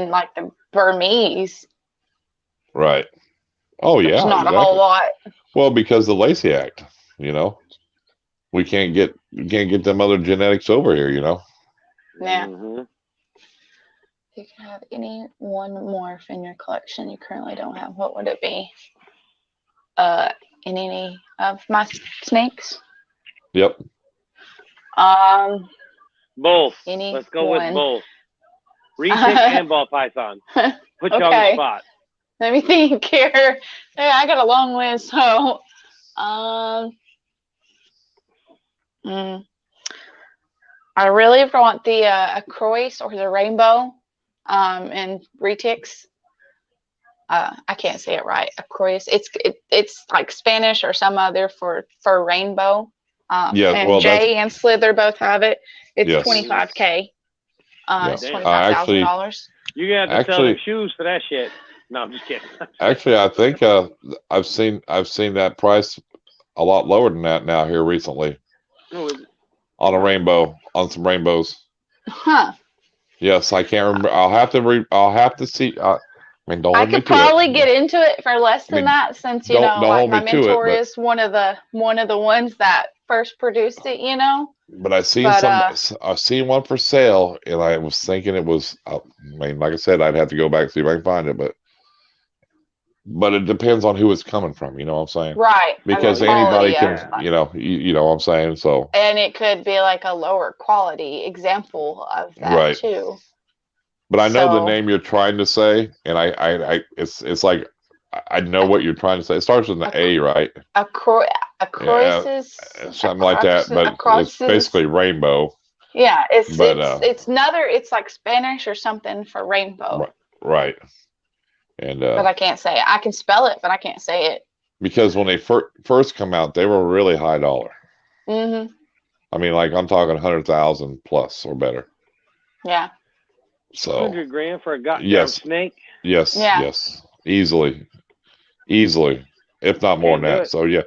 like the Burmese. Right. Oh yeah. There's not a whole lot. Well, because the Lacey Act, you know, we can't get them other genetics over here, you know. Yeah. If you could have any one morph in your collection you currently don't have, what would it be? In any of my snakes? Yep. Both. Let's go with both. Retic and ball python. Put you on the spot. Let me think here. Yeah, I got a long list, so I really want the Acrois or the rainbow and retics. I can't say it right. Acrois. It's like Spanish or some other for rainbow. And Jay and Slither both have it. It's $25K. It's $25,000. You're gonna have to sell the shoes for that shit. No, I'm just kidding. Actually, I think I've seen that price a lot lower than that now here recently. On a rainbow, on some rainbows. Huh. Yes, I can't remember. I'll have to see. I mean, don't hold me to it. I could probably get into it for less than that, since you know, like my mentor is one of the ones that first produced it. You know. But I've seen one for sale, and I was thinking it was. I mean, like I said, I'd have to go back and see if I can find it, but it depends on who it's coming from. You know what I'm saying? Right. Because anybody can, you know what I'm saying. So. And it could be like a lower quality example of that too. But I know the name you're trying to say, and it's like I know what you're trying to say. It starts with an A, right? Something like that, but it's basically rainbow. Yeah, it's like Spanish or something for rainbow. Right. And but I can't say it. I can spell it, but I can't say it. Because when they first come out, they were really high dollar. Mm-hmm. I mean, like I'm talking 100,000 plus or better. Yeah. So $100,000 for a goddamn snake. Yes. Yeah. Yes. Easily, if not more than that. So yeah,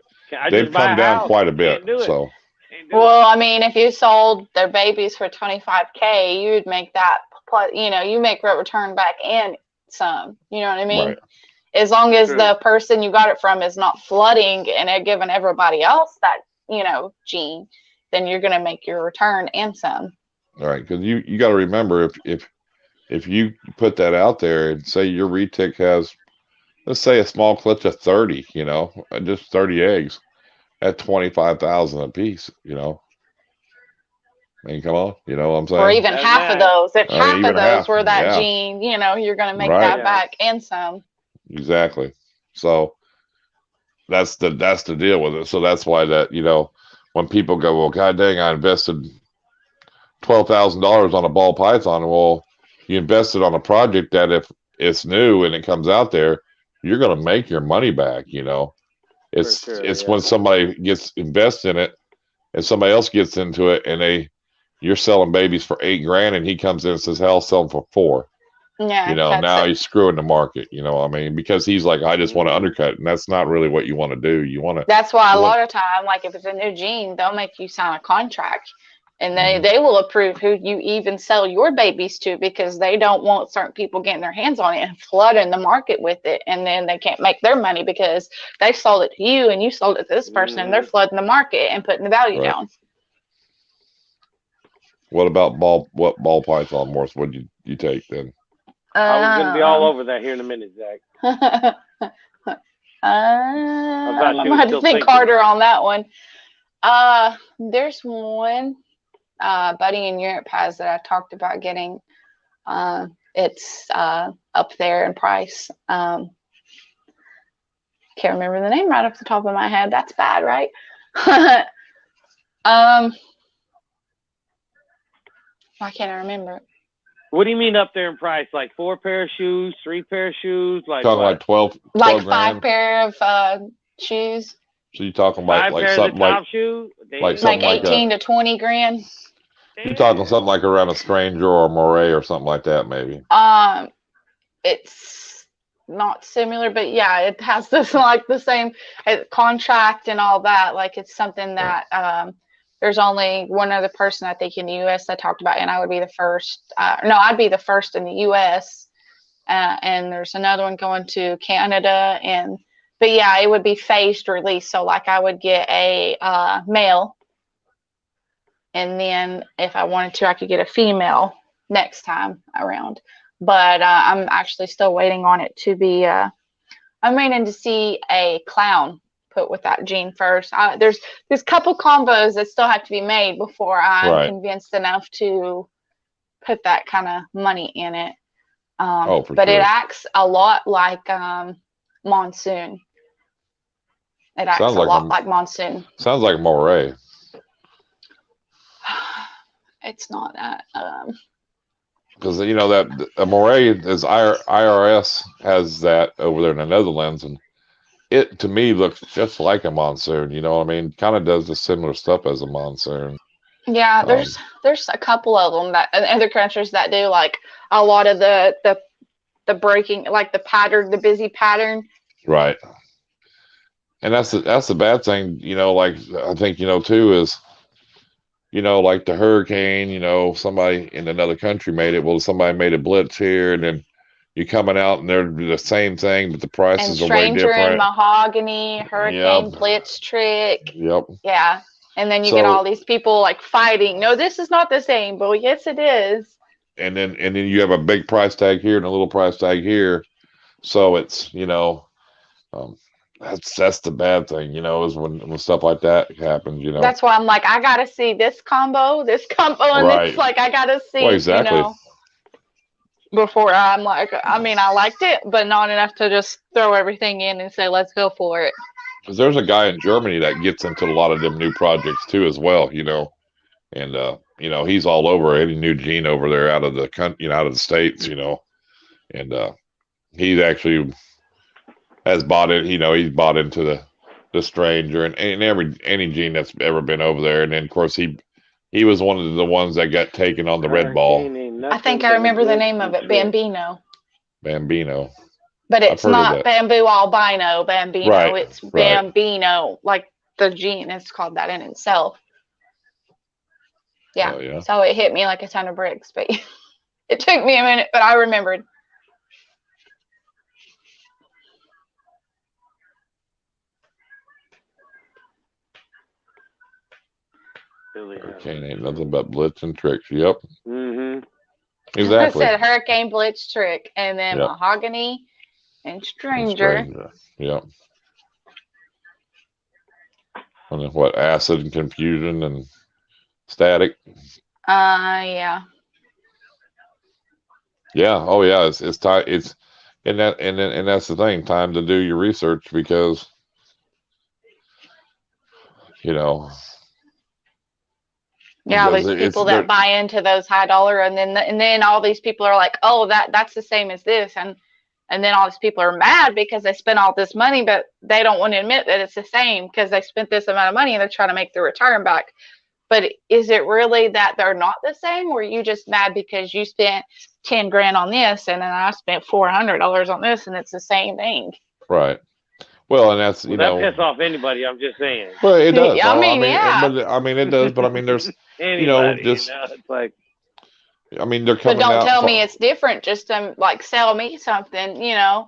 they've come down quite a bit. So. Well, I mean, if you sold their babies for $25K, you would make that. You know, you make a return back and some. You know what I mean? Right. As long as the person you got it from is not flooding and giving everybody else that, you know, gene, then you're going to make your return and some. All right, because you got to remember, if you put that out there and say your retic has, let's say a small clutch of 30, you know, just 30 eggs at 25,000 a piece, you know. I mean, come on, you know what I'm saying? Or even half of those. If half of those were that yeah. gene, you know, you're going to make that back and some. Exactly. So that's the deal with it. So that's why that, you know, when people go, well, God dang, I invested $12,000 on a ball python. Well, you invested on a project that if it's new and it comes out there, you're going to make your money back. You know, it's when somebody gets invested in it and somebody else gets into it and you're selling babies for $8,000 and he comes in and says, hell, I'll sell them for $4,000. Yeah, you know, now he's screwing the market, you know what I mean? Because he's like, I just want to undercut, and that's not really what you want to do. You want to. That's why a lot of time, like if it's a new gene, they'll make you sign a contract, and they will approve who you even sell your babies to, because they don't want certain people getting their hands on it and flooding the market with it, and then they can't make their money because they sold it to you and you sold it to this person, and they're flooding the market and putting the value down. What about what ball python, Morris? What did you take then? I was going to be all over that here in a minute, Zach. I'm going to have to think harder on that one. There's one buddy in Europe has that I talked about getting. It's up there in price. Can't remember the name right off the top of my head. That's bad, right? Why can't I remember it? What do you mean up there in price? Like 4 pair of shoes, 3 pair of shoes? Like talking like 12 like grand? 5 pair of shoes. So you're talking about like something like shoe? Like 18 to 20 grand. You're talking something like around a Stranger or a Moray or something like that, maybe. It's not similar, but yeah, it has this like the same contract and all that. Like it's something that there's only one other person I think in the U.S. that talked about, and I would be the first. No, I'd be the first in the U.S. And there's another one going to Canada, but yeah, it would be phased release. So like I would get a male, and then if I wanted to, I could get a female next time around. But I'm actually still waiting on it to be. I'm waiting to see a clown put with that gene first. There's a couple combos that still have to be made before I'm convinced enough to put that kind of money in it. But it acts a lot like Monsoon. It acts a lot like Monsoon. Sounds like a Moray. It's not that. Because you know that a Moray is IRS has that over there in the Netherlands, and it to me looks just like a Monsoon. You know what I mean? Kind of does the similar stuff as a Monsoon. Yeah, there's a couple of them that in other countries that do like a lot of the breaking, like the pattern, the busy pattern. Right. And that's the bad thing, you know, like I think, you know, too, is, you know, like the hurricane, you know, somebody in another country made it. Well, somebody made a blitz here, and then you're coming out and they're the same thing, but the prices are way different. Stranger and Mahogany, Hurricane, Blitz Trick. Yep. Yeah. And then you get all these people like fighting. No, this is not the same. But yes, it is. And then you have a big price tag here and a little price tag here. So it's, you know, that's the bad thing, you know, is when stuff like that happens, you know. That's why I'm like, I gotta see this combo, and it's like I gotta see, exactly. You know, before I'm like, I mean, I liked it, but not enough to just throw everything in and say, let's go for it. Because there's a guy in Germany that gets into a lot of them new projects too, as well, you know, and you know, he's all over any new gene over there out of the country, you know, out of the States, you know, and he's actually has bought it, you know, he's bought into the Stranger and any gene that's ever been over there, and then of course he was one of the ones that got taken on the red ball. I think I remember the name of it, Bambino. Bambino. But it's not Bamboo Albino Bambino. Right, it's Bambino, like the gene. It's called that in itself. Yeah. Oh, yeah. So it hit me like a ton of bricks, but it took me a minute, but I remembered. Hurricane ain't nothing but blitz and tricks. Yep. Mm-hmm. Exactly. I said Hurricane, Blitz, Trick, and then Mahogany and Stranger. Yep. And then what? Acid and Confusion and Static. Yeah. Yeah. Oh yeah. It's time. It's and that's the thing. Time to do your research because Yeah, these people that buy into those high dollar, and then all these people are like, oh, that's the same as this, and then all these people are mad because they spent all this money, but they don't want to admit that it's the same because they spent this amount of money and they're trying to make their return back. But is it really that they're not the same, or are you just mad because you spent 10 grand on this and then I spent $400 on this and it's the same thing? Right. Well, and that's that piss off anybody. I'm just saying. Well, it does. I mean, yeah. But I mean, it does. But I mean, there's anybody, just it's like. I mean, they're coming out. But don't tell me it's different. Just to like sell me something, Yeah.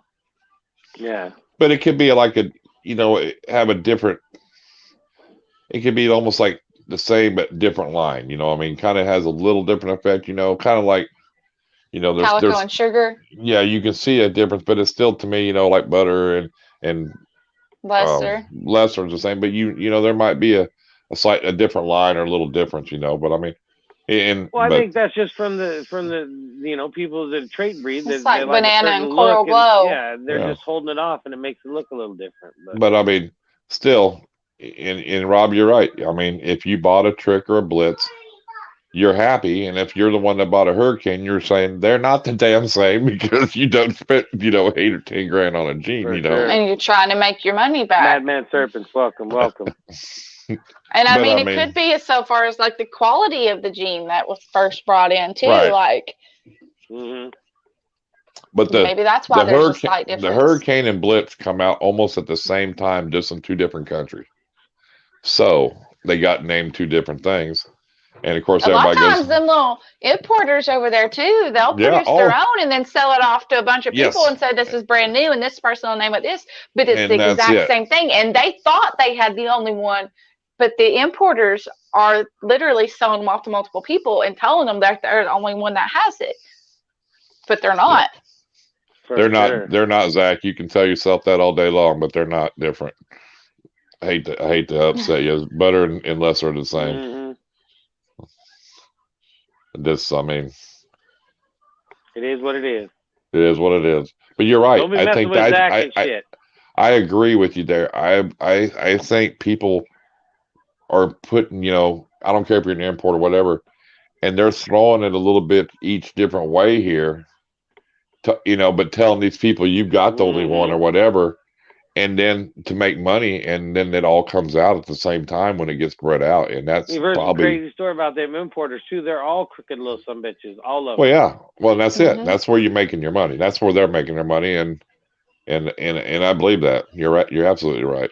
But it could be like have a different. It could be almost like the same but different line. I mean, kind of has a little different effect. Kind of like. There's calico and sugar. Yeah, you can see a difference, but it's still to me, like butter and lesser. Lesser is the same, but there might be a different line or a little difference, but I mean, I think that's just from the people that trait breed. It's like banana and coral glow. They're just holding it off, and it makes it look a little different. But I mean, still, in Rob, you're right. I mean, if you bought a Trick or a Blitz, you're happy, and if you're the one that bought a Hurricane, you're saying they're not the damn same because you don't spend 8 or 10 grand on a gene, Sure. And you're trying to make your money back. Madman Serpents, welcome. And I mean, it could be so far as like the quality of the gene that was first brought in too, right. like. But maybe that's why there's a slight difference. The Hurricane and Blitz come out almost at the same time, just in 2 different countries, so they got named 2 different things. And of course, everybody goes. A lot of times, them little importers over there too, they'll produce their own and then sell it off to a bunch of people and say this is brand new and this person will name it this, but it's the exact same thing. And they thought they had the only one, but the importers are literally selling them off to multiple people and telling them that they're the only one that has it, but they're not. They're not. They're not, Zach. You can tell yourself that all day long, but they're not different. I hate to upset you. Butter and lesser are the same. I mean, it is what it is. It is what it is. But you're right. I think I agree with you there. I think people are putting, I don't care if you're an import or whatever, and they're throwing it a little bit each different way here, but telling these people you've got the only one or whatever, and then to make money, and then it all comes out at the same time when it gets spread out, and that's You've heard the crazy story about them importers too. They're all crooked little sumbitches, all of them. Well, yeah. Well, that's it. That's where you're making your money. That's where they're making their money, and I believe that. You're right. You're absolutely right.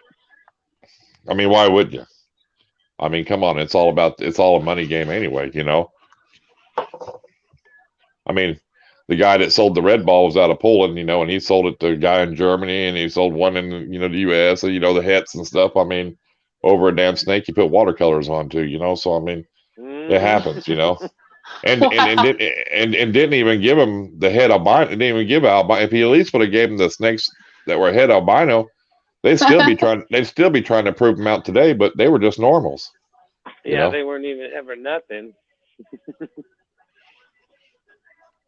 I mean, why would you? I mean, come on. It's all a money game anyway. I mean. The guy that sold the red ball was out of Poland, and he sold it to a guy in Germany, and he sold one in, the U.S., and, the hets and stuff. I mean, over a damn snake, you put watercolors on too, so, I mean, it happens, and didn't even give him the head albino. Didn't even give albino. If he at least would have gave him the snakes that were head albino, they'd still be trying to prove them out today, but they were just normals. Yeah, they weren't even ever nothing.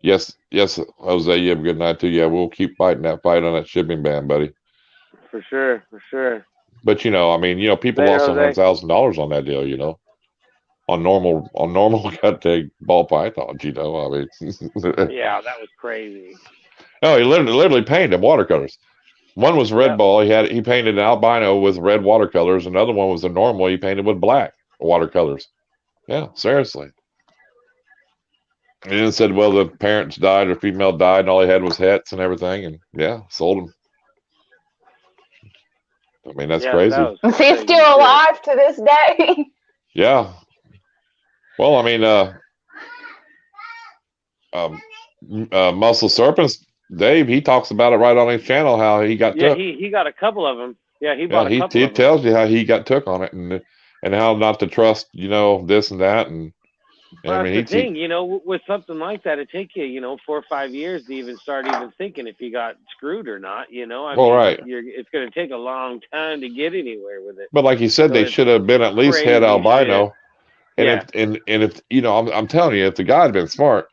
Yes, Jose, you have a good night too. Yeah, we'll keep fighting that fight on that shipping ban, buddy. For sure. But I mean, people lost $100,000 on that deal, on normal cut tag ball pythons, I mean. Yeah, that was crazy. No, he literally painted watercolors. One was red ball. He painted an albino with red watercolors. Another one was a normal. He painted with black watercolors. Yeah, seriously. And then said, well, the parents died or female died, and all he had was hets and everything, and sold them. I mean, that's crazy. He's still alive to this day. Yeah. Well, I mean, Muscle Serpents, Dave, he talks about it right on his channel, how he got took. Yeah, he got a couple of them. Yeah, he bought a couple he tells you how he got took on it, and how not to trust, this and that, and well, I mean, that's the thing, with something like that, it take you, 4 or 5 years to even start thinking if you got screwed or not, I mean, right. It's going to take a long time to get anywhere with it. But like you said, they should have been at least head albino. And if you know, I'm telling you, if the guy had been smart,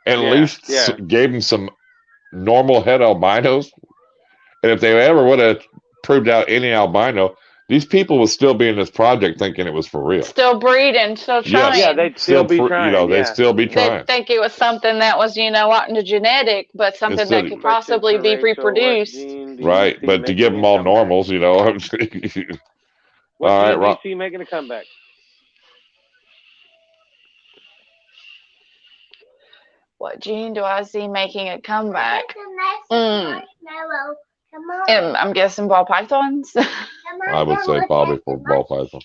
at least gave him some normal head albinos, and if they ever would have proved out any albino, these people would still be in this project thinking it was for real. Still breeding, still trying. Yeah, they'd still be trying. You know, they'd still be trying. They'd think it was something that was, you know, out in the genetic, but something that could possibly be reproduced. Right, but to give them all normals, you know. What gene do you see making a comeback? What gene do I see making a comeback? I'm guessing ball pythons. I would say probably for ball python.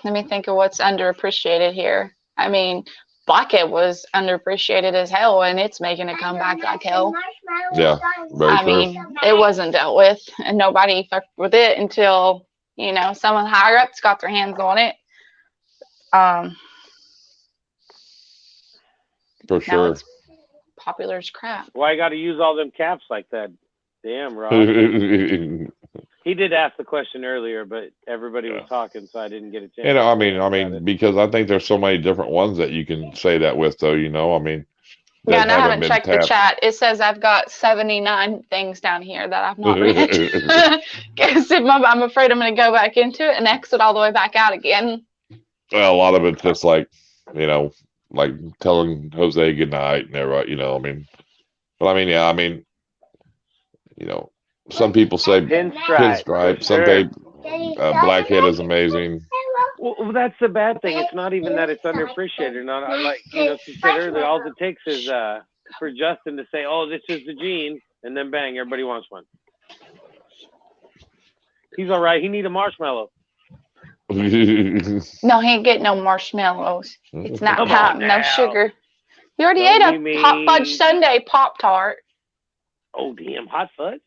Let me think of what's underappreciated here. I mean, blackhead was underappreciated as hell, and it's making a comeback like hell. Yeah, very true. I mean, it wasn't dealt with, and nobody fucked with it until, you know, some of the higher ups got their hands on it. For sure. It's popular as crap. Why you got to use all them caps like that? Damn, Rob. He did ask the question earlier, but everybody was talking, so I didn't get a chance. You know, I mean, because I think there's so many different ones that you can say that with, though. You know, I mean. Yeah, and I haven't checked the chat. It says I've got 79 things down here that I've not read. Guess I'm afraid I'm going to go back into it and exit all the way back out again. Well, a lot of it's just like, you know, like telling Jose goodnight and everybody, you know, I mean, but I mean, yeah, I mean, you know, some people say pinstripe, some say blackhead is amazing. Well, that's the bad thing. It's not even that it's underappreciated. Not like, you know, she said earlier, all it takes is for Justin to say, "Oh, this is the gene," and then bang, everybody wants one. He's all right. He need a marshmallow. No, he ain't getting no marshmallows. It's not hot, no sugar. You already ate a hot fudge sundae Pop-Tart. Oh, damn, hot fudge?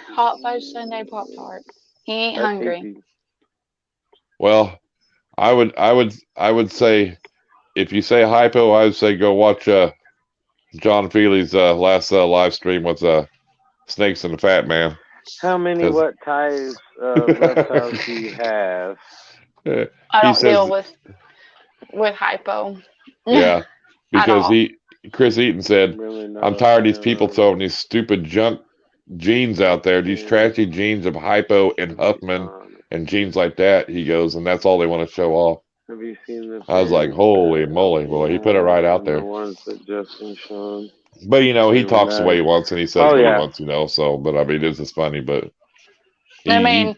Hot fudge sundae Pop-Tart. He ain't hungry. Well, I would say, if you say hypo, I would say go watch John Feely's last live stream with Snakes and the Fat Man. How many what types of reptiles do you have? I don't deal with hypo. Yeah, because Chris Eaton said, I'm tired of these people throwing these stupid junk genes out there, these trashy genes of hypo and Huffman and genes like that. He goes, and that's all they want to show off. Have you seen this? I was like, holy moly. Well, he put it right out there. The ones that Justin showed. But, you know, he talks the way he wants and he says what he wants, you know. So, but I mean, this is funny, but. I mean,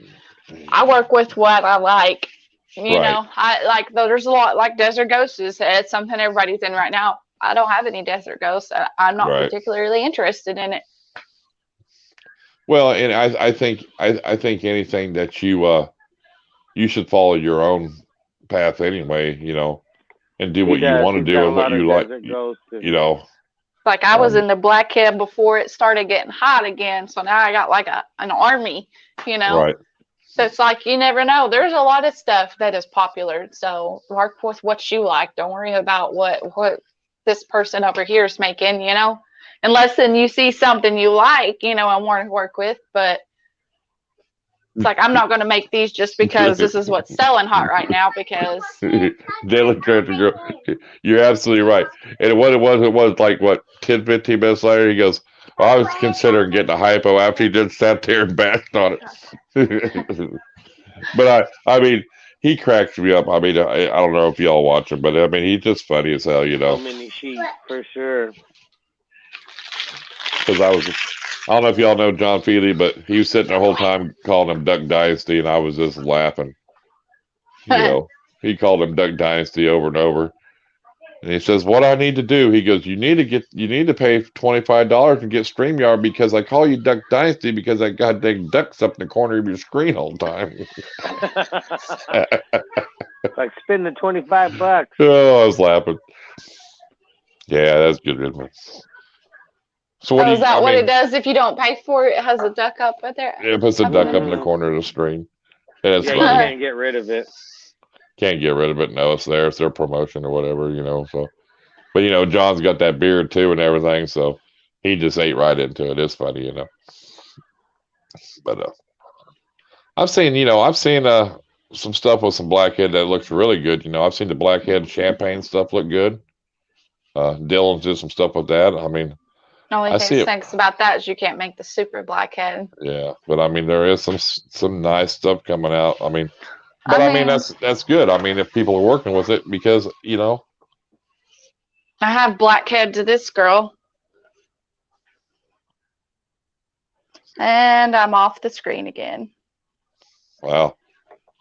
I work with what I like. You know, I like, though there's a lot like Desert Ghosts. It's something everybody's in right now. I don't have any Desert Ghosts. I'm not particularly interested in it. Well, and I think anything that you should follow your own path anyway, you know, and do what you want to do and what you like, you know. Like I was in the blackhead before it started getting hot again, so now I got like an army, you know. Right. So it's like you never know. There's a lot of stuff that is popular. So work with what you like. Don't worry about what this person over here is making, you know. Unless then you see something you like, you know, and want to work with. But it's like I'm not going to make these just because this is what's selling hot right now. Because Daily Character Girl, you're absolutely right. And what it was like, what, 10, 15 minutes later, he goes, well, I was considering getting a hypo after he just sat there and bashed on it. But I mean, he cracks me up. I mean, I don't know if y'all watch him, but I mean, he's just funny as hell, you know. So many sheep, for sure. Because I don't know if y'all know John Feely, but he was sitting the whole time calling him Duck Dynasty, and I was just laughing. You know, he called him Duck Dynasty over and over. And he says, what I need to do, he goes, you need to pay $25 and get StreamYard because I call you Duck Dynasty because I got dang ducks up in the corner of your screen all the time. Like spend the $25. Oh, I was laughing. Yeah, that's good advice. So is that what it does if you don't pay for it? It has a duck up right there. It puts a duck up in the corner of the screen. And you can't get rid of it. Can't get rid of it. No, it's there. It's their promotion or whatever, you know. So, but you know, John's got that beard too and everything, so he just ate right into it. It's funny, you know. But I've seen some stuff with some blackhead that looks really good. I've seen the blackhead champagne stuff look good. Dylan's did some stuff with that. I mean, the only thing that stinks about that is you can't make the super blackhead. Yeah, but I mean, there is some nice stuff coming out. I mean, but I mean that's good. I mean, if people are working with it, because I have blackhead to this girl, and I'm off the screen again. Wow.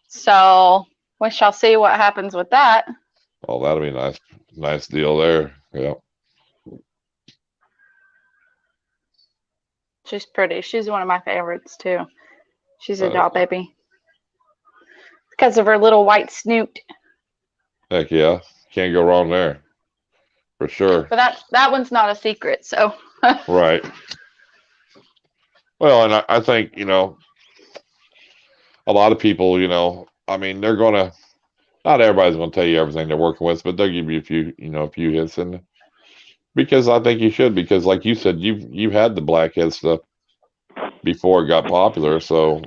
So we shall see what happens with that. Oh, that'll be a nice deal there. Yeah. She's pretty. She's one of my favorites too. She's a doll baby because of her little white snoot. Heck yeah, can't go wrong there, for sure. But that one's not a secret, so. Right. Well, and I think a lot of people, I mean, they're gonna. Not everybody's gonna tell you everything they're working with, but they'll give you a few hints, and because I think you should, because like you said, you've had the blackhead stuff before it got popular, so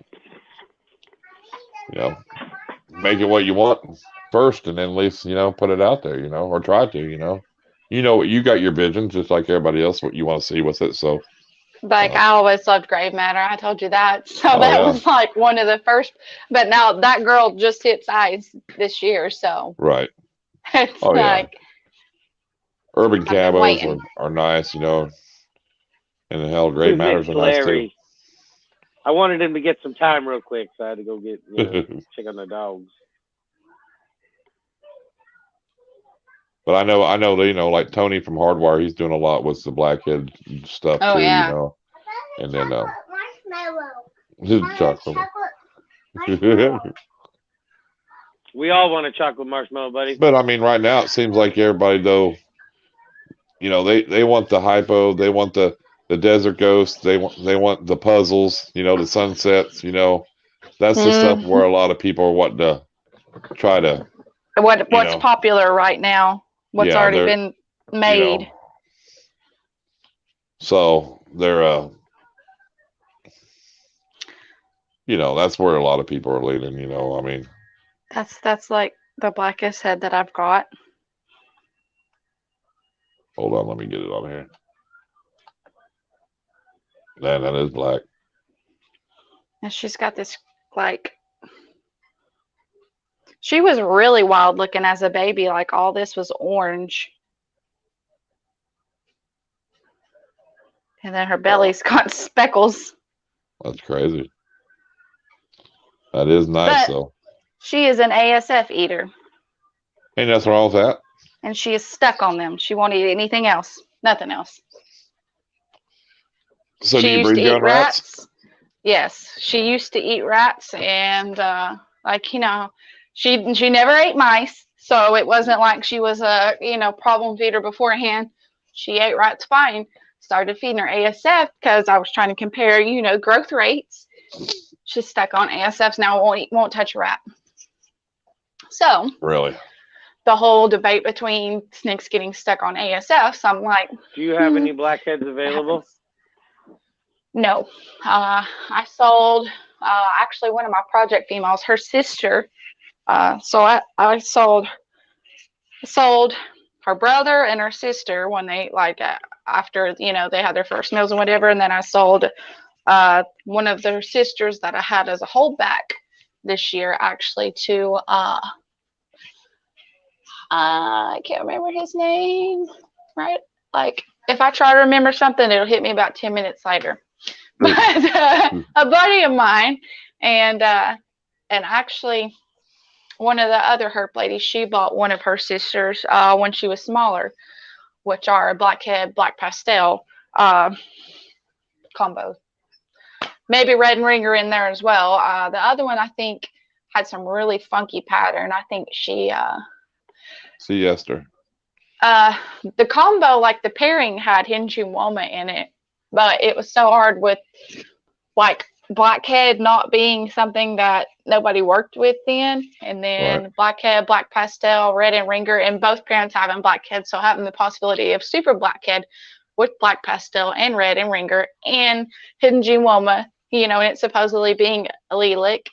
make it what you want first, and then at least put it out there, or try to, you got your vision just like everybody else, what you want to see with it. So I always loved Grave Matter. I told you that. So that was like one of the first, but now that girl just hit size this year, so right. It's Urban Cabos are nice, and the hell, Grave Matters are nice too. I wanted him to get some time real quick, so I had to go get check on the dogs. But I know, like Tony from Hardwire, he's doing a lot with the blackhead stuff too, and then chocolate. We all want a chocolate marshmallow, buddy. But I mean, right now it seems like everybody though, they want the hypo, they want the desert ghost, they want the puzzles, the sunsets, that's the stuff where a lot of people are wanting to try to. What's popular right now? What's already been made. So they're that's where a lot of people are leading, I mean. That's like the blackest head that I've got. Hold on, let me get it on here. Man, that is black. And she's got this she was really wild looking as a baby, like all this was orange. And then her belly's got speckles. That's crazy. That is nice though. She is an ASF eater. Ain't nothing wrong with that. And she is stuck on them. She won't eat anything else. Nothing else. So do you breed your own rats? Yes. She used to eat rats, and she never ate mice. So it wasn't like she was a problem feeder beforehand. She ate rats fine. Started feeding her ASF because I was trying to compare, growth rates. She's stuck on ASFs now. Won't touch a rat. So really, the whole debate between snakes getting stuck on ASFs, I'm like, do you have any blackheads available? No. I sold actually one of my project females, her sister. So I sold her brother and her sister when they after they had their first meals and whatever, and then I sold one of their sisters that I had as a holdback this year actually to I can't remember his name, right? Like if I try to remember something, it'll hit me about 10 minutes later. But a buddy of mine, and actually one of the other herp ladies, she bought one of her sisters when she was smaller, which are a blackhead, black pastel combo. Maybe red and ringer in there as well. The other one I think had some really funky pattern. I think she Siesta. The combo, like the pairing, had Hinjumwoma in it, but it was so hard with blackhead not being something that nobody worked with then, and then blackhead, black pastel, red and ringer, and both parents having blackhead, so having the possibility of super blackhead with black pastel and red and ringer and Hinjumwoma, you know, and it's supposedly being allelic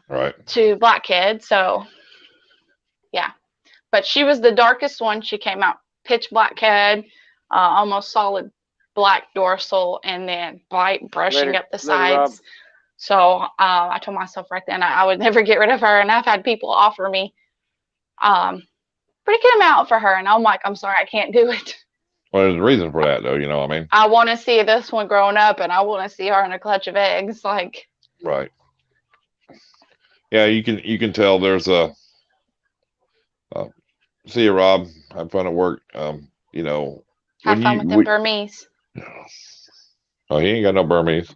Right. to blackhead. So, yeah. But she was the darkest one. She came out pitch black head, almost solid black dorsal, and then white brushing up the sides. So I told myself right then I would never get rid of her. And I've had people offer me pretty good amount for her. And I'm like, I'm sorry, I can't do it. Well, there's a reason for that, though. You know what I mean? I want to see this one growing up, and I want to see her in a clutch of eggs. Like, right. Yeah, you can tell there's a. See you, Rob. Have fun at work. You know. Have fun with them Burmese. Oh, he ain't got no Burmese.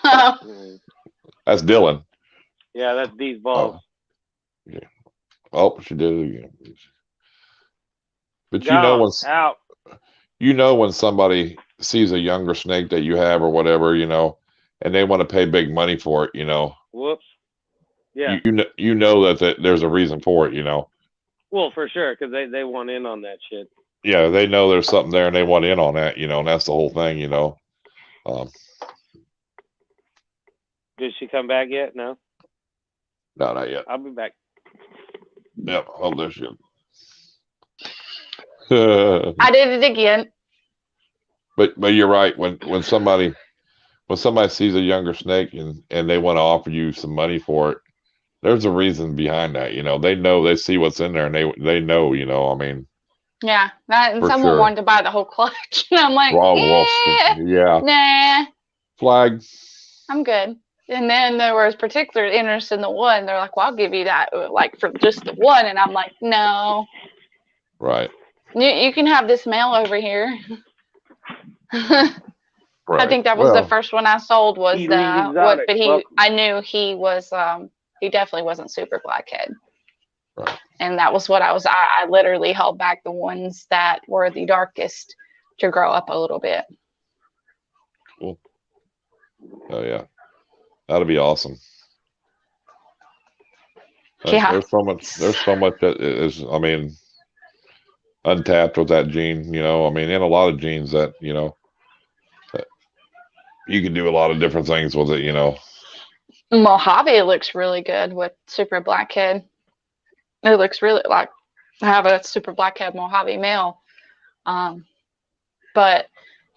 That's Dylan. Yeah, that's these balls. Yeah. Oh, she did it again. But you know when somebody sees a younger snake that you have or whatever, you know, and they want to pay big money for it, you know. Whoops. Yeah. You know that there's a reason for it, you know. Well, for sure, because they want in on that shit. Yeah, they know there's something there and they want in on that, you know, and that's the whole thing, you know. Did she come back yet? No? No, not yet. I'll be back. Yep. Oh, there she is. I did it again. But you're right. When somebody sees a younger snake and they want to offer you some money for it, there's a reason behind that. You know, they see what's in there and they know, you know, I mean. Yeah. And someone wanted to buy the whole clutch. And I'm like, yeah. Nah. Flag. I'm good. And then there was particular interest in the one. They're like, well, I'll give you that, like, for just the one. And I'm like, no. Right. You can have this male over here. Right. I think that was the first one I sold was I knew he was, he definitely wasn't super blackhead. Right. And that was what I literally held back the ones that were the darkest to grow up a little bit. Cool. Oh, yeah. That'll be awesome. Yeah. There's so much that is, I mean, untapped with that gene, you know, I mean, and a lot of genes that, you know, that you can do a lot of different things with it, you know. Mojave looks really good with super blackhead. It looks really like I have a super blackhead Mojave male. But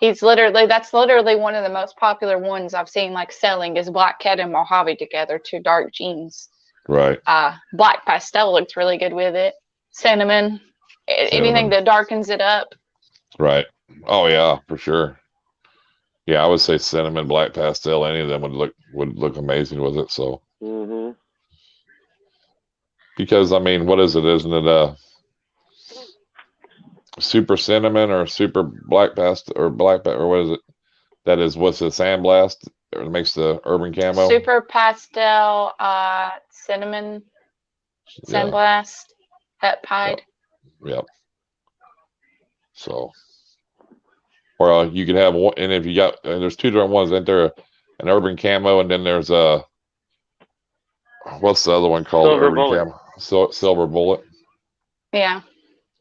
that's literally one of the most popular ones I've seen like selling is blackhead and Mojave together, two dark genes. Right. Black pastel looks really good with it. Cinnamon. Anything that darkens it up. Right. Oh yeah, for sure. Yeah, I would say cinnamon, black pastel, any of them would look amazing with it. So. Mm-hmm. Because I mean, what is it? Isn't it super cinnamon or super black pastel or or what is it? That is what's the sandblast or makes the urban camo? Super pastel, cinnamon, sandblast, het pied. Yep. So, or you could have one, and if you got, and there's two different ones, isn't there? An urban camo, and then there's what's the other one called? Silver urban bullet. camo, silver bullet. Yeah.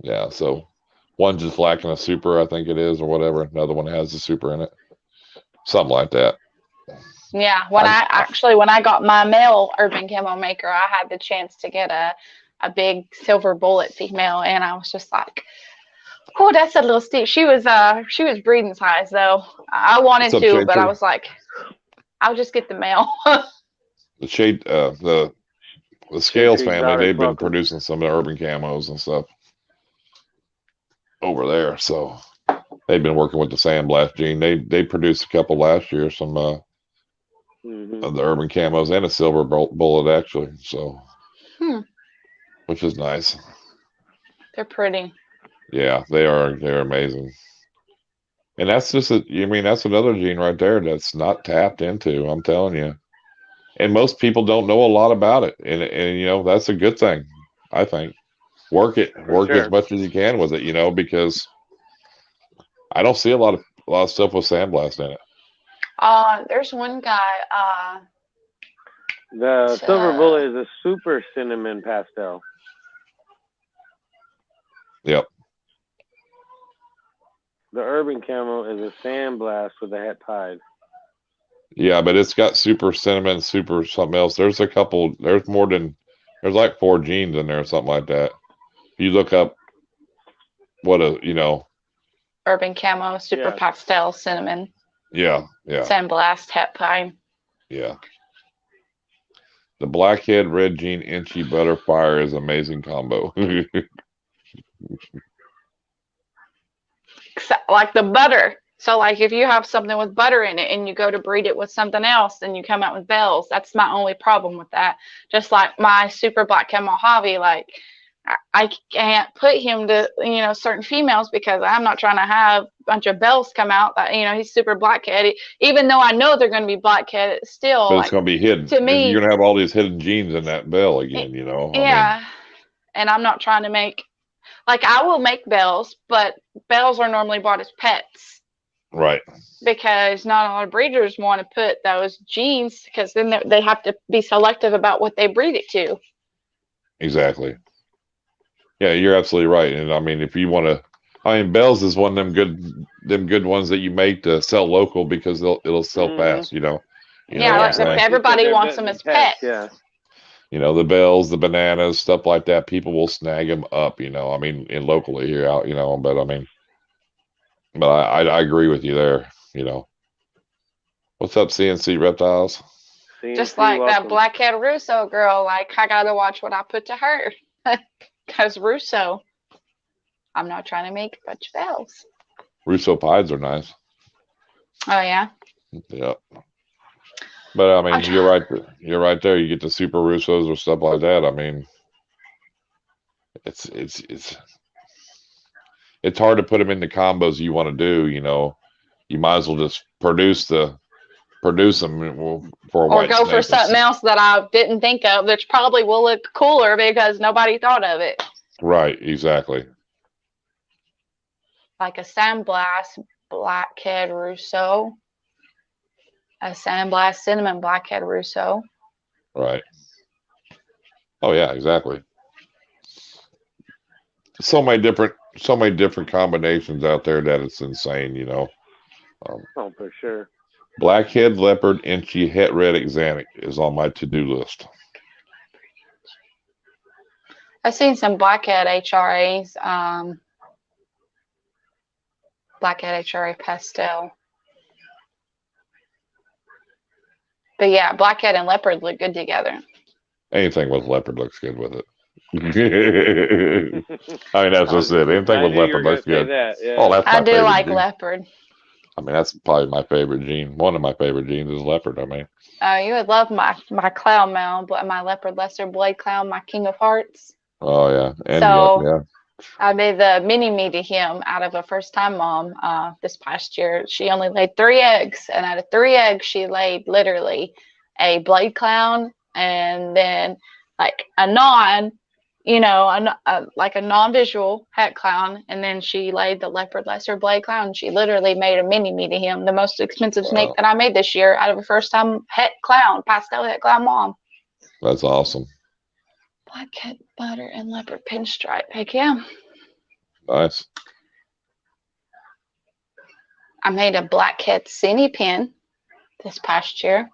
Yeah. So one's just lacking a super, I think it is, or whatever. Another one has the super in it, something like that. Yeah. When I got my male urban camo maker, I had the chance to get a big silver bullet female, and I was just like, oh, that's a little steep. She was breeding size though. I wanted to, but I was like, I'll just get the male. The shade, the Scales family, they've been producing some of the urban camos and stuff over there. So they've been working with the sandblast gene. They produced a couple last year, some of the urban camos and a silver bullet actually. So, which is nice. They're pretty. Yeah, they're amazing. And that's just that's another gene right there that's not tapped into, I'm telling you. And most people don't know a lot about it. And you know, that's a good thing, I think. Work as much as you can with it, you know, because I don't see a lot of stuff with sandblast in it. There's one guy, the silver bullet is a super cinnamon pastel. Yep. The urban camo is a sandblast with a het pied. Yeah, but it's got super cinnamon, super something else. There's a couple. There's more than. There's like 4 genes in there or something like that. If you look up what a Urban Camo, Super Pastel, Cinnamon. Yeah. Sandblast, Het Pine. Yeah. The Blackhead Red Gene Inchy Butterfire is amazing combo. Like the butter. So like if you have something with butter in it and you go to breed it with something else and you come out with bells, that's my only problem with that. Just like my Super Black Camo Mojave, like I can't put him to, certain females because I'm not trying to have a bunch of bells come out. He's super blackheaded. Even though I know they're going to be blackheaded, still. But it's going to be hidden. To me, you're going to have all these hidden genes in that bell again, Yeah. And I'm not trying to make, I will make bells, but bells are normally bought as pets. Right. Because not a lot of breeders want to put those genes because then they have to be selective about what they breed it to. Exactly. Yeah, you're absolutely right. And I mean, if you want to, bells is one of them good ones that you make to sell local because it'll sell fast, everybody wants them as pets. Yeah. The bells, the bananas, stuff like that. People will snag them up, in locally here out, but I agree with you there, What's up, CNC Reptiles? Just like that Blackhead Russo girl, I got to watch what I put to her. Because Russo, I'm not trying to make a bunch of bells. Russo pies are nice. Oh, yeah? Yep. But, you're right. You're right there. You get the Super Russos or stuff like that. It's hard to put them in the combos you want to do, You might as well just produce them for a white snake. Or go for something else that I didn't think of, which probably will look cooler because nobody thought of it. Right, exactly. Like a Sandblast Blackhead Russo. A Sandblast Cinnamon Blackhead Russo. Right. Oh yeah, exactly. So many different combinations out there that it's insane, Oh, for sure. Blackhead Leopard Inchy Het Red Exotic is on my to-do list. I've seen some Blackhead HRAs, Blackhead HRA Pastel. But yeah, Blackhead and Leopard look good together. Anything with leopard looks good with it. That's just it. Anything with leopard looks good. That, yeah. Oh, that's my favorite. I do like gene. leopard. That's probably my favorite gene. One of my favorite genes is leopard. Oh, you would love my clown mount, my leopard lesser blade clown, my King of Hearts. Oh yeah. And so I made the mini me to him out of a first time mom this past year. She only laid 3 eggs, and out of 3 eggs, she laid literally a blade clown and then like a non-visual het clown, and then she laid the leopard lesser blade clown. She literally made a mini me to him, the most expensive snake that I made this year out of a first time het clown, pastel het clown mom. That's awesome. Blackhead butter and leopard pinstripe. Heck yeah. Nice. I made a blackhead cine pin this past year.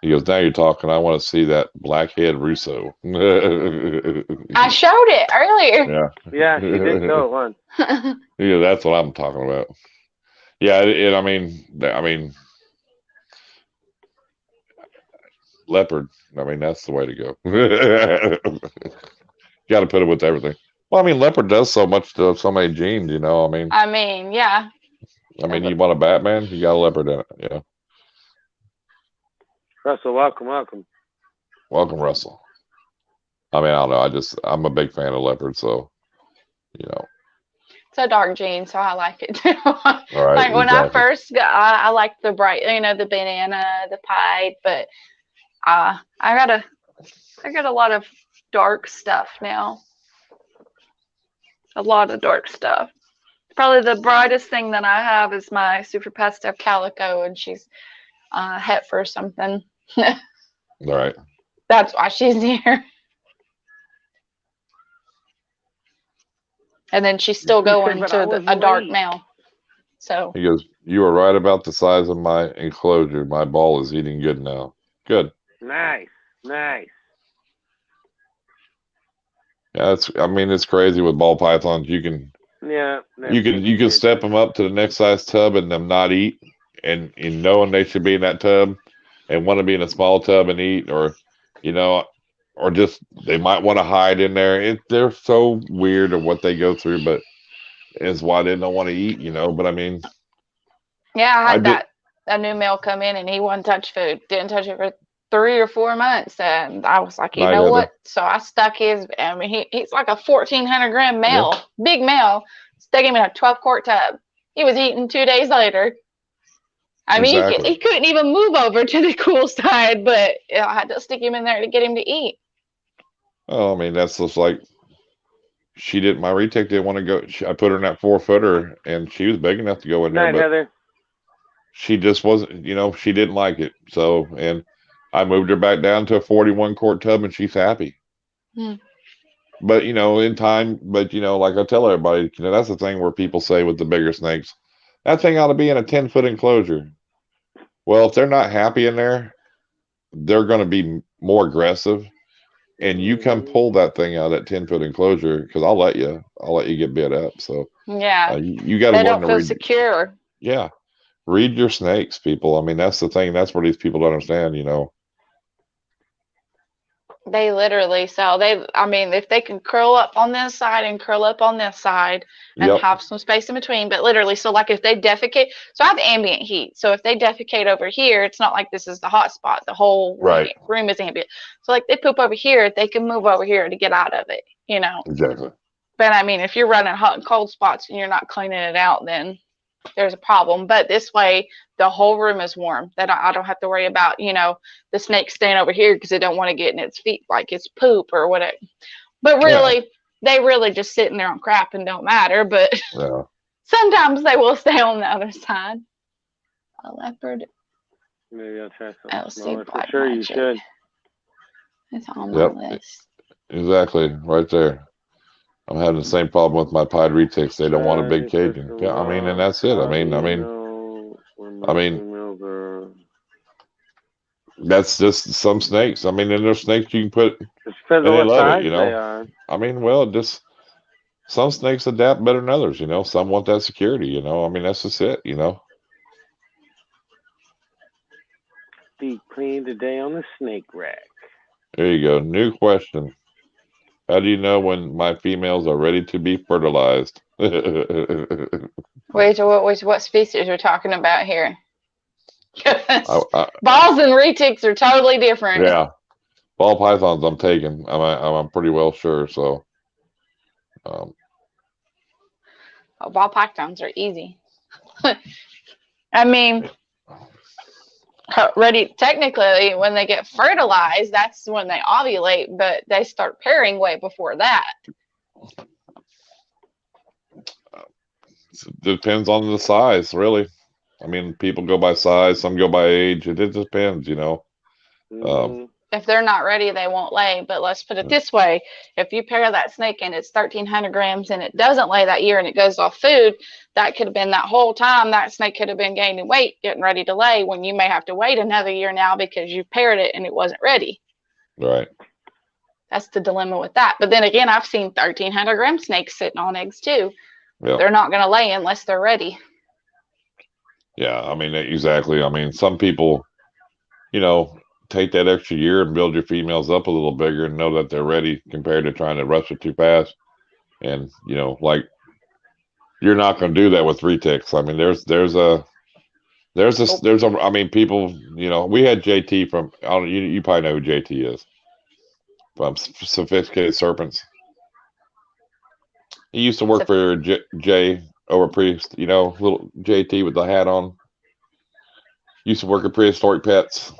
He goes, now you're talking. I want to see that Blackhead Russo. I showed it earlier. Yeah, she did show it once. Yeah, that's what I'm talking about. Yeah, leopard. That's the way to go. Got to put it with everything. Well, leopard does so much to so many genes, yeah. You want a Batman, you got a leopard in it, yeah. Russell, welcome. Welcome, Russell. I don't know. I'm a big fan of leopard, so, It's a dark gene, so I like it too. All right, like when I first got, I liked the bright, the banana, the pied, but I got a lot of dark stuff now. A lot of dark stuff. Probably the brightest thing that I have is my Super Pastel Calico, and she's het for something. All right. That's why she's here. And then she's still going to a dark male. So he goes, "You are right about the size of my enclosure. My ball is eating good now. Good. Nice. Yeah, I mean, it's crazy with ball pythons. You can step them up to the next size tub and them not eat, and knowing they should be in that tub, and want to be in a small tub and eat, or or just they might want to hide in there. They're so weird of what they go through, but it's why they don't want to eat, But I mean, yeah, I had a new male come in and he wouldn't touch food, didn't touch it for 3 or 4 months, and I was like, you know what? So I stuck his. I mean, he's like a 1,400-gram male, big male. Stuck him in a 12-quart tub. He was eating 2 days later. I mean, he couldn't even move over to the cool side, but I had to stick him in there to get him to eat. Oh, I mean, that's just like my retake didn't want to go. I put her in that 4-footer, and she was big enough to go in there, but Heather. She just wasn't, she didn't like it. So, and I moved her back down to a 41-quart tub, and she's happy. But, in time, like I tell everybody, that's the thing where people say with the bigger snakes, that thing ought to be in a 10-foot enclosure. Well, if they're not happy in there, they're going to be more aggressive. And you come pull that thing out of that 10-foot enclosure, because I'll let you get bit up. So yeah, you got to learn to read. Secure. Yeah, read your snakes, people. I mean, that's the thing. That's what these people don't understand. They literally if they can curl up on this side and curl up on this side and have some space in between, but literally, so like if they defecate, so I have ambient heat. So if they defecate over here, it's not like this is the hot spot. The whole room is ambient. So like they poop over here, they can move over here to get out of it, Exactly. But I mean, if you're running hot and cold spots and you're not cleaning it out, then there's a problem. But this way, the whole room is warm. That I don't have to worry about, the snake staying over here because they don't want to get in its feet like it's poop or whatever. But really, they really just sit in there on crap and don't matter. But sometimes they will stay on the other side. A leopard. Maybe I'll try something. For sure, you should. It's on my list. Exactly, right there. I'm having the same problem with my pied retics. They don't want a big Cajun. Yeah, I mean, and that's it. I mean, that's just some snakes. I mean, and there's snakes you can put, and they love it, I mean, well, just some snakes adapt better than others, Some want that security, I mean, that's just it, Deep clean today on the snake rack. There you go. New question. How do you know when my females are ready to be fertilized? Wait, what species we're talking about here? Balls and retics are totally different. Yeah, ball pythons I'm taking. I'm pretty well sure. So, ball pythons are easy. I mean, ready technically when they get fertilized, that's when they ovulate, but they start pairing way before that. It depends on the size, really. I mean, people go by size, some go by age. It depends, If they're not ready, they won't lay. But let's put it this way. If you pair that snake and it's 1,300 grams and it doesn't lay that year and it goes off food, that could have been that whole time that snake could have been gaining weight, getting ready to lay, when you may have to wait another year now because you paired it and it wasn't ready. Right. That's the dilemma with that. But then again, I've seen 1,300-gram snakes sitting on eggs too. Yep. They're not going to lay unless they're ready. Yeah, I mean, exactly. I mean, some people, take that extra year and build your females up a little bigger and know that they're ready compared to trying to rush it too fast. And, like, you're not going to do that with retics. I mean, I mean, people, we had JT from, you probably know who JT is, from Sophisticated Serpents. He used to work for Jay over Priest, little JT with the hat on. Used to work at Prehistoric Pets.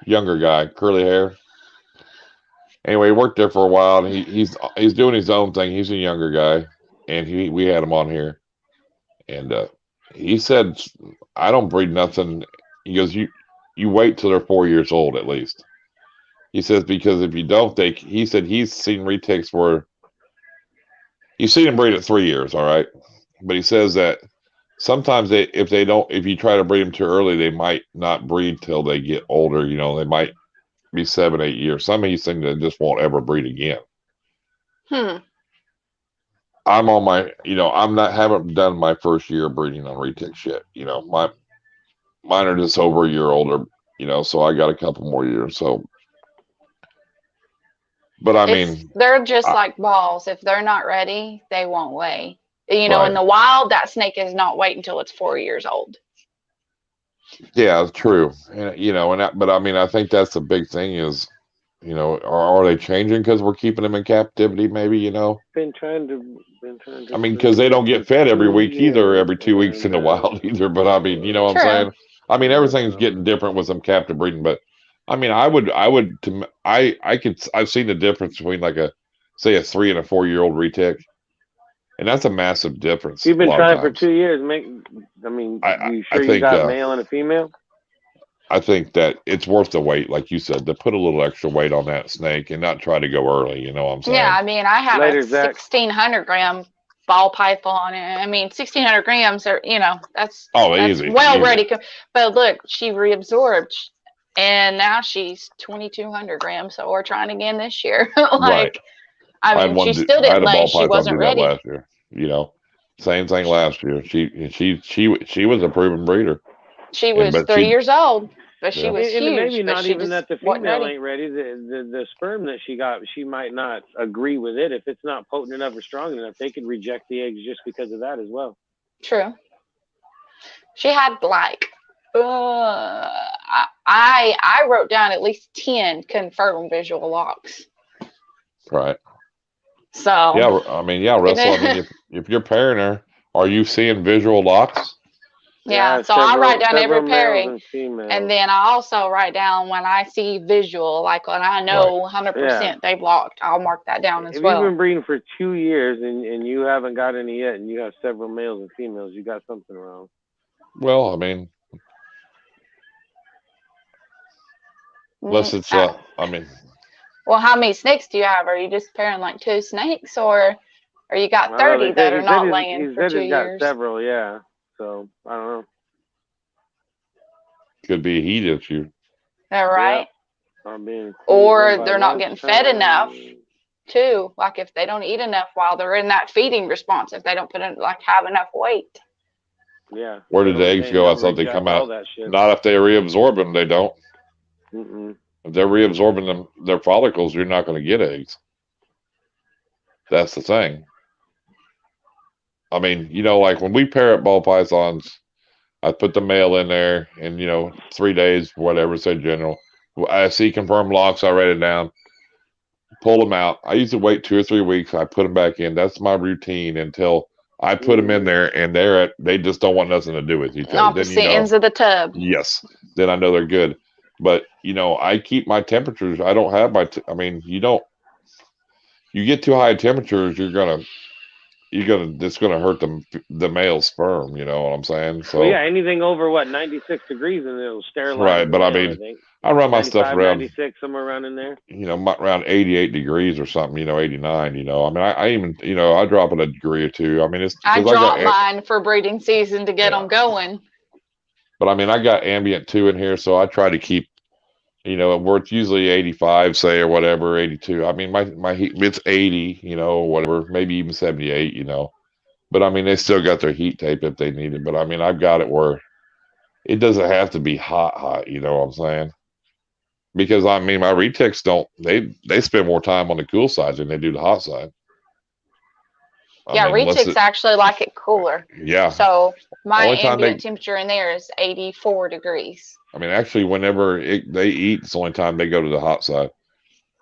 Younger guy, curly hair. Anyway, he worked there for a while, and he's doing his own thing. He's a younger guy, and we had him on here, and he said, "I don't breed nothing." He goes, "You wait till they're 4 years old at least." He says, because if you don't, he said he's seen retics where you've seen them breed at 3 years, all right, but he says that sometimes if you try to breed them too early, they might not breed till they get older. You know, they might be 7, 8 years. Some of these things that just won't ever breed again. I'm on my, haven't done my first year of breeding on retic yet. You know, mine are just over a year older. You know, so I got a couple more years. So, but I mean, they're just like balls. If they're not ready, they won't lay. You know, in the wild, that snake is not waiting until it's 4 years old. Yeah, it's true. And, you know, but I mean, I think that's the big thing is, you know, are they changing because we're keeping them in captivity? Maybe, you know. Been trying to. I mean, because they don't get fed every week either, every 2 weeks in the wild either. But I mean, you know what I'm saying? I mean, everything's getting different with some captive breeding. But I mean, I've seen the difference between like a 3 and a 4 year old retic. And that's a massive difference. You've been trying for 2 years. You sure you got a male and a female? I think that it's worth the wait, like you said, to put a little extra weight on that snake and not try to go early. You know what I'm saying? Yeah, I mean, I have a 1,600-gram ball python. I mean, 1,600 grams are, you know, that's easy. Well ready. But look, she reabsorbed, and now she's 2,200 grams. So we're trying again this year. Right. I mean, she still didn't lay. She wasn't ready. Last year, you know, same thing last year. She was a proven breeder. She was 3 years old, but she was huge. And maybe not even that the female ain't ready. The sperm that she got, she might not agree with it. If it's not potent enough or strong enough, they could reject the eggs just because of that as well. True. She had like, I wrote down at least 10 confirmed visual locks. Right. So yeah, I mean, Russell. I mean, if you're pairing her, are you seeing visual locks? Yeah, so I write down every pairing, and then I also write down when I see visual, like when I know 100% they've locked, I'll mark that down as well. If you've been breeding for 2 years and you haven't got any yet, and you have several males and females, you got something wrong. Well, I mean, unless it's, I mean. Well, how many snakes do you have? Are you just pairing like 2 snakes, or you got 30 that are not laying for 2 years? Got several, yeah. So I don't know. Could be a heat issue. All right. Yeah. Or they're not getting fed enough, too. Like if they don't eat enough while they're in that feeding response, if they don't have enough weight. Yeah. Where did the eggs go? I thought they come out. Not if they reabsorb them, they don't. If they're reabsorbing their follicles, you're not going to get eggs. That's the thing. I mean, you know, like when we pair up ball pythons, I put the male in there and, you know, 3 days, whatever, say general. I see confirmed locks, I write it down, pull them out. I usually wait 2 or 3 weeks. I put them back in. That's my routine until I put them in there and they just don't want nothing to do with each other. Opposite ends of the tub. Yes. Then I know they're good. But, you know, I keep my temperatures. I don't have I mean, you get too high temperatures, it's gonna hurt the male sperm, you know what I'm saying? So well, yeah, anything over 96 degrees and it'll sterilize. Right, but I mean, I run my stuff around 96, somewhere around in there. You know, around 88 degrees or something, you know, 89, you know. I mean, I even, you know, I drop it a degree or two. I mean, I drop mine for breeding season to get them going. But I mean, I got ambient 2 in here, so I try to keep, you know, where it's usually 85, say, or whatever, 82. I mean, my heat, it's 80, you know, whatever, maybe even 78, you know. But I mean, they still got their heat tape if they need it. But I mean, I've got it where it doesn't have to be hot, you know what I'm saying? Because I mean, my retics they spend more time on the cool side than they do the hot side. Yeah, retics actually like it cooler. Yeah. So my ambient temperature in there is 84 degrees. I mean, actually, whenever they eat, it's the only time they go to the hot side.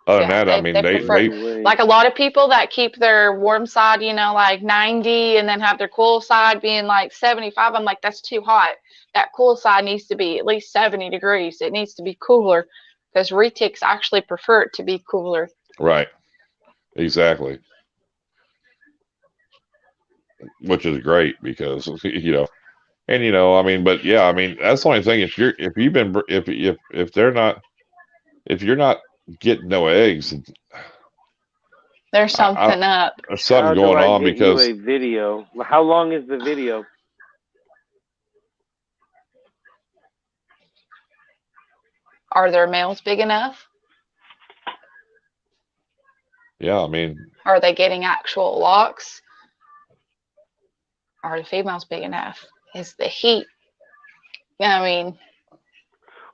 Other than that, I mean, they like a lot of people that keep their warm side, you know, like 90, and then have their cool side being like 75. I'm like, that's too hot. That cool side needs to be at least 70 degrees. It needs to be cooler because retics actually prefer it to be cooler. Right. Exactly. Which is great because, you know, and, you know, I mean, but yeah, I mean, that's the only thing. If you're not getting no eggs, there's something up. There's something going on because a video. How long is the video? Are their males big enough? Yeah, I mean, Are they getting actual locks? Are the females big enough? Is the heat? I mean,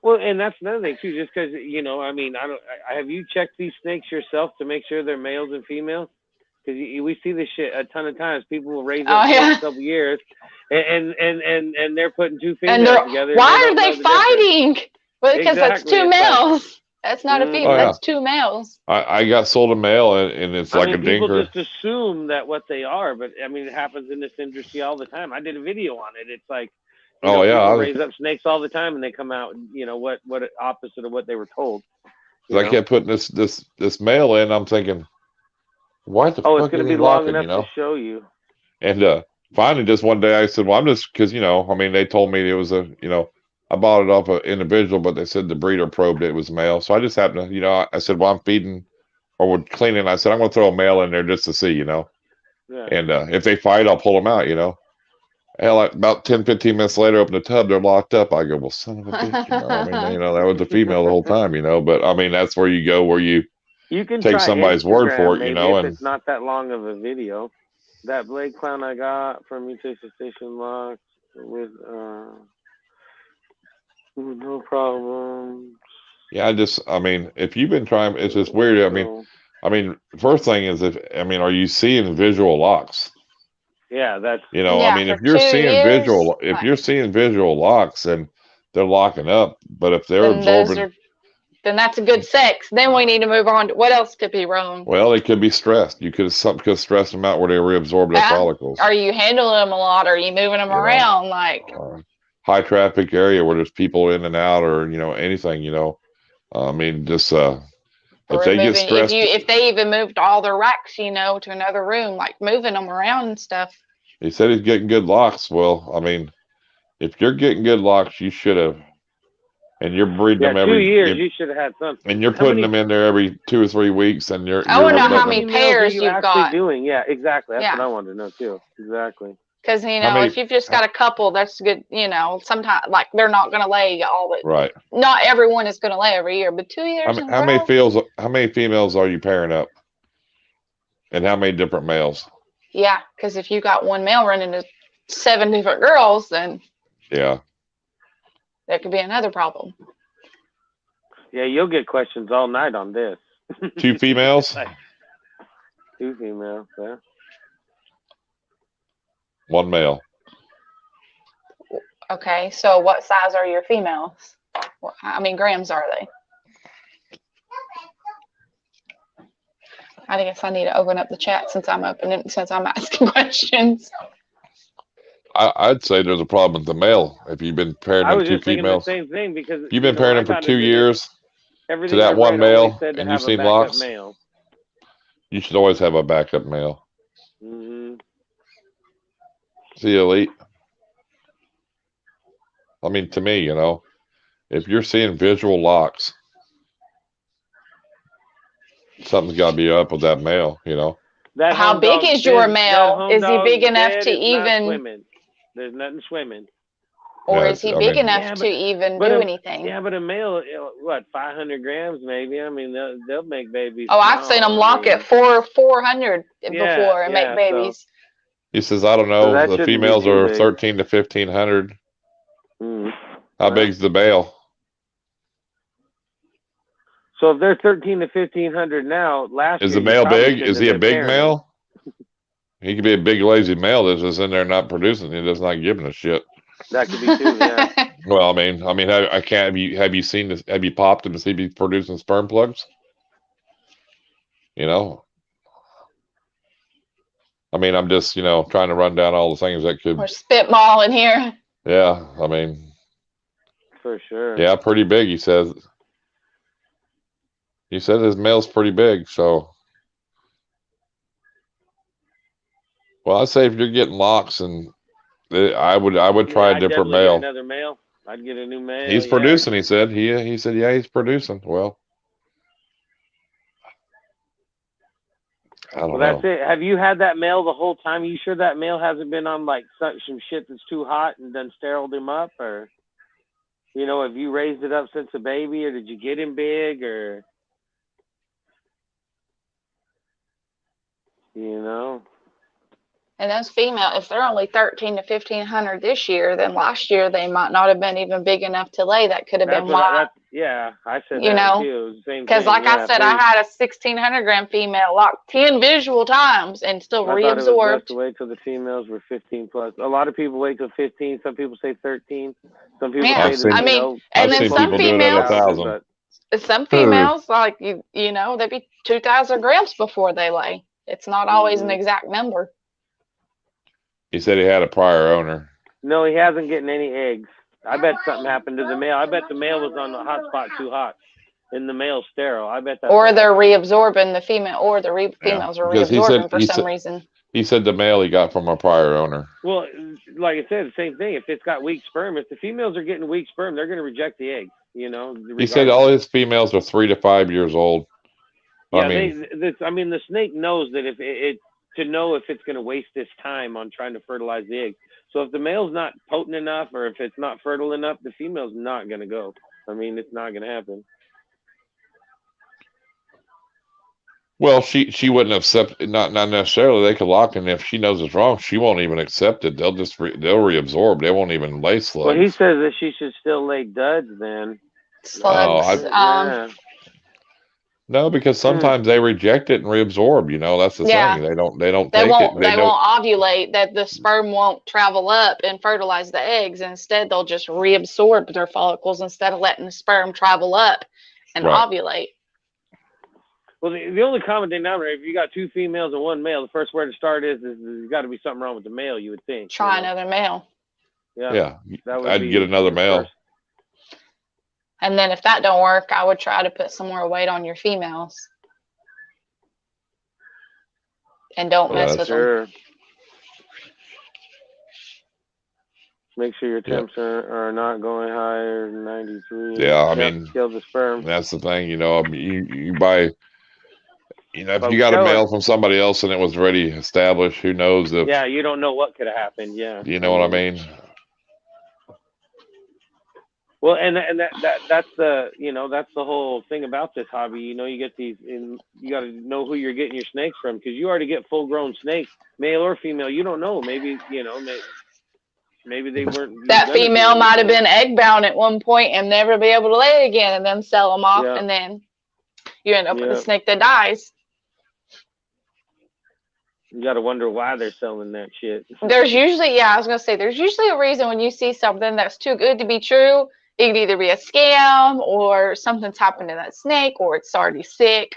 well, and that's another thing too. Just because I mean, have you checked these snakes yourself to make sure they're males and females? Because we see this shit a ton of times. People will raise up for a couple years, and they're putting two females together. Why are they fighting? Well, because that's two males. That's not a female. That's two males. I got sold a male, and it's like a dinker. People just assume that what they are, but I mean, it happens in this industry all the time. I did a video on it. It's like, people raise up snakes all the time, and they come out, what opposite of what they were told. I kept putting this male in. I'm thinking, why the fuck it's going to be long enough to show you. And finally, just one day, I said, well, I'm just because I mean, they told me it was I bought it off an individual, but they said the breeder probed it was male. So I just happened to, I said, well, I'm feeding or we're cleaning. I said, I'm going to throw a male in there just to see, Yeah. And if they fight, I'll pull them out, Hell, like about 10, 15 minutes later, open the tub, they're locked up. I go, well, son of a bitch, I mean, that was the female the whole time, But I mean, that's where you go, where you can take somebody's word for it, and it's not that long of a video. That blade clown I got from Mutation Station Locks with no problem. Yeah, I mean, if you've been trying, it's just weird. I mean, first thing is are you seeing visual locks? Yeah, that's I mean, if you're seeing visual locks and they're locking up, but if they're absorbing, then that's a good sex. Then we need to move on to what else could be wrong. Well, they could be stressed. Something could stress them out where they reabsorb their follicles. Are you handling them a lot? Are you moving them around like? High traffic area where there's people in and out, or anything. I mean, just if they get stressed, if they even moved all their racks, to another room, like moving them around and stuff. He said he's getting good locks. Well, I mean, if you're getting good locks, you should have, and you're breeding them every 2 years. You should have had something. And you're putting them in there every 2 or 3 weeks, and you're. I want to know how many pairs you've got. Doing, yeah, exactly. That's what I wanted to know too. Exactly. Because if you've just got a couple, that's good. Sometimes like they're not going to lay all the right. Not everyone is going to lay every year, but 2 years. How many females are you pairing up? And how many different males? Yeah, because if you got one male running to 7 different girls, then there could be another problem. Yeah, you'll get questions all night on this. 2 females. 2 females. Yeah. 1 male. Okay, so what size are your females? How many grams are they? I guess I need to open up the chat since I'm asking questions. I'd say there's a problem with the male. If you've been pairing them 2 females, the same thing because you've been pairing them for 2 years to that 1 male, and you've seen locks. Male. You should always have a backup male. Mm-hmm. See, Elite. I mean, to me, if you're seeing visual locks, something's got to be up with that male, How big is your male? Is he big enough to even? There's nothing swimming. Or is he big enough to even do anything? Yeah, but a male, 500 grams maybe? I mean, they'll make babies. Oh, I've seen them lock at 400 before and make babies. So. He says, I don't know. The females are 1,300 to 1,500. How big's the male? So if they're 1,300 to 1,500 now, is the male big? Is he a big male? He could be a big lazy male that's just in there not producing. He's just not giving a shit. That could be too. Yeah. Well, I mean, I can't. Have you seen this? Have you popped him to see if he's producing sperm plugs? I mean, I'm just, trying to run down all the things that could. We're spitballing here. Yeah, I mean. For sure. Yeah, pretty big, he says. He said his male's pretty big, so. Well, I'd say if you're getting locks, and I would try a different male. Another male. I'd get a new male. He's producing, he said. He said, yeah, he's producing. Well. I don't know. That's it. Have you had that male the whole time? You sure that male hasn't been on like some shit that's too hot and then steriled him up, or? You know, have you raised it up since a baby, or did you get him big, or you know? And those female, if they're only 1,300 to 1,500 this year, then last year they might not have been even big enough to lay. That could have been why. Yeah, I said you that know, too. Same because thing. like I said, I had a 1,600 gram female locked 10 visual times and still reabsorbed. I thought it was best to wait till the females were 15 plus. A lot of people wait till 15. Some people say 13. Some people say that, I mean, and then some females, some females like you know, they'd be 2,000 grams before they lay. It's not always an exact number. He said he had a prior owner. No, he hasn't getting any eggs. I bet something happened to the male. I bet the male was on the hot spot too hot, and the male's sterile. I bet that. Or they're reabsorbing the female, or the females are reabsorbing for some reason. He said the male he got from a prior owner. Well, like I said, the same thing. If it's got weak sperm, if the females are getting weak sperm, they're going to reject the eggs. You know. He said all his females are 3 to 5 years old. Yeah, I mean, the snake knows that to know if it's going to waste its time on trying to fertilize the egg. So if the male's not potent enough, or if it's not fertile enough, the female's not going to go. I mean, it's not going to happen. Well, she wouldn't accept it. Not necessarily. They could lock, and if she knows it's wrong, she won't even accept it. They'll just they'll reabsorb. They won't even lay slugs. Well, he says that she should still lay duds then. Slugs. No, because sometimes they reject it and reabsorb. You know, that's the thing. They don't take it. They won't ovulate. That the sperm won't travel up and fertilize the eggs. Instead, they'll just reabsorb their follicles instead of letting the sperm travel up and ovulate. Well, the only common denominator, if you got 2 females and 1 male, the first word to start is there's got to be something wrong with the male, you would think. Try another male. Yeah. I'd get another male. And then if that don't work, I would try to put some more weight on your females. And don't mess with them. Make sure your temps are not going higher than 93. Yeah, I mean, kill the sperm. That's the thing, you know. You buy, you know, if you got a male from somebody else and it was already established, who knows if. Yeah, you don't know what could have happened. Yeah. You know what I mean? Well, and that's the, you know, that's the whole thing about this hobby. You know, you get these, and you got to know who you're getting your snakes from, because you already get full-grown snakes, male or female. You don't know. Maybe, you know, maybe they weren't. That female might have been egg-bound at one point and never be able to lay again, and then sell them off, and then you end up with a snake that dies. You got to wonder why they're selling that shit. There's usually, I was going to say, there's usually a reason when you see something that's too good to be true. It could either be a scam, or something's happened to that snake, or it's already sick.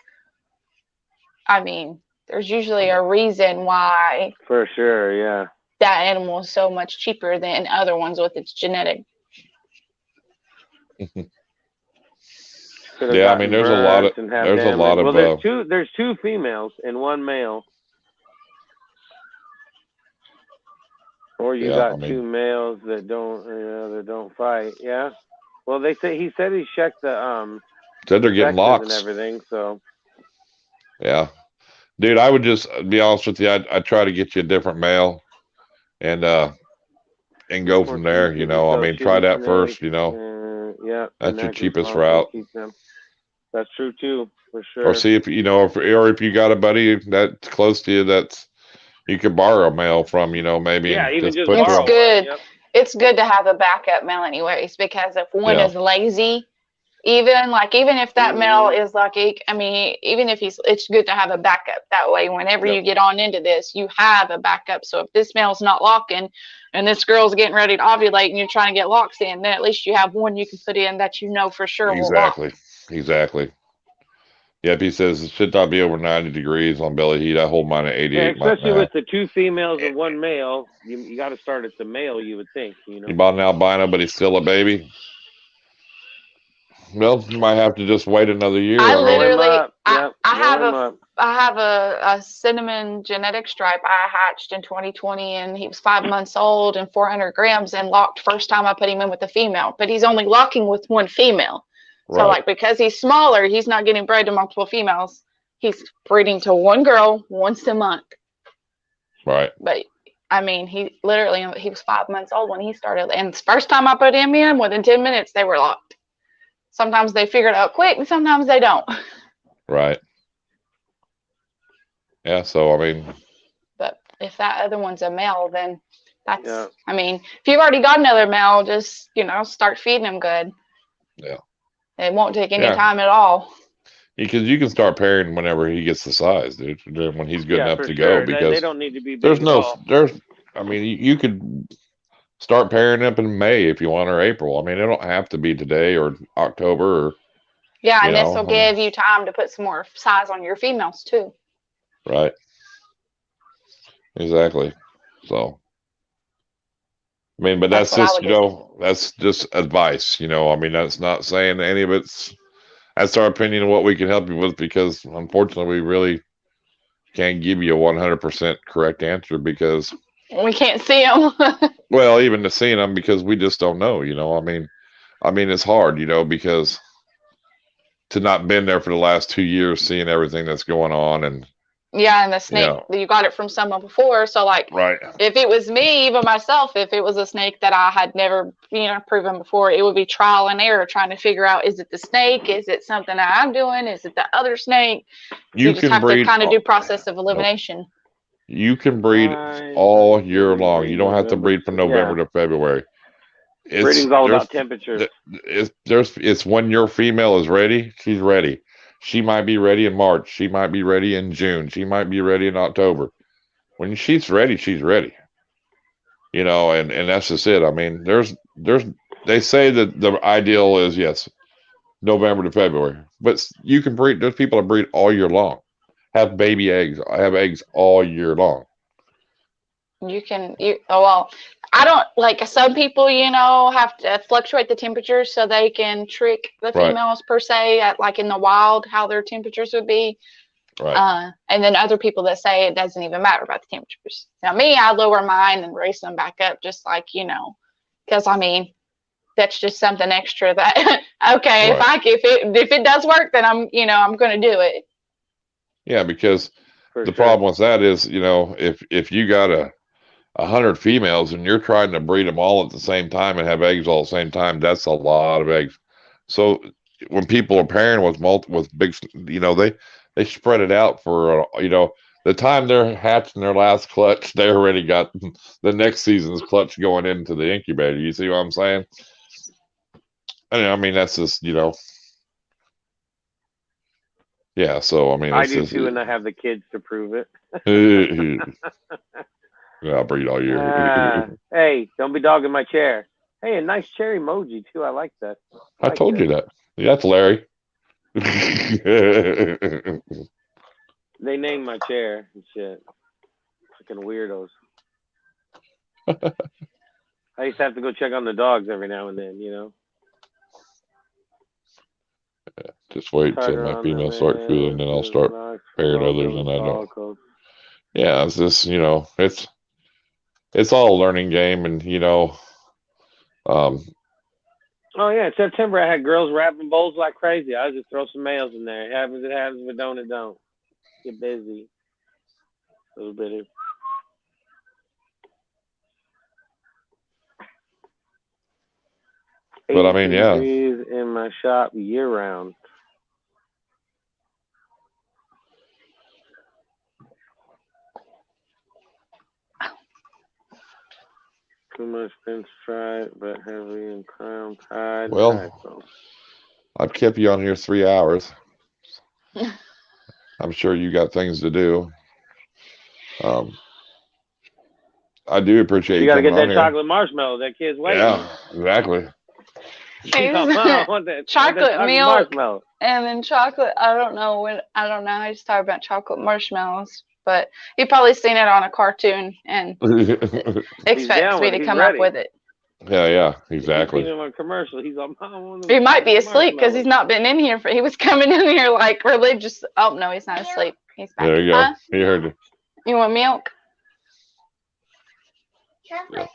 I mean, there's usually a reason why. For sure, yeah. That animal is so much cheaper than other ones with its genetic. Yeah, I mean, there's a lot of. Well, there's 2 females and 1 male. Or you got 2 males that don't fight. Yeah. Well, he said he checked the said they're getting locks and everything. So. Yeah, dude, I would just be honest with you. I'd try to get you a different male, and go from there. You know, I mean, try that first. You know. Yeah. That's your cheapest route. That's true too, for sure. Or see if you know, if you got a buddy that's close to you that's. You could borrow a male from, you know, maybe. Yeah, even just borrow. It's good. Yep. It's good to have a backup male anyways, because if one is lazy, even if that male is lucky, I mean, even if it's good to have a backup. That way, whenever you get on into this, you have a backup. So if this male's not locking and this girl's getting ready to ovulate and you're trying to get locks in, then at least you have one you can put in that you know for sure will lock. Exactly. Yep, he says it should not be over 90 degrees on belly heat. I hold mine at 88. Yeah, especially with the 2 females and 1 male, you got to start at the male, you would think. You know, he bought an albino, but he's still a baby. Well, you might have to just wait another year. I have a cinnamon genetic stripe I hatched in 2020, and he was 5 months old and 400 grams and locked first time I put him in with a female, but he's only locking with 1 female. So, because he's smaller, he's not getting bred to multiple females. He's breeding to 1 girl once a month. Right. But I mean, he was 5 months old when he started. And the first time I put him in, within 10 minutes, they were locked. Sometimes they figure it out quick, and sometimes they don't. Right. Yeah, so, I mean. But if that other one's a male, then that's, I mean, if you've already got another male, just, start feeding him good. Yeah. It won't take any time at all. Because you can start pairing whenever he gets the size, dude. When he's good enough to go, because they don't need to be big I mean, you could start pairing up in May if you want, or April. I mean, it don't have to be today or October. Or, and this will give you time to put some more size on your females too. Right. Exactly. So, I mean, but that's just, that's just advice, I mean, that's not saying any of it's. That's our opinion of what we can help you with, because unfortunately we really can't give you a 100% correct answer, because we can't see them. Well, even to seeing them, because we just don't know, I mean it's hard, because to not been there for the last 2 years, seeing everything that's going on, and and the snake, you got it from someone before. So like, right. If it was me, even myself, if it was a snake that I had never, proven before, it would be trial and error, trying to figure out, is it the snake? Is it something that I'm doing? Is it the other snake? You just have to kind of do process of elimination. You can breed all year long. You don't have to breed from November to February. Breeding's all about temperature. It's when your female is ready, she's ready. She might be ready in March. She might be ready in June. She might be ready in October. When she's ready, she's ready. And that's just it. I mean, they say that the ideal is, yes, November to February. But you can breed, there's people that breed all year long. Have baby eggs. Have eggs all year long. I don't, like, some people, have to fluctuate the temperatures so they can trick the females per se, like in the wild, how their temperatures would be. Right. And then other people that say it doesn't even matter about the temperatures. Now, me, I lower mine and raise them back up, just like, because I mean, that's just something extra that, okay, if it does work, then I'm going to do it. Yeah, because problem with that is, if you got 100 females and you're trying to breed them all at the same time and have eggs all at the same time, that's a lot of eggs. So when people are pairing with big, they spread it out for, the time they're hatching their last clutch, they already got the next season's clutch going into the incubator. You see what I'm saying? I mean, that's just, yeah, so, I mean, I do too, and I have the kids to prove it. Yeah, I'll breed all year. Hey, don't be dogging my chair. Hey, a nice chair emoji, too. I like that. I told you that. Yeah, that's Larry. They named my chair and shit. Fucking weirdos. I used to have to go check on the dogs every now and then, Yeah, just wait till my females start cooling, then I'll start pairing others, and I don't. Yeah, it's just, it's all a learning game, and, oh, yeah, in September, I had girls wrapping bowls like crazy. I would just throw some males in there. It happens, if it don't, it don't. Get busy. A little bit of... But, I mean, yeah. In my shop year-round. Too much bench fried, but heavy and crown pie. Well, I've kept you on here 3 hours. I'm sure you got things to do. I do appreciate you. You got to get that chocolate marshmallow. That kid's waiting. Yeah, exactly. Chocolate milk marshmallow. And then chocolate. I don't know. I just thought about chocolate marshmallows. But he probably seen it on a cartoon and expects me to come up with it. Yeah, exactly. He's seen him on a commercial. He's on. He might be asleep because he's not been in here. He was coming in here like religious. Oh no, he's not asleep. He's back. There you go. Huh? He heard you. You want milk? Chocolate one.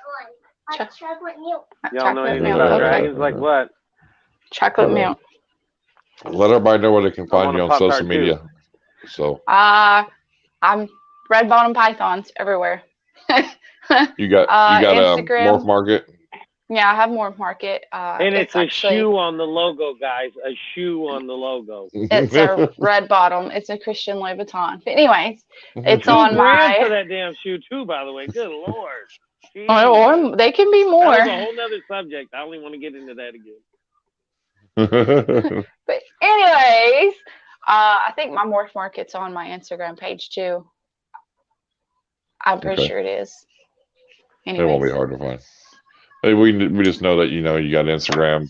Chocolate milk. Y'all know anything about dragons? Like what? Chocolate milk. Let everybody know where they can find you on social media. So. I'm Red Bottom Pythons everywhere. You got Instagram. Morph Market. Yeah, I have Morph Market. And it's a shoe on the logo, guys. A shoe on the logo. It's a red bottom. It's a Christian Louis Vuitton. But anyways, it's $2 on grand my. for that damn shoe too, by the way. Good Lord. Or they can be more. That was a whole nother subject. I only want to get into that again. But anyways, I think my Morph Market's on my Instagram page too. I'm pretty sure it is. Anyways. It won't be hard to find. Hey, we just know that you got Instagram,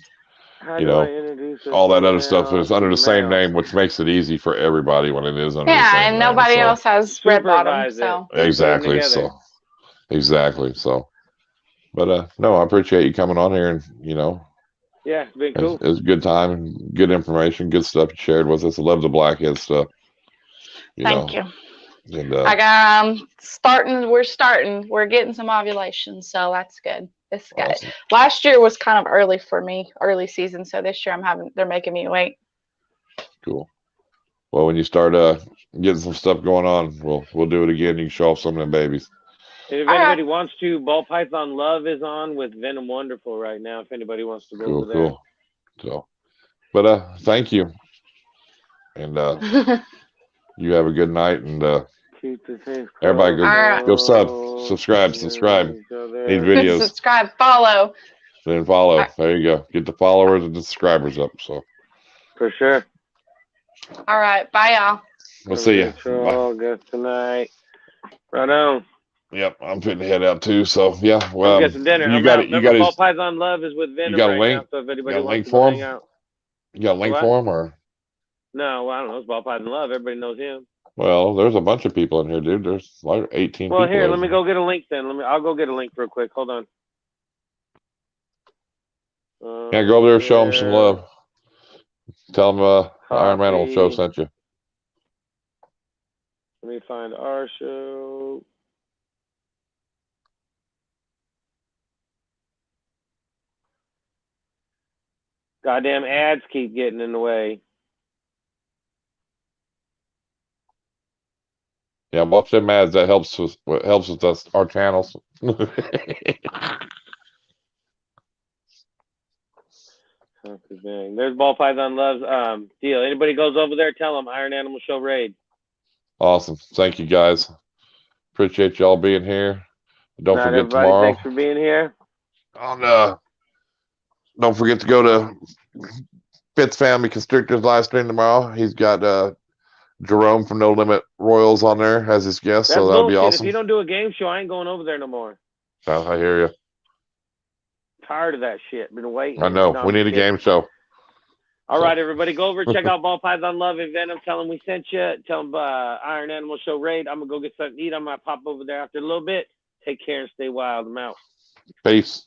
all that other stuff is under the same name, which makes it easy for everybody when it is under the same name. And nobody else has red bottom, so exactly. But no, I appreciate you coming on here, and yeah, it's been cool. It's a good time and good information, good stuff you shared with us. I love the blackhead stuff. Thank you. And, we're getting some ovulations, so that's good. It's good. Awesome. Last year was kind of early for me, early season, so this year they're making me wait. Cool. Well, when you start getting some stuff going on, we'll do it again. You can show off some of them babies. If anybody wants to, Ball Python Love is on with Venom Wonderful right now. If anybody wants to go over there. Cool. So, but thank you, and you have a good night, and everybody go subscribe. Need videos. Subscribe, follow. Then follow. There you go. Get the followers and the subscribers up. So for sure. All right, bye y'all. We'll see you. Good tonight. Right on. Yep, I'm fitting to head out too. So yeah, well, get some dinner. You got Ball Python Love is with Venom. You got a link? Now, so if anybody wants to hang out. You got a link for him or? No, well, I don't know. It's Ball Python Love. Everybody knows him. Well, there's a bunch of people in here, dude. There's like 18 people. Well, here, let me go get a link then. I'll go get a link real quick. Hold on. Yeah, go over there and show them some love. Tell them Iron Man Show sent you. Let me find our show. Goddamn ads keep getting in the way. Yeah, watch them ads. That helps with us, our channels. There's Ball Python Love's deal. Anybody goes over there, tell them Iron Animal Show Raid. Awesome. Thank you, guys. Appreciate y'all being here. Don't forget everybody, tomorrow. Thanks for being here. Don't forget to go to Fitz Family Constrictors live stream tomorrow. He's got Jerome from No Limit Royals on there as his guest, so that'll be awesome. If you don't do a game show, I ain't going over there no more. I hear you. Tired of that shit. Been waiting. I know. We need a game show. All right, everybody, go over, check out Ball Python Love and Venom. Tell them we sent you. Tell them Iron Animal Show Raid. I'm going to go get something to eat. I'm going to pop over there after a little bit. Take care and stay wild. I'm out. Peace.